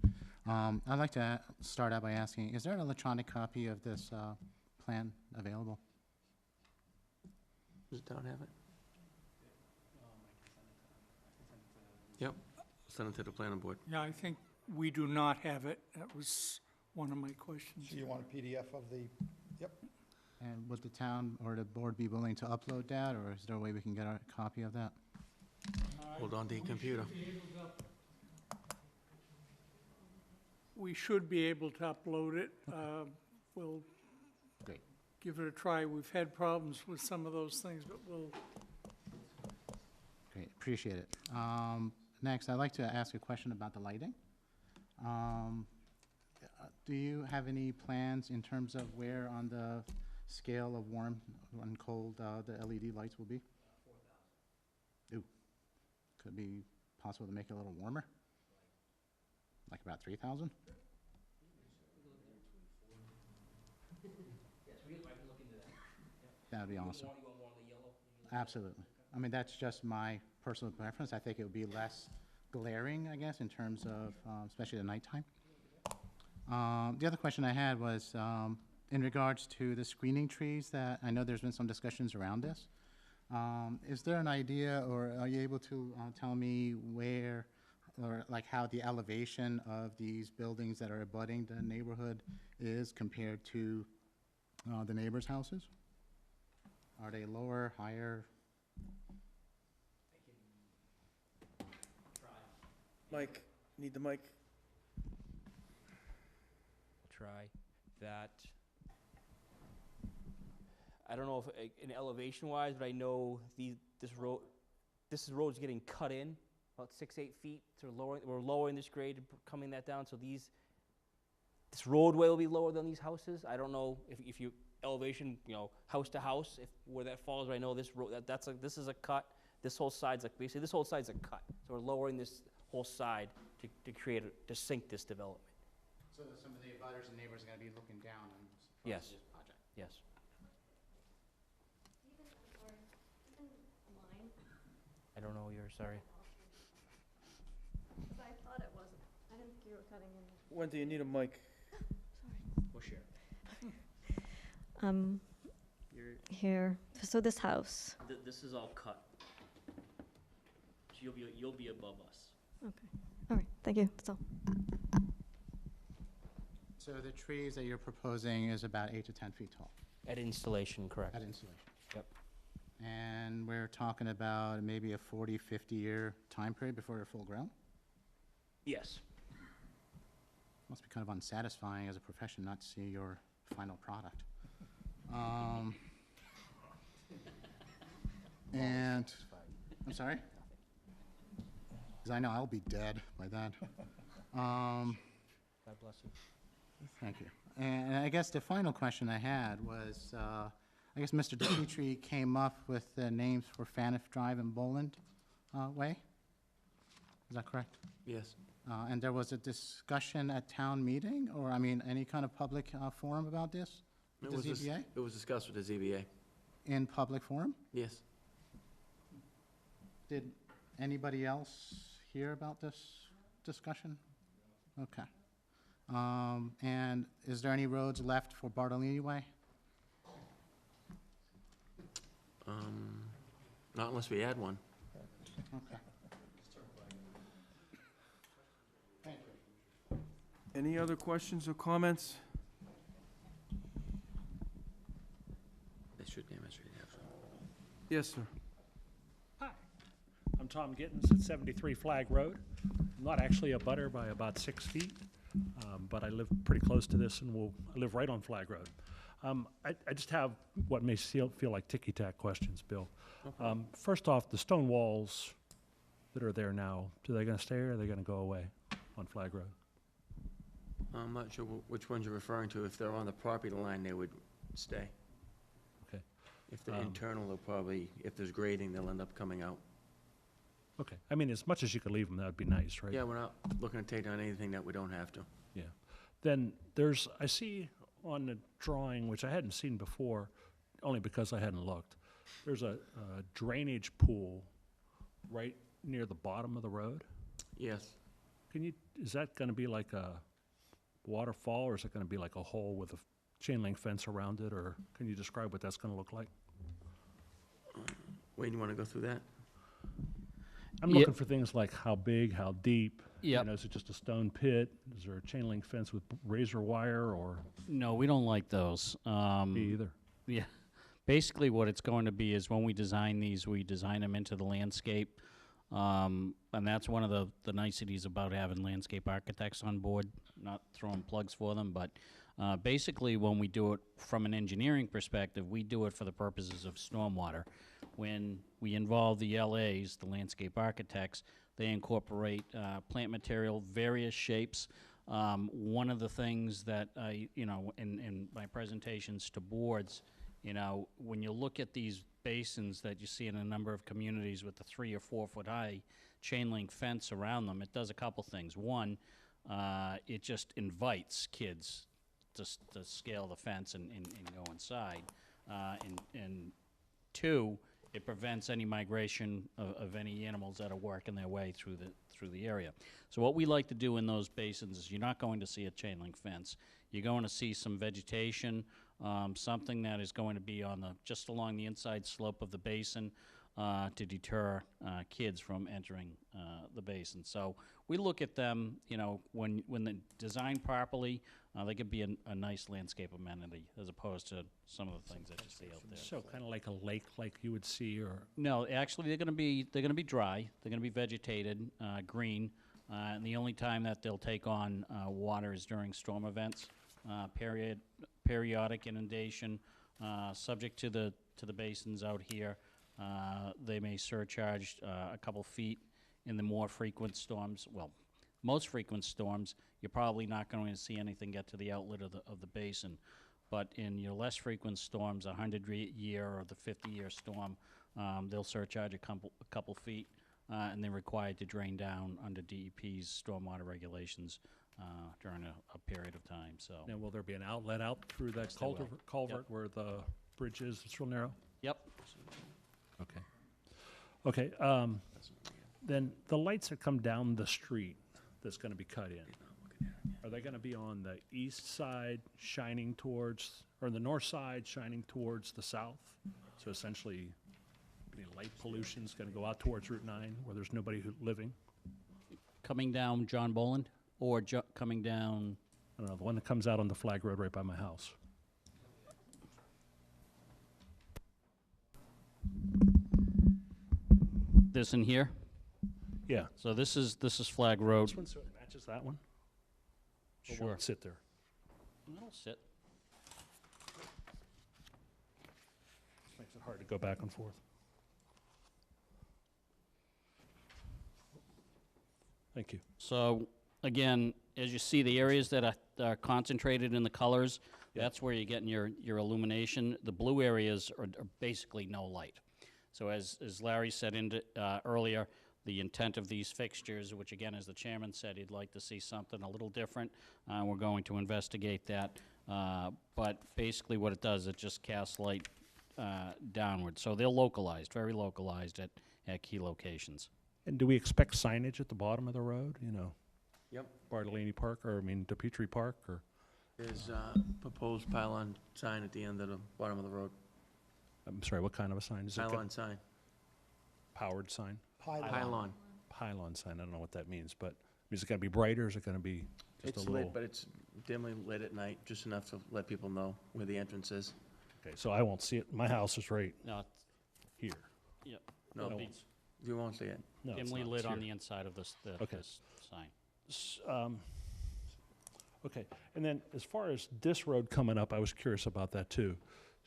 I'd like to start out by asking, is there an electronic copy of this plan available? Does the town have it? Yep, send it to the planning board. Yeah, I think we do not have it. That was one of my questions. So you want a PDF of the, yep. And would the town or the board be willing to upload that, or is there a way we can get a copy of that? Hold on to your computer. We should be able to upload it. We'll Great. give it a try. We've had problems with some of those things, but we'll. Great, appreciate it. Next, I'd like to ask a question about the lighting. Do you have any plans in terms of where on the scale of warm and cold the LED lights will be? 4,000. Ooh, could it be possible to make it a little warmer? Like about 3,000? That would be awesome. Absolutely. I mean, that's just my personal preference. I think it would be less glaring, I guess, in terms of, especially at nighttime. The other question I had was in regards to the screening trees that I know there's been some discussions around this. Is there an idea, or are you able to tell me where, or like how the elevation of these buildings that are abutting the neighborhood is compared to the neighbors' houses? Are they lower, higher? Mike, need the mic? Try that. I don't know if in elevation wise, but I know this road's getting cut in about 6-8 feet. So we're lowering this grade and coming that down. So this roadway will be lower than these houses. I don't know if you elevation, house to house, where that falls. But I know this road this is a cut. This whole side's basically this whole side's a cut. So we're lowering this whole side to sink this development. So some of the abutters and neighbors are going to be looking down on this project? Yes. I don't know, sorry. I thought it wasn't. I didn't think you were cutting in. When do you need a mic? We'll share. Here. So this house. This is all cut. So you'll be above us. Okay. All right. Thank you. That's all. So the trees that you're proposing is about 8 to 10 feet tall? At installation, correct. At installation? Yep. And we're talking about maybe a 40, 50-year time period before they're full grown? Yes. Must be kind of unsatisfying as a profession not to see your final product. And, I'm sorry? Because I know I'll be dead by then. God bless you. Thank you. And I guess the final question I had was, I guess Mr. DePietri came up with the names for Faniff Drive and Boland Way? Is that correct? Yes. And there was a discussion at town meeting, or, I mean, any kind of public forum about this? It With the was ZBA? It was discussed with the ZBA. In public forum? Yes. Did anybody else hear about this discussion? Okay. And is there any roads left for Bartolini Way? Not unless we add one. Okay. Thank you. Any other questions or comments? They Yes, sir. Hi, I'm Tom Gittens at 73 Flag Road. I'm not actually a butter by about 6 feet, but I live pretty close to this, and I live right on Flag Road. I just have what may feel like ticky-tack questions, Bill. First off, the stone walls that are there now, are they going to stay or are they going to go away on Flag Road? I'm not sure which ones you're referring to. If they're on the property line, they would stay. Okay. If they're internal, they'll probably, if there's grading, they'll end up coming out. Okay. I mean, as much as you could leave them, that would be nice, right? Yeah, we're not looking to take down anything that we don't have to. Yeah. Then I see on the drawing, which I hadn't seen before, only because I hadn't looked, there's a drainage pool right near the bottom of the road. Yes. Is that going to be like a waterfall, or is it going to be like a hole with a chain link fence around it, or can you describe what that's going to look like? Wayne, you want to go through that? I'm looking for things like how big, how deep. Yep. You know, is it just a stone pit? Is there a chain link fence with razor wire, or? No, we don't like those. Me either. Yeah. Basically, what it's going to be is when we design these, we design them into the landscape. And that's one of the niceties about having landscape architects on board, not throwing plugs for them. But basically, when we do it from an engineering perspective, we do it for the purposes of stormwater. When we involve the LAs, the landscape architects, they incorporate plant material, various shapes. One of the things that in my presentations to boards, when you look at these basins that you see in a number of communities with the 3 or 4 foot high chain link fence around them, it does a couple things. One, it just invites kids to scale the fence and go inside. And two, it prevents any migration of any animals that are working their way through the area. So what we like to do in those basins is you're not going to see a chain link fence. You're going to see some vegetation, something that is going to be just along the inside slope of the basin to deter kids from entering the basin. So we look at them, when they're designed properly, they could be a nice landscape amenity as opposed to some of the things that you see out there. So kind of like a lake, like you would see, or? No, actually, they're going to be dry. They're going to be vegetated, green, and the only time that they'll take on water is during storm events, periodic inundation, subject to the basins out here. They may surcharge a couple feet in the more frequent storms. Well, most frequent storms, you're probably not going to see anything get to the outlet of the basin. But in your less frequent storms, a 100-year or the 50-year storm, they'll surcharge a couple feet, and they're required to drain down under DEP's stormwater regulations during a period of time. So. Now, will there be an outlet out through that culvert where the bridge is? It's real narrow? Yep. Okay. Then the lights that come down the street that's going to be cut in, are they going to be on the east side shining towards, or the north side shining towards the south? So essentially, any light pollution is going to go out towards Route 9 where there's nobody living? Coming down John Boland, or coming down? I don't know, the one that comes out on the Flag Road right by my house. This in here? Yeah. So this is Flag Road. This one sort of matches that one? Or Sure. won't sit there? It'll sit. Makes it hard to go back and forth. Thank you. So, again, as you see, the areas that are concentrated in the colors, that's where you're getting your illumination. The blue areas are basically no light. So as Larry said earlier, the intent of these fixtures, which again, as the chairman said, he'd like to see something a little different. We're going to investigate that. But basically what it does, it just casts light downward. So they're localized, very localized at key locations. And do we expect signage at the bottom of the road, Yep. Bartolini Park, DePietri Park, or? There's a proposed pylon sign at the end of the bottom of the road. I'm sorry, what kind of a sign? Is it Pylon sign. powered sign? Pylon. Pylon sign, I don't know what that means, but is it going to be bright, or is it going to be just It's a little? lit, but it's dimly lit at night, just enough to let people know where the entrance is. Okay, so I won't see it. My house is right No, here. Yep. No, It'll be you won't see it. No, it's dimly not. lit It's on here. the inside of this, Okay. this sign. Okay, and then as far as this road coming up, I was curious about that too.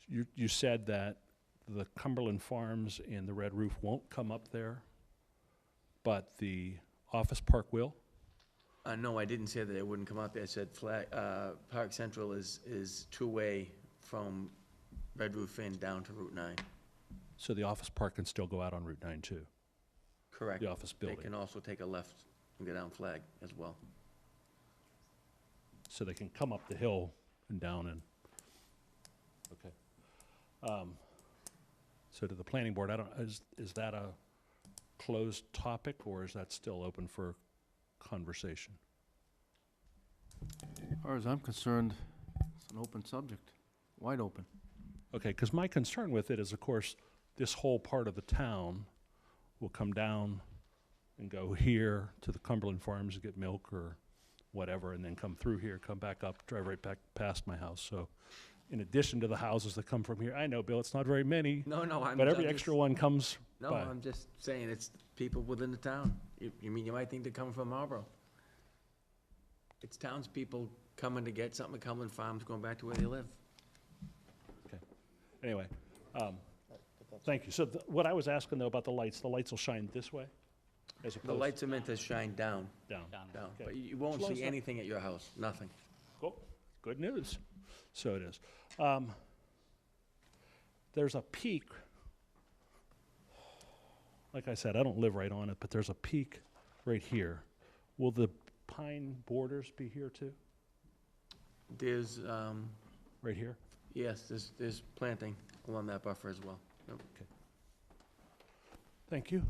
You said that the Cumberland Farms and the Red Roof won't come up there, but the office park will? No, I didn't say that it wouldn't come out there. I said Park Central is two-way from Red Roof Inn down to Route 9. So the office park can still go out on Route 9 too? Correct. The office They building. can also take a left and go down Flag as well. So they can come up the hill and down and, okay. So to the planning board, is that a closed topic or is that still open for conversation? As far as I'm concerned, it's an open subject, wide open. Okay, because my concern with it is, of course, this whole part of the town will come down and go here to the Cumberland Farms to get milk or whatever, and then come through here, come back up, drive right back past my house. So in addition to the houses that come from here, I know, Bill, it's not very many, No, but every I'm extra just- one comes No, by. I'm just saying it's people within the town. You mean, you might think they're coming from Marlboro. It's townspeople coming to get something at Cumberland Farms, going back to where they live. Anyway, thank you. So what I was asking though about the lights will shine this way? As The opposed lights are meant to shine down, down? down, Okay. but you won't As long see as not- anything at your house, nothing. Cool, good news. So it is. There's a peak. Like I said, I don't live right on it, but there's a peak right here. Will the pine borders be here too? There's, Right here? yes, there's planting along that buffer as well. Yep. Thank you.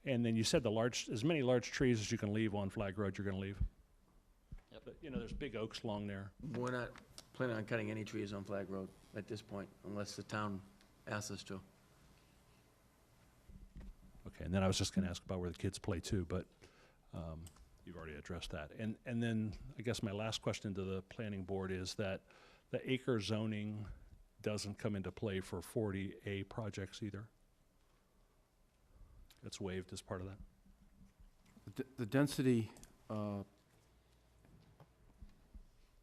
And then you said as many large trees as you can leave on Flag Road, you're gonna leave? Yep. But, you know, there's big oaks along there. We're not planning on cutting any trees on Flag Road at this point, unless the town asks us to. Okay, and then I was just gonna ask about where the kids play too, but you've already addressed that. And then I guess my last question to the planning board is that the acre zoning doesn't come into play for 40A projects either? It's waived as part of that? The density,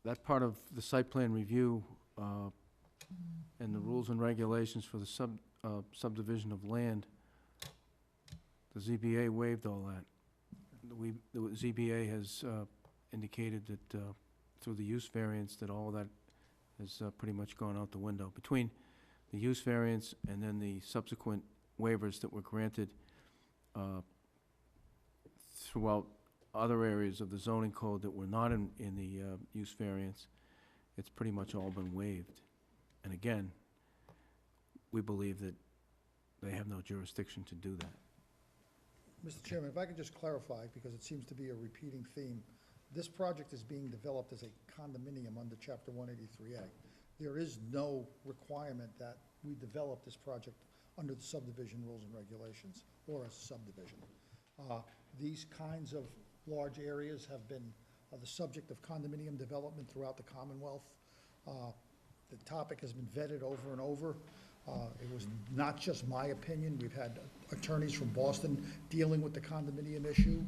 that part of the site plan review and the rules and regulations for the subdivision of land, the ZBA waived all that. The ZBA has indicated that through the use variance that all of that has pretty much gone out the window. Between the use variance and then the subsequent waivers that were granted throughout other areas of the zoning code that were not in the use variance, it's pretty much all been waived. And again, we believe that they have no jurisdiction to do that. Mr. Chairman, if I could just clarify, because it seems to be a repeating theme. This project is being developed as a condominium under Chapter 183A. There is no requirement that we develop this project under the subdivision rules and regulations or as a subdivision. These kinds of large areas have been the subject of condominium development throughout the Commonwealth. The topic has been vetted over and over. It was not just my opinion. We've had attorneys from Boston dealing with the condominium issue.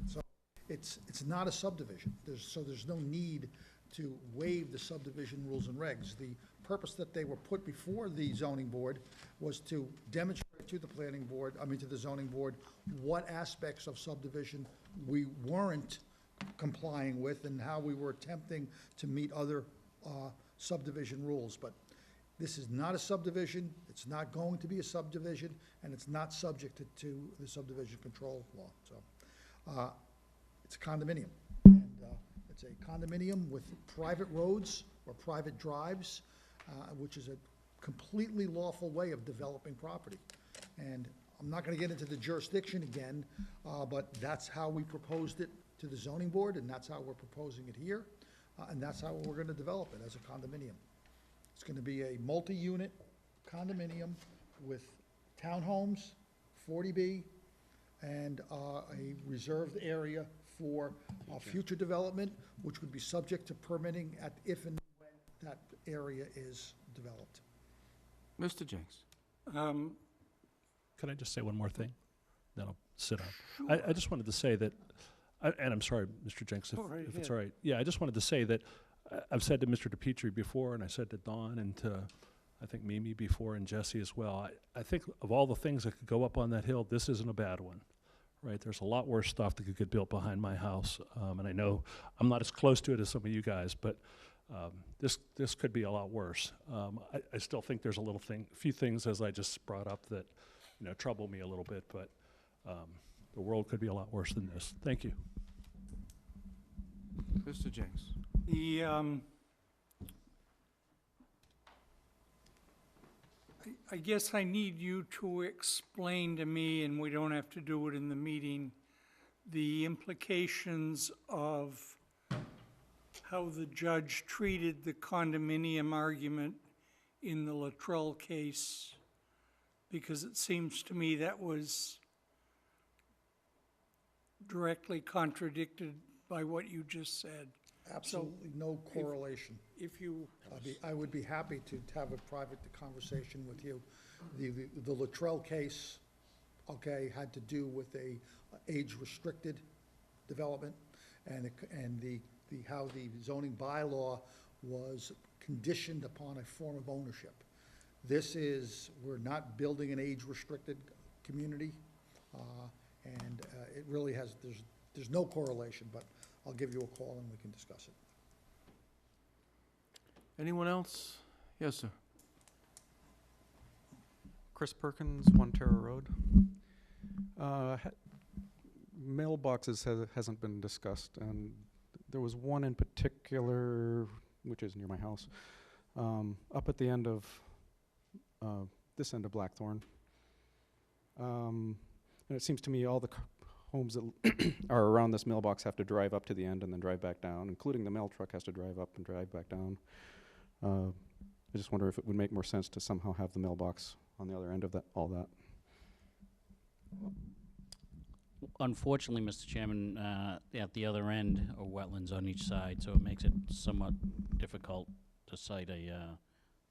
So it's not a subdivision. There's no need to waive the subdivision rules and regs. The purpose that they were put before the zoning board was to demonstrate to the planning board, to the zoning board, what aspects of subdivision we weren't complying with and how we were attempting to meet other subdivision rules. But this is not a subdivision, it's not going to be a subdivision, and it's not subject to the subdivision control law. So it's a condominium. And it's a condominium with private roads or private drives, which is a completely lawful way of developing property. And I'm not going to get into the jurisdiction again, but that's how we proposed it to the zoning board, and that's how we're proposing it here, and that's how we're going to develop it, as a condominium. It's going to be a multi-unit condominium with townhomes, 40B, and a reserved area for future development, which would be subject to permitting if and when that area is developed. Mr. Jenks? Can I just say one more thing? Then I'll sit down. I just wanted to say that, and I'm sorry, Mr. Jenks, Go right if it's ahead. all right. Yeah, I just wanted to say that I've said to Mr. DePietri before, and I said to Don and to, I think, Mimi before, and Jesse as well. I think of all the things that could go up on that hill, this isn't a bad one, right? There's a lot worse stuff that could get built behind my house, and I know I'm not as close to it as some of you guys, but this could be a lot worse. I still think there's a few things, as I just brought up, that trouble me a little bit, but the world could be a lot worse than this. Thank you. Mr. Jenks? I guess I need you to explain to me, and we don't have to do it in the meeting, the implications of how the judge treated the condominium argument in the Luttrell case, because it seems to me that was directly contradicted by what you just said. Absolutely no correlation. If you, I would be happy to have a private conversation with you. The Luttrell case, okay, had to do with a age-restricted development, and how the zoning bylaw was conditioned upon a form of ownership. We're not building an age-restricted community, and it really there's no correlation, but I'll give you a call and we can discuss it. Anyone else? Yes, sir. Chris Perkins, One Terra Road. Mailboxes hasn't been discussed, and there was one in particular, which is near my house, up at the end of this end of Blackthorn. And it seems to me all the homes that are around this mailbox have to drive up to the end and then drive back down, including the mail truck has to drive up and drive back down. I just wonder if it would make more sense to somehow have the mailbox on the other end of all that. Unfortunately, Mr. Chairman, at the other end are wetlands on each side, so it makes it somewhat difficult to site a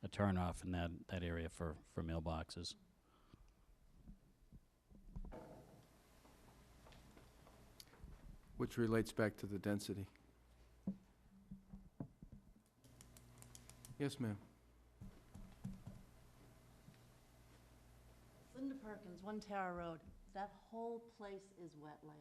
turnoff in that area for mailboxes. Which relates back to the density. Yes, ma'am. Linda Perkins, One Tower Road. That whole place is wetlands.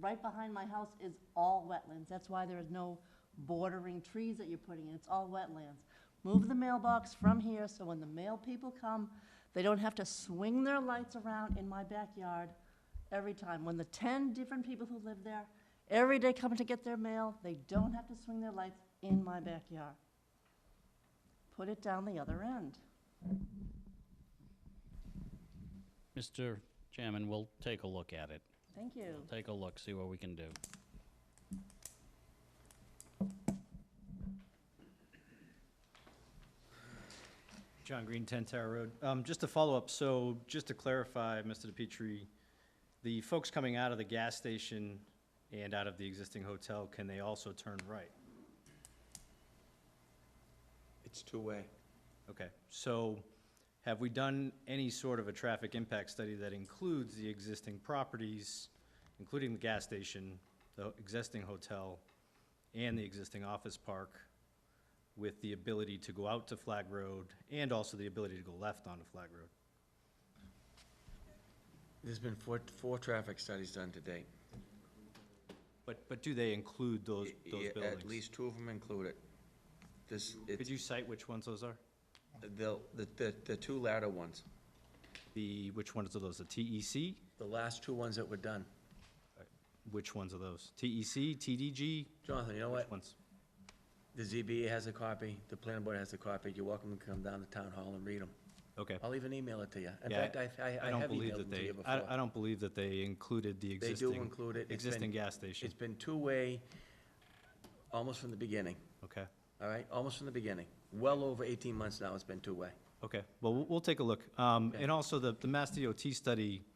Right behind my house is all wetlands. That's why there is no bordering trees that you're putting in. It's all wetlands. Move the mailbox from here so when the mail people come, they don't have to swing their lights around in my backyard every time. When the 10 different people who live there every day come to get their mail, they don't have to swing their lights in my backyard. Put it down the other end. Mr. Chairman, we'll take a look at it. Thank you. We'll take a look, see what we can do. John Green, 10 Tower Road. Just to follow up, so just to clarify, Mr. DePietri, the folks coming out of the gas station and out of the existing hotel, can they also turn right? It's two-way. Okay, so have we done any sort of a traffic impact study that includes the existing properties, including the gas station, the existing hotel, and the existing office park, with the ability to go out to Flag Road and also the ability to go left onto Flag Road? There's been four traffic studies done to date. But do they include those buildings? At least two of them include it. Could you cite which ones those are? The two latter ones. Which ones are those, the TEC? The last two ones that were done. Which ones are those? TEC, TDG? Jonathan, you know what? Which ones? The ZBA has a copy, the planning board has a copy. You're welcome to come down to town hall and read them. Okay. I'll even email it to you. In Yeah, fact, I don't have believe emailed that them to you before. I don't believe that they included the They existing. do include it. It's Existing been- gas station. It's been two-way, almost from the beginning, Okay, all right? Almost from the beginning. Well over 18 months now, it's been two-way. okay. Well, we'll take a look. And also the Mass DOT study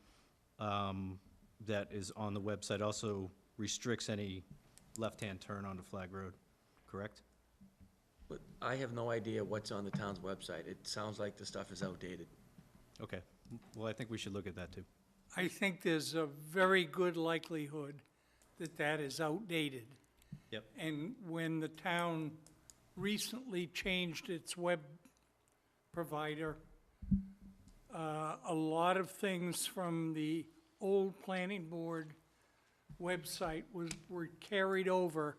that is on the website also restricts any left-hand turn onto Flag Road, correct? But I have no idea what's on the town's website. It sounds like the stuff is outdated. Okay, well, I think we should look at that too. I think there's a very good likelihood that that is outdated. Yep. And when the town recently changed its web provider, a lot of things from the old planning board website were carried over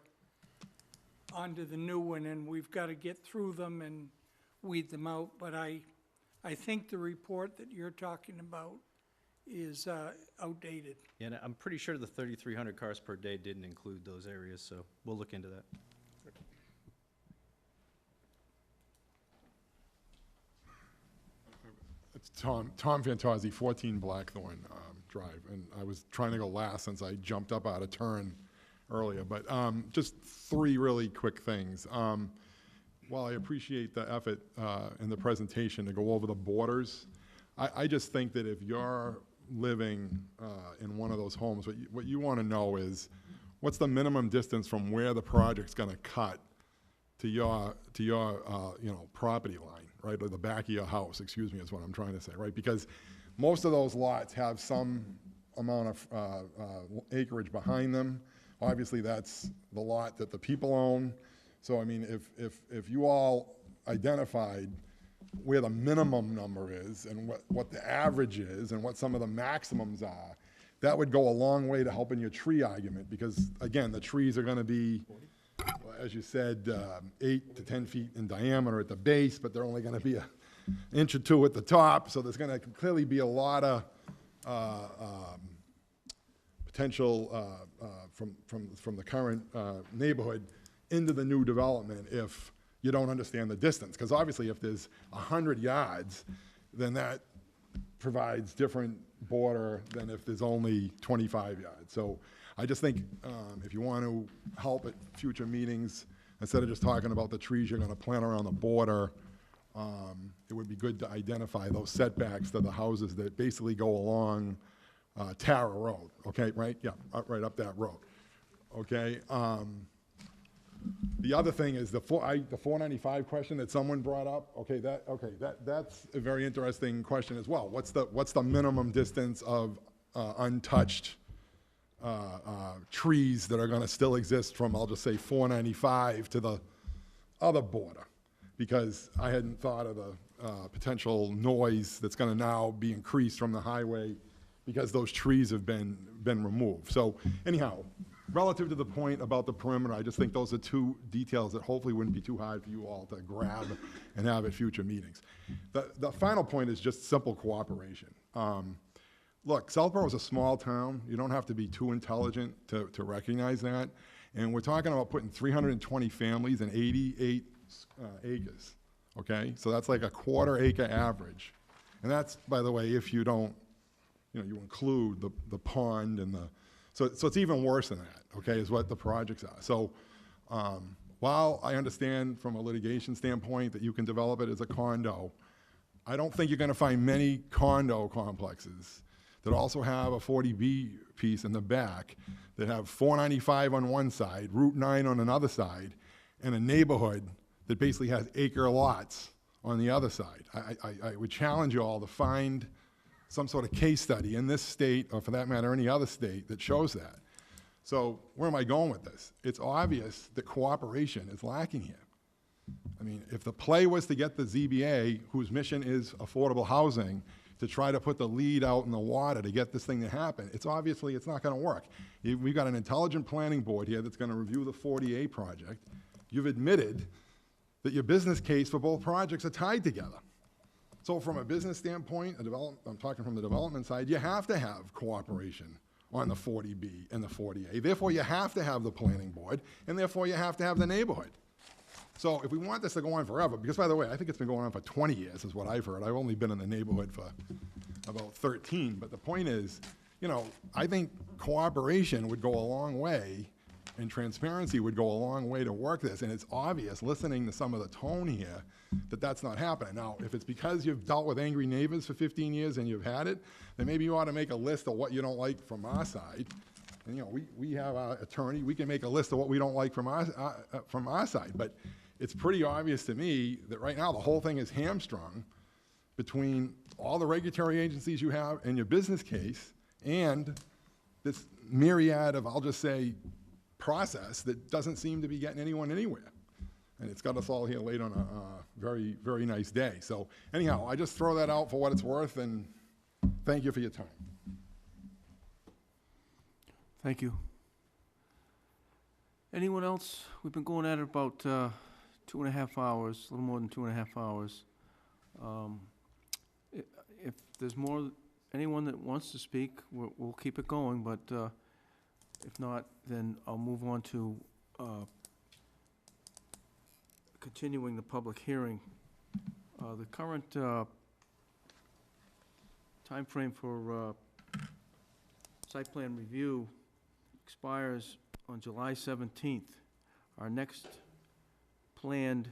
onto the new one, and we've got to get through them and weed them out. But I think the report that you're talking about is outdated. Yeah, and I'm pretty sure the 3,300 cars per day didn't include those areas, so we'll look into that. It's Tom Fantozzi, 14 Blackthorn Drive, and I was trying to go last since I jumped up out of turn earlier, but just three really quick things. While I appreciate the effort in the presentation to go over the borders, I just think that if you're living in one of those homes, what you want to know is what's the minimum distance from where the project's going to cut to your property line, right, or the back of your house, excuse me, is what I'm trying to say, right? Because most of those lots have some amount of acreage behind them. Obviously, that's the lot that the people own. So, I mean, if you all identified where the minimum number is and what the average is and what some of the maximums are, that would go a long way to helping your tree argument, because, again, the trees are going to be, as you said, 8 to 10 feet in diameter at the base, but they're only going to be an inch or two at the top, so there's going to clearly be a lot of potential from the current neighborhood into the new development if you don't understand the distance. Because obviously if there's 100 yards, then that provides different border than if there's only 25 yards. So I just think if you want to help at future meetings, instead of just talking about the trees you're going to plant around the border, it would be good to identify those setbacks to the houses that basically go along Tara Road, okay, right? Yeah, right up that road, okay? The other thing is the 495 question that someone brought up. That's a very interesting question as well. What's the minimum distance of untouched trees that are going to still exist from, I'll just say, 495 to the other border? Because I hadn't thought of the potential noise that's going to now be increased from the highway because those trees have been removed. So anyhow, relative to the point about the perimeter, I just think those are two details that hopefully wouldn't be too hard for you all to grab and have at future meetings. The final point is just simple cooperation. Look, Southborough is a small town. You don't have to be too intelligent to recognize that. And we're talking about putting 320 families in 88 acres, okay? So that's like a quarter-acre average. And that's, by the way, if you don't, you include the pond and the, so it's even worse than that, okay, is what the projects are. So while I understand from a litigation standpoint that you can develop it as a condo, I don't think you're going to find many condo complexes that also have a 40B piece in the back that have 495 on one side, Route 9 on another side, and a neighborhood that basically has acre lots on the other side. I would challenge you all to find some sort of case study in this state, or for that matter, any other state, that shows that. So where am I going with this? It's obvious that cooperation is lacking here. I mean, if the play was to get the ZBA, whose mission is affordable housing, to try to put the lead out in the water to get this thing to happen, it's not going to work. We've got an intelligent planning board here that's going to review the 40A project. You've admitted that your business case for both projects are tied together. So from a business standpoint, I'm talking from the development side, you have to have cooperation on the 40B and the 40A. Therefore, you have to have the planning board, and therefore you have to have the neighborhood. So if we want this to go on forever, because by the way, I think it's been going on for 20 years is what I've heard. I've only been in the neighborhood for about 13, but the point is, I think cooperation would go a long way, and transparency would go a long way to work this, and it's obvious, listening to some of the tone here, that that's not happening. Now, if it's because you've dealt with angry neighbors for 15 years and you've had it, then maybe you ought to make a list of what you don't like from our side. And we have our attorney, we can make a list of what we don't like from our side. But it's pretty obvious to me that right now the whole thing is hamstrung between all the regulatory agencies you have and your business case and this myriad of, I'll just say, process that doesn't seem to be getting anyone anywhere. And it's got us all here late on a very, very nice day. So anyhow, I just throw that out for what it's worth, and thank you for your time. Thank you. Anyone else? We've been going at it about 2.5 hours, a little more than 2.5 hours. If there's anyone that wants to speak, we'll keep it going, but if not, then I'll move on to continuing the public hearing. The current timeframe for site plan review expires on July 17th. Our next planning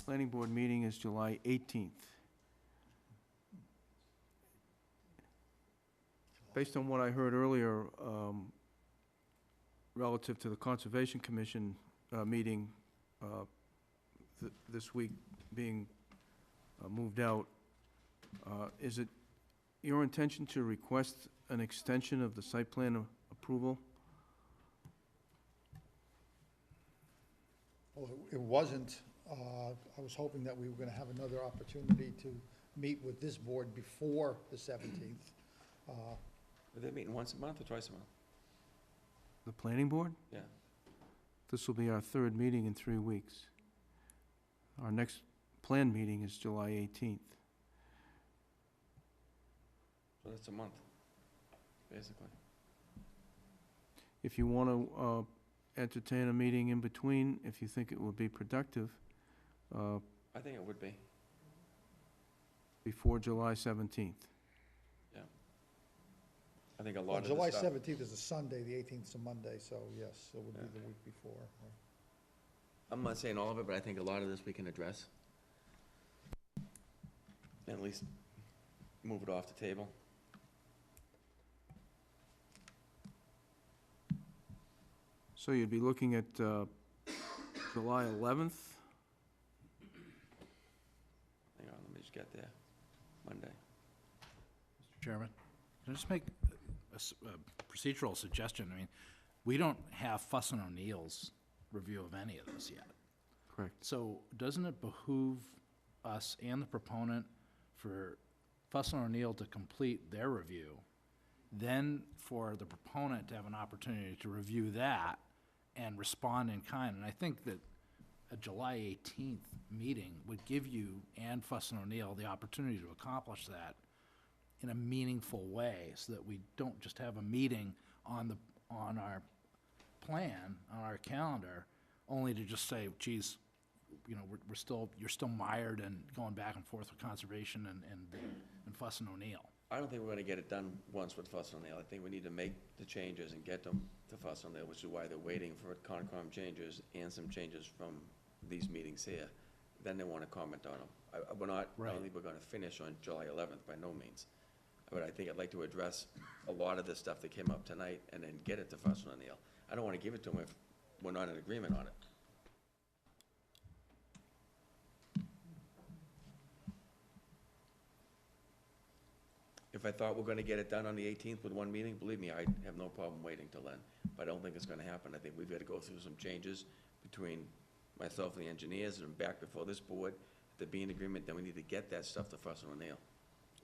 board meeting is July 18th. Based on what I heard earlier, relative to the Conservation Commission meeting this week being moved out, is it your intention to request an extension of the site plan approval? Well, it wasn't. I was hoping that we were going to have another opportunity to meet with this board before the 17th. Are they meeting once a month or twice a month? The planning board? Yeah. This will be our third meeting in 3 weeks. Our next planned meeting is July 18th. So that's a month, basically. If you want to entertain a meeting in between, if you think it would be productive, I think it would be. before July 17th. Yeah. I think a lot Well, of this July stuff. 17th is a Sunday, the 18th is a Monday, so yes, it would be the week before. I'm not saying all of it, but I think a lot of this we can address. At least move it off the table. So you'd be looking at July 11th? Hang on, let me just get there. Monday. Mr. Chairman, can I just make a procedural suggestion? I mean, we don't have Fuss and O'Neill's review of any of this yet. Correct. So doesn't it behoove us and the proponent for Fuss and O'Neill to complete their review, then for the proponent to have an opportunity to review that and respond in kind? And I think that a July 18th meeting would give you and Fuss and O'Neill the opportunity to accomplish that in a meaningful way, so that we don't just have a meeting on our plan, on our calendar, only to just say, geez, you know, you're still mired and going back and forth with conservation and Fuss and O'Neill. I don't think we're gonna get it done once with Fuss and O'Neill. I think we need to make the changes and get them to Fuss and O'Neill, which is why they're waiting for Concom changes and some changes from these meetings here. Then they wanna comment on them. We're not, I don't think we're gonna finish on July 11th, by no means. But I think I'd like to address a lot of this stuff that came up tonight and then get it to Fuss and O'Neill. I don't wanna give it to them if we're not in agreement on it. If I thought we're gonna get it done on the 18th with one meeting, believe me, I have no problem waiting till then. But I don't think it's gonna happen. I think we've gotta go through some changes between myself and the engineers and back before this board. If there be an agreement, then we need to get that stuff to Fuss and O'Neill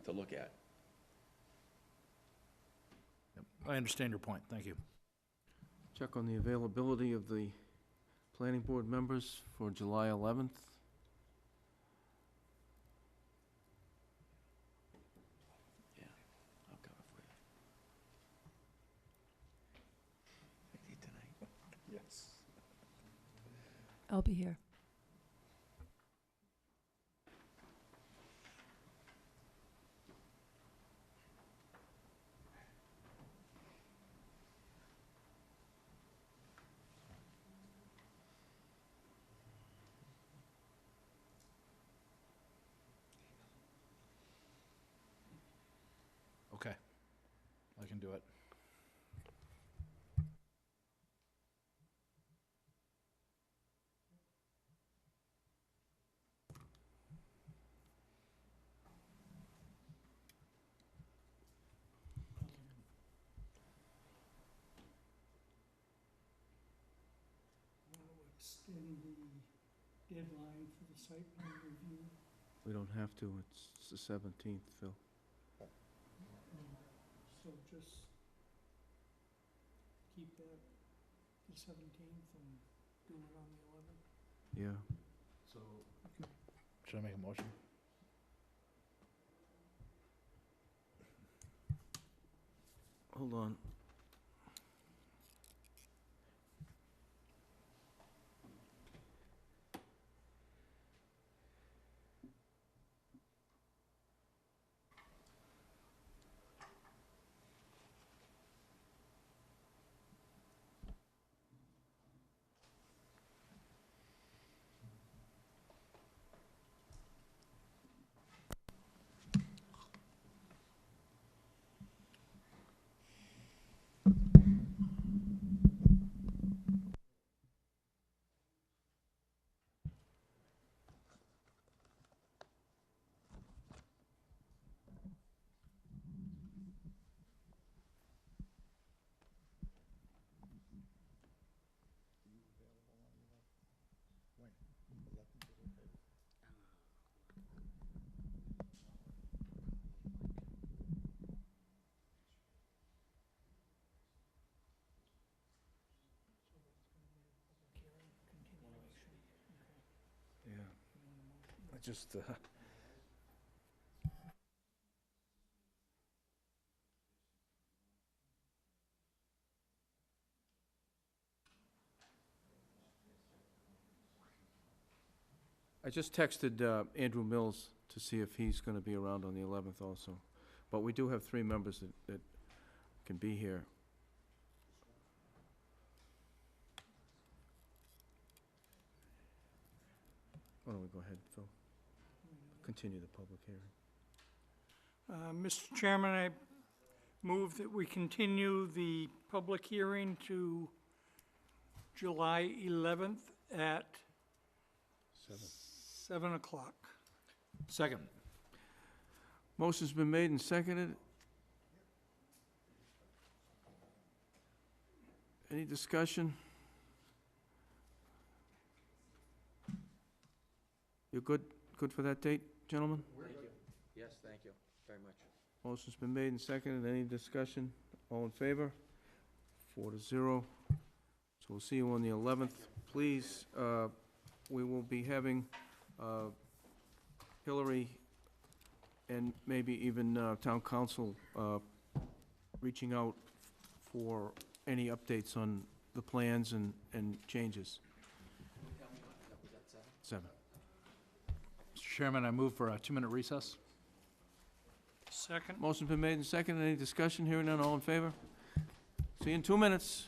to look at. I understand your point, thank you. Check on the availability of the planning board members for July 11th. Yeah, I'll cover for you. Ready tonight? Yes. I'll be here. Okay, I can do it. deadline for the site plan review? We don't have to, it's the 17th, Phil. So just keep that the 17th and do it on the 11th? Yeah. So, should I make a motion? Hold on. Yeah. I just, I just texted Andrew Mills to see if he's going to be around on the 11th also. But we do have 3 members that can be here. Why don't we go ahead, Phil? Continue the public hearing. Mr. Chairman, I move that we continue the public hearing to July 11th at 7 o'clock. Second. Motion's been made and seconded. Any discussion? You're good for that date, gentlemen? Thank you. Yes, thank you very much. Motion's been made and seconded. Any discussion? All in favor? 4-0. So we'll see you on the 11th. Please, we will be having Hillary and maybe even town council reaching out for any updates on the plans and changes. 7. Mr. Chairman, I move for a 2-minute recess. Second. Motion's been made and seconded. Any discussion? Hearing none. All in favor? See you in 2 minutes.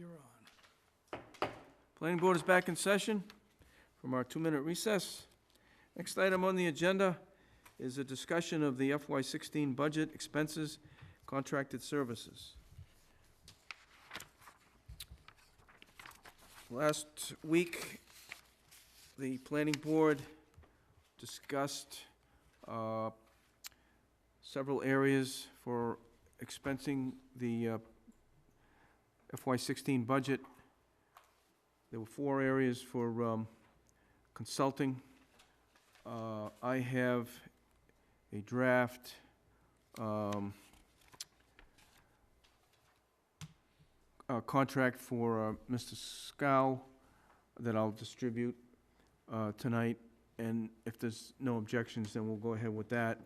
You're on. Planning Board is back in session from our 2-minute recess. Next item on the agenda is a discussion of the FY16 budget expenses, contracted services. Last week, the Planning Board discussed several areas for expensing the FY16 budget. There were 4 areas for consulting. I have a draft contract for Mr. Scow that I'll distribute tonight, and if there's no objections, then we'll go ahead with that.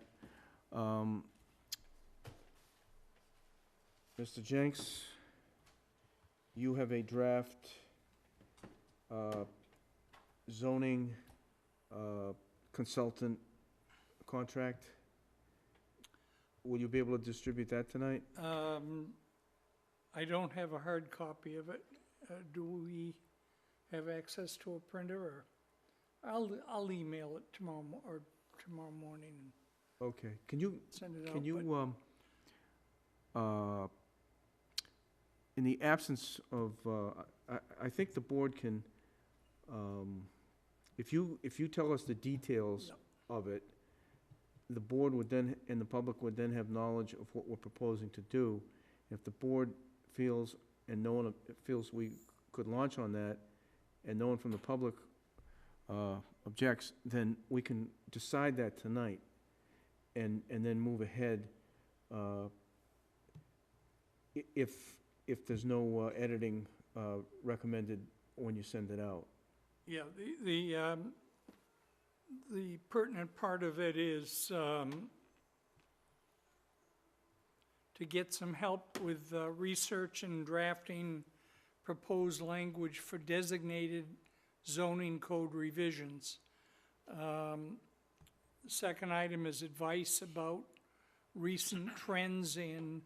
Mr. Jenks, you have a draft zoning consultant contract. Will you be able to distribute that tonight? I don't have a hard copy of it. Do we have access to a printer, or? I'll email it tomorrow morning and Okay, can you, send it out. can you, in the absence of, I think the board can, if you tell us the details of it, the board would then, and the public would then have knowledge of what we're proposing to do. If the board feels, and no one feels we could launch on that, and no one from the public objects, then we can decide that tonight, and then move ahead if there's no editing recommended when you send it out. Yeah, the pertinent part of it is to get some help with research and drafting proposed language for designated zoning code revisions. Second item is advice about recent trends in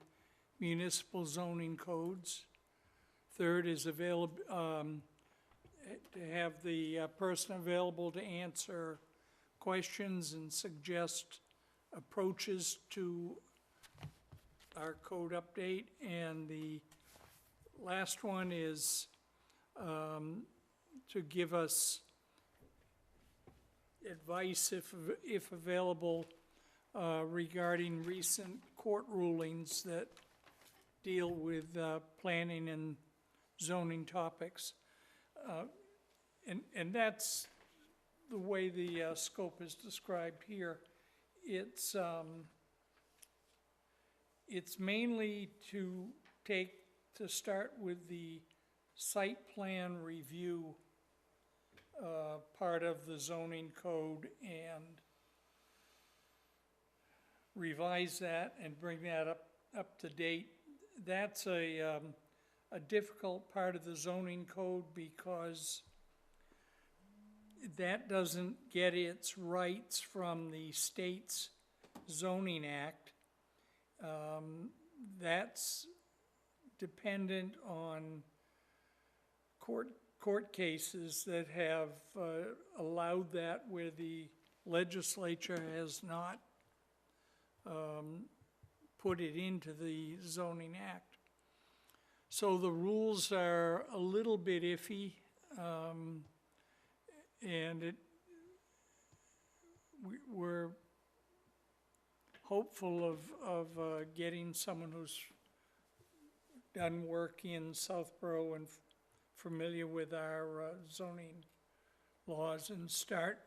municipal zoning codes. Third is to have the person available to answer questions and suggest approaches to our code update. And the last one is to give us advice, if available, regarding recent court rulings that deal with planning and zoning topics. And that's the way the scope is described here. It's mainly to start with the site plan review part of the zoning code and revise that and bring that up to date. That's a difficult part of the zoning code because that doesn't get its rights from the state's zoning act. That's dependent on court cases that have allowed that, where the legislature has not put it into the zoning act. So the rules are a little bit iffy, and we're hopeful of getting someone who's done work in Southborough and familiar with our zoning laws and start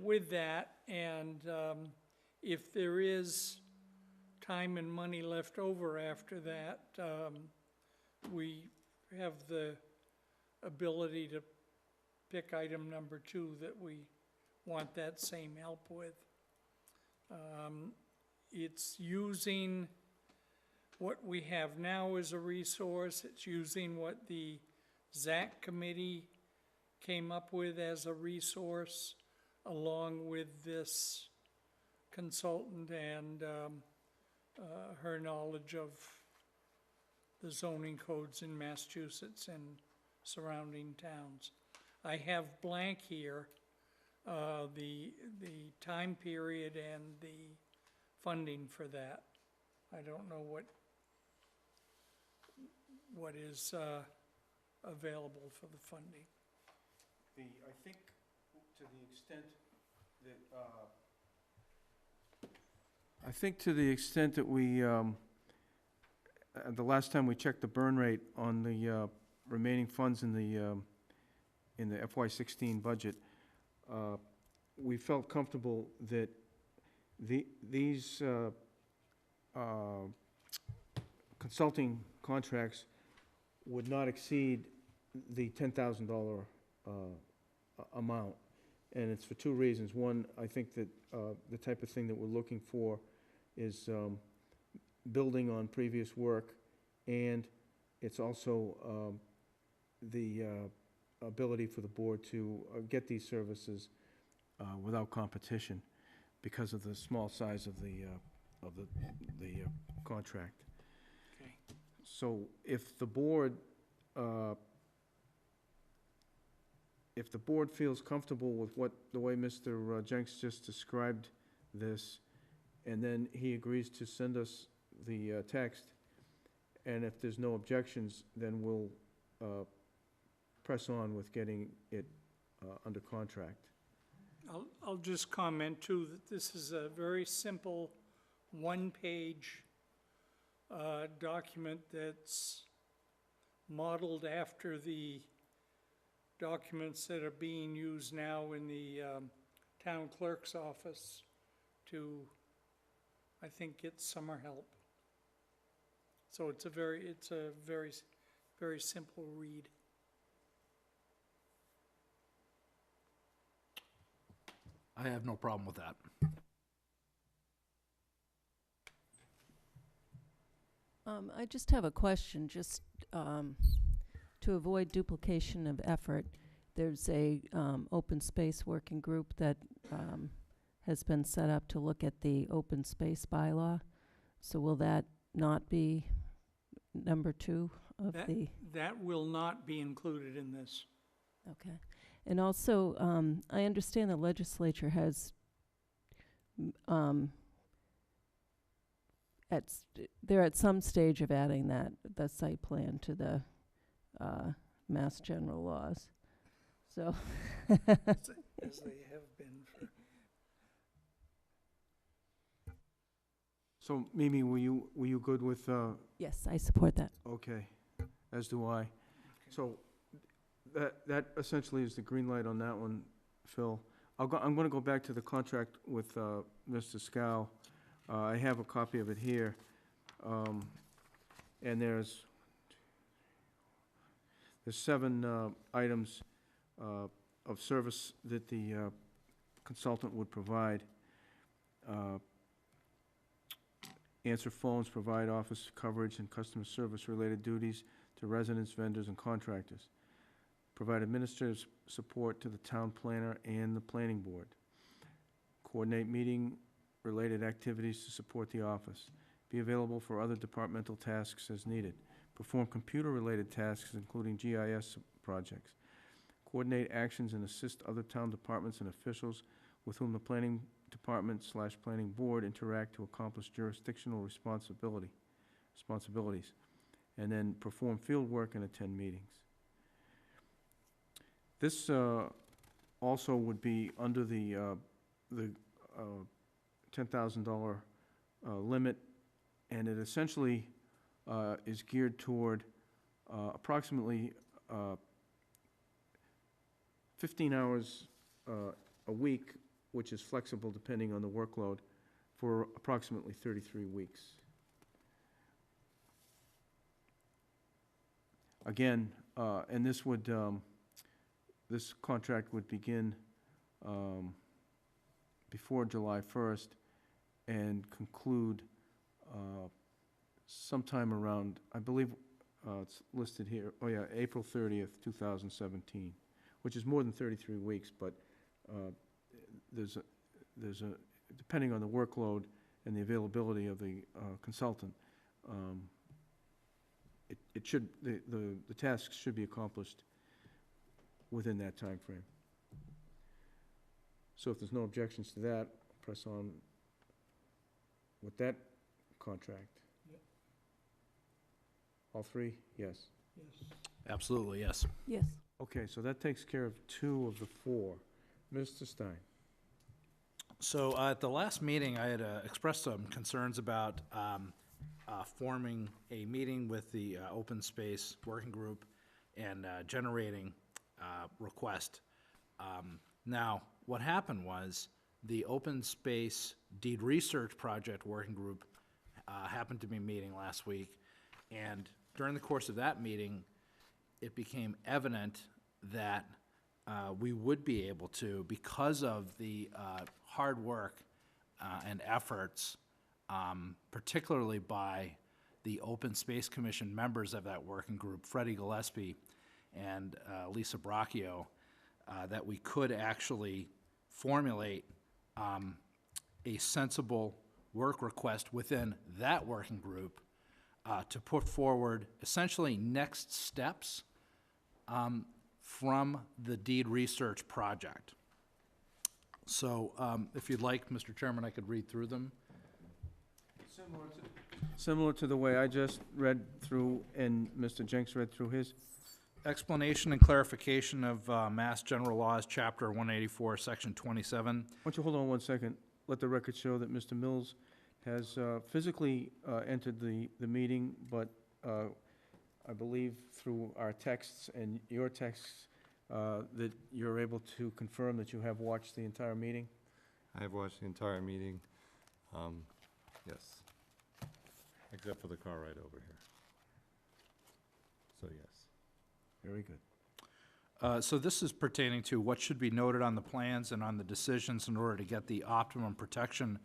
with that. And if there is time and money left over after that, we have the ability to pick item number 2 that we want that same help with. It's using what we have now as a resource. It's using what the ZAC committee came up with as a resource, along with this consultant and her knowledge of the zoning codes in Massachusetts and surrounding towns. I have blank here, the time period and the funding for that. I don't know what is available for the funding. I think to the extent that we, the last time we checked the burn rate on the remaining funds in the FY16 budget, we felt comfortable that these consulting contracts would not exceed the $10,000 amount. And it's for two reasons. One, I think that the type of thing that we're looking for is building on previous work, and it's also the ability for the board to get these services without competition because of the small size of the contract. Okay. So if the board feels comfortable with the way Mr. Jenks just described this, and then he agrees to send us the text, and if there's no objections, then we'll press on with getting it under contract. I'll just comment too that this is a very simple one-page document that's modeled after the documents that are being used now in the town clerk's office to, I think, get summer help. So it's a very simple read. I have no problem with that. I just have a question, just to avoid duplication of effort. There's a open space working group that has been set up to look at the open space bylaw. So will that not be number 2 of the? That will not be included in this. Okay. And also, I understand the legislature has, they're at some stage of adding the site plan to the Mass General laws. So. As they have been for. So Mimi, were you good with? Yes, I support that. Okay, as do I. So that essentially is the green light on that one, Phil. I'm going to go back to the contract with Mr. Scow. I have a copy of it here, and there's 7 items of service that the consultant would provide. Answer phones, provide office coverage and customer service related duties to residents, vendors, and contractors. Provide administrative support to the town planner and the planning board. Coordinate meeting-related activities to support the office. Be available for other departmental tasks as needed. Perform computer-related tasks, including GIS projects. Coordinate actions and assist other town departments and officials with whom the planning department/planning board interact to accomplish jurisdictional responsibilities. And then perform field work and attend meetings. This also would be under the $10,000 limit, and it essentially is geared toward approximately 15 hours a week, which is flexible depending on the workload, for approximately 33 weeks. Again, and this would, this contract would begin before July 1st and conclude sometime around, I believe it's listed here, oh yeah, April 30th, 2017, which is more than 33 weeks, but there's a, depending on the workload and the availability of the consultant, it it should, the tasks should be accomplished within that time frame. So if there's no objections to that, press on with that contract. All three? Yes. Absolutely, yes. Yes. Okay, so that takes care of 2 of the 4. Mr. Stein? So at the last meeting, I had expressed some concerns about forming a meeting with the open space working group and generating request. Now, what happened was the open space deed research project working group happened to be meeting last week, and during the course of that meeting, it became evident that we would be able to, because of the hard work and efforts, particularly by the Open Space Commission members of that working group, Freddie Gillespie and Lisa Bracchio, that we could actually formulate a sensible work request within that working group to put forward essentially next steps from the deed research project. So if you'd like, Mr. Chairman, I could read through them. Similar to the way I just read through and Mr. Jenks read through his. Explanation and clarification of Mass General Laws, Chapter 184, Section 27. Why don't you hold on one second? Let the record show that Mr. Mills has physically entered the meeting, but I believe through our texts and your texts that you're able to confirm that you have watched the entire meeting? I have watched the entire meeting, yes, except for the car ride over here. So, yes. Very good. So this is pertaining to what should be noted on the plans and on the decisions in order to get the optimum protection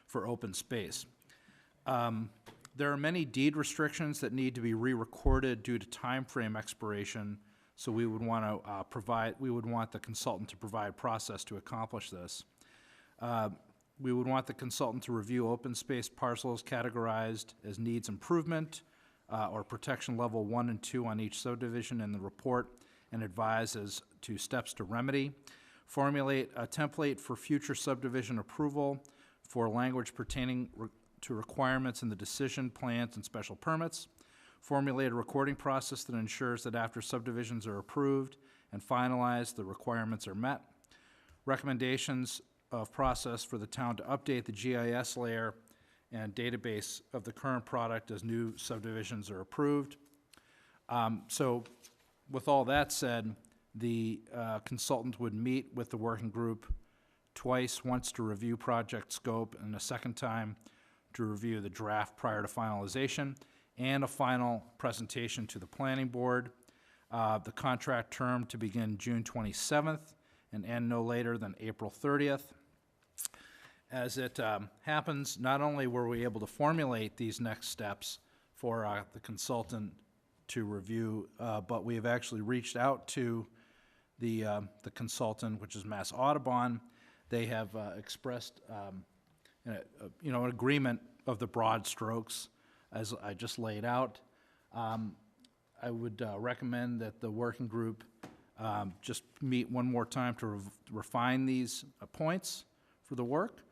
for open space. There are many deed restrictions that need to be re-recorded due to time frame expiration, so we would want to we would want the consultant to provide process to accomplish this. We would want the consultant to review open space parcels categorized as needs improvement or protection level 1 and 2 on each subdivision in the report and advise as to steps to remedy. Formulate a template for future subdivision approval for language pertaining to requirements in the decision, plans, and special permits. Formulate a recording process that ensures that after subdivisions are approved and finalized, the requirements are met. Recommendations of process for the town to update the GIS layer and database of the current product as new subdivisions are approved. So with all that said, the consultant would meet with the working group twice, once to review project scope and a second time to review the draft prior to finalization, and a final presentation to the planning board. The contract term to begin June 27th and end no later than April 30th. As it happens, not only were we able to formulate these next steps for the consultant to review, but we have actually reached out to the consultant, which is Mass Audubon. They have expressed an agreement of the broad strokes as I just laid out. I would recommend that the working group just meet one more time to refine these points for the work.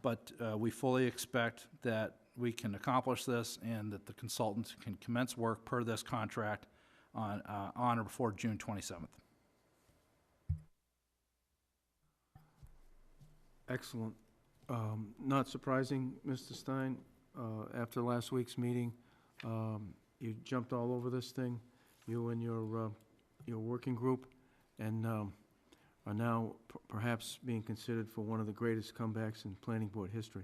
But we fully expect that we can accomplish this and that the consultant can commence work per this contract on or before June 27th. Excellent. Not surprising, Mr. Stein, after last week's meeting, you jumped all over this thing, you and your working group, and are now perhaps being considered for one of the greatest comebacks in planning board history.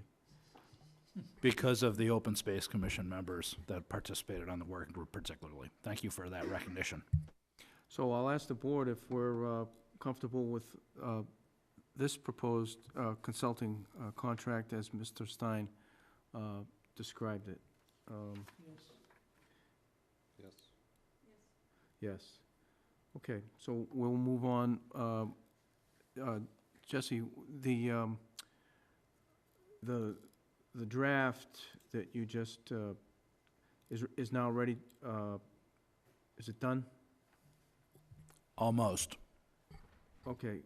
Because of the Open Space Commission members that participated on the working group particularly. Thank you for that recognition. So I'll ask the board if we're comfortable with this proposed consulting contract as Mr. Stein described it. Yes. Yes. Okay, so we'll move on. Jesse, the draft that you just is now ready, is it done? Almost. Okay,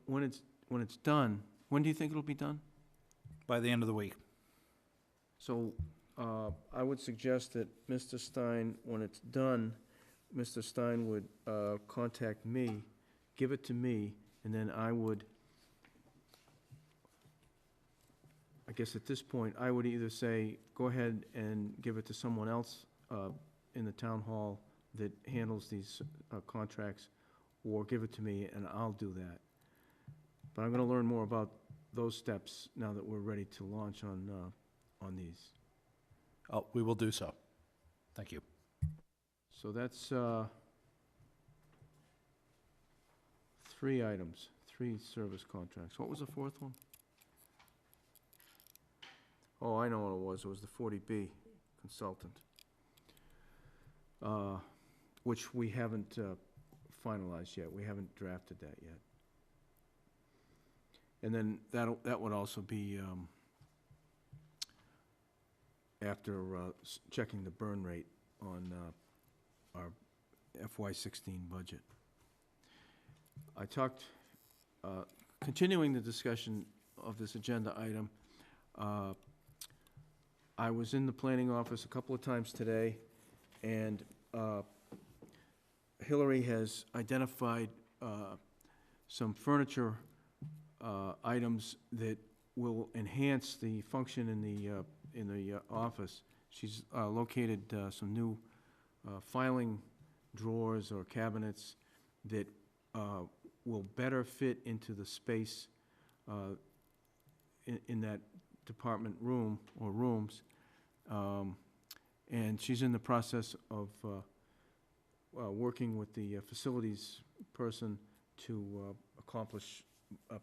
when it's done, when do you think it'll be done? By the end of the week. So, I would suggest that Mr. Stein, when it's done, Mr. Stein would, contact me, give it to me, and then I would, I guess at this point, I would either say, go ahead and give it to someone else, in the town hall that handles these, contracts, or give it to me and I'll do that. But I'm gonna learn more about those steps now that we're ready to launch on these. Oh, we will do so. Thank you. So that's, 3 items, 3 service contracts. What was the 4th one? Oh, I know what it was. It was the 40B consultant, which we haven't finalized yet. We haven't drafted that yet. And then that would also be after checking the burn rate on our FY16 budget. I talked, continuing the discussion of this agenda item, I was in the planning office a couple of times today, and Hillary has identified some furniture items that will enhance the function in the office. She's located some new filing drawers or cabinets that will better fit into the space in that department room or rooms. And she's in the process of working with the facilities person to accomplish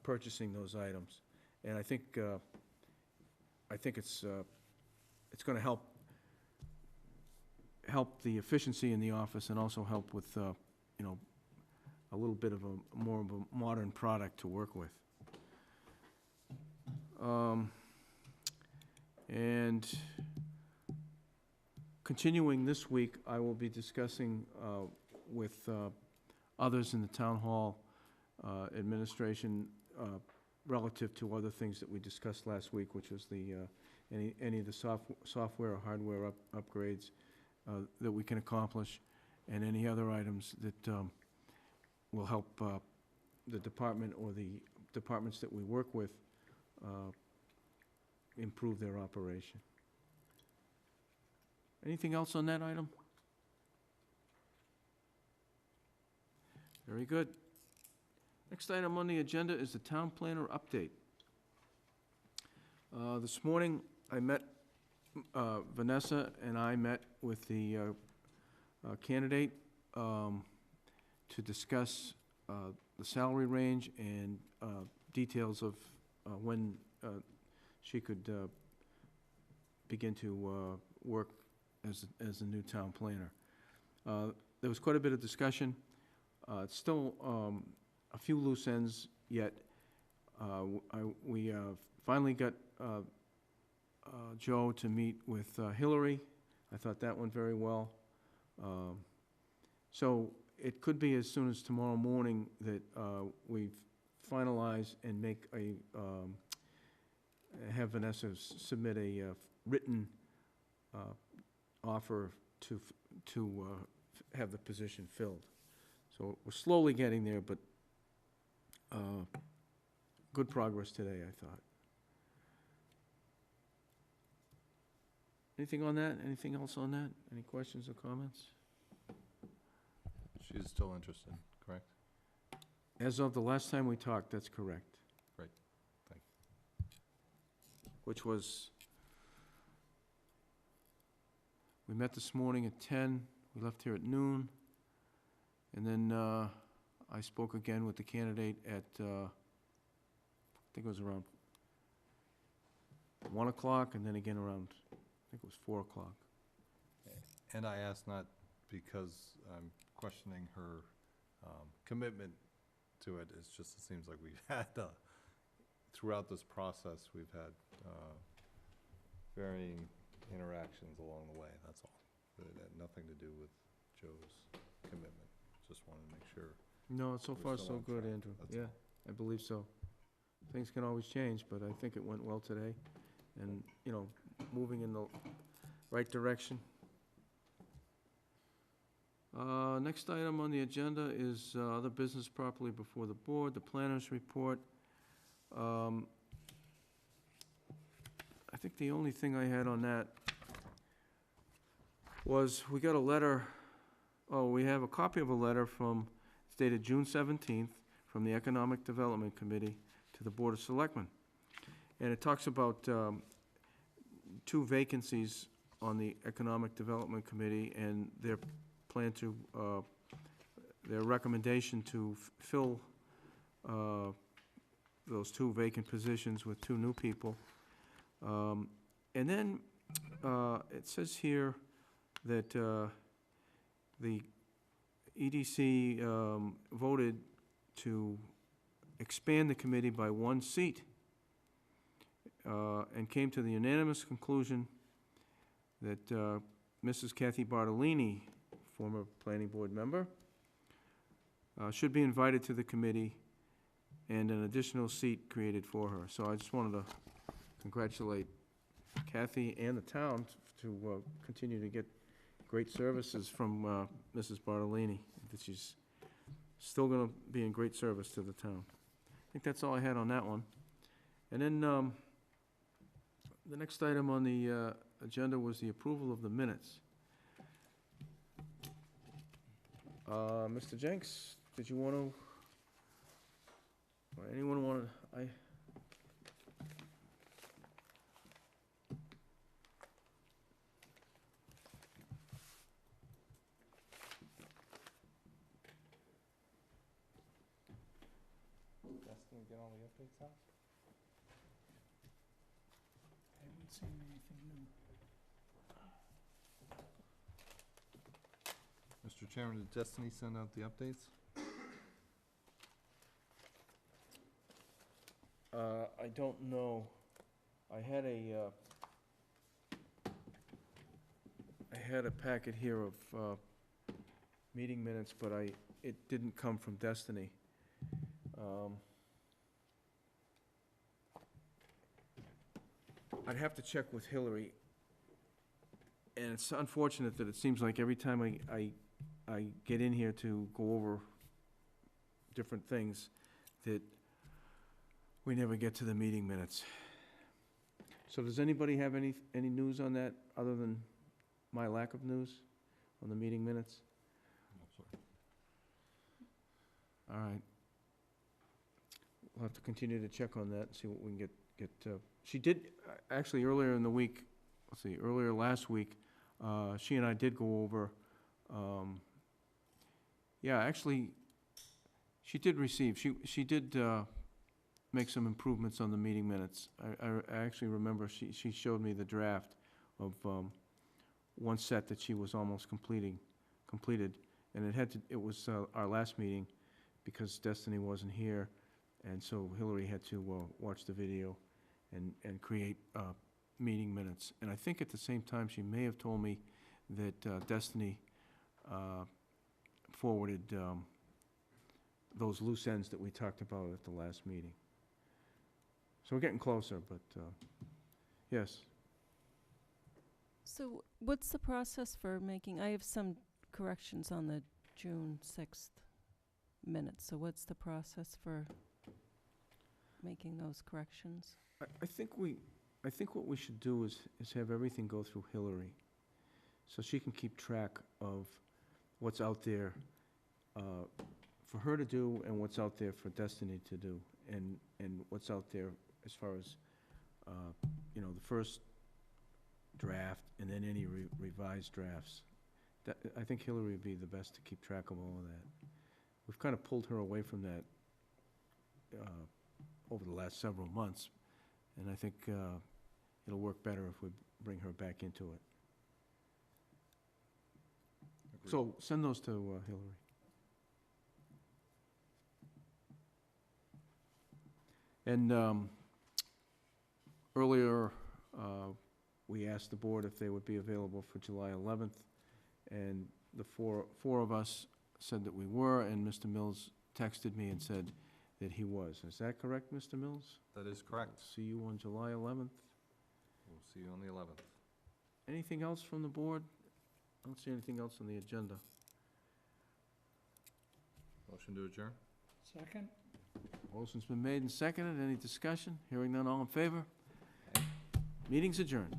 purchasing those items. And I think it's going to help the efficiency in the office and also help with you know, a little bit of a more of a modern product to work with. And continuing this week, I will be discussing with others in the town hall administration relative to other things that we discussed last week, which was the any of the software or hardware upgrades that we can accomplish, and any other items that will help the department or the departments that we work with improve their operation. Anything else on that item? Very good. Next item on the agenda is the town planner update. This morning, I met, Vanessa and I met with the candidate to discuss the salary range and details of when she could begin to work as a new town planner. There was quite a bit of discussion. It's still a few loose ends yet. We finally got Joe to meet with Hillary. I thought that went very well. So it could be as soon as tomorrow morning that we finalize and make have Vanessa submit a written offer to have the position filled. So we're slowly getting there, but good progress today, I thought. Anything on that? Anything else on that? Any questions or comments? She's still interested, correct? As of the last time we talked, that's correct. Great, thank you. Which was, we met this morning at 10, we left here at noon, and then I spoke again with the candidate at, I think it was around 1 o'clock, and then again around, I think it was 4 o'clock. And I asked not because I'm questioning her commitment to it. It's just, it seems like we've had, throughout this process, we've had varying interactions along the way, that's all. It had nothing to do with Joe's commitment. Just wanted to make sure. No, so We're far still so on good, track, Andrew. that's Yeah, all. I believe so. Things can always change, but I think it went well today. And, you know, moving in the right direction. Next item on the agenda is other business properly before the board, the planner's report. I think the only thing I had on that was, we got a letter, we have a copy of a letter from, it's dated June 17th, from the Economic Development Committee to the Board of Selectmen. And it talks about 2 vacancies on the Economic Development Committee and their plan to, their recommendation to fill those 2 vacant positions with 2 new people. And then it says here that the EDC voted to expand the committee by 1 seat and came to the unanimous conclusion that Mrs. Kathy Bartolini, former planning board member, should be invited to the committee and an additional seat created for her. So I just wanted to congratulate Kathy and the town to continue to get great services from Mrs. Bartolini, that she's still going to be in great service to the town. I think that's all I had on that one. And then the next item on the agenda was the approval of the minutes. Mr. Jenks, did you want to, or anyone want to, Dustin, get all the updates out? I haven't seen anything new. Mr. Chairman, did Destiny send out the updates? I don't know. I had a packet here of meeting minutes, but it didn't come from Destiny. I'd have to check with Hillary. And it's unfortunate that it seems like every time I get in here to go over different things, that we never get to the meeting minutes. So does anybody have any news on that, other than my lack of news on the meeting minutes? No, sir. All right. We'll have to continue to check on that and see what we can get. She did, actually, earlier in the week, earlier last week, she and I did go over, actually, she did receive, she did make some improvements on the meeting minutes. I actually remember she showed me the draft of one set that she was almost completed, and it was our last meeting, because Destiny wasn't here, and so Hillary had to watch the video and create meeting minutes. And I think at the same time, she may have told me that Destiny forwarded those loose ends that we talked about at the last meeting. So we're getting closer, but yes. So what's the process for making, I have some corrections on the June 6th minutes, so what's the process for making those corrections? I think what we should do is have everything go through Hillary, so she can keep track of what's out there for her to do, and what's out there for Destiny to do, and what's out there as far as, the first draft, and then any revised drafts. I think Hillary would be the best to keep track of all of that. We've kind of pulled her away from that over the last several months, and I think it'll work better if we bring her back into it. Agreed. So send those to Hillary. And earlier we asked the board if they would be available for July 11th, and the four of us said that we were, and Mr. Mills texted me and said that he was. Is that correct, Mr. Mills? That is correct. See you on July 11th. We'll see you on the 11th. Anything else from the board? I don't see anything else on the agenda. Motion to adjourn? Second? Motion's been made and seconded. Any discussion? Hearing none, all in favor? Meeting's adjourned.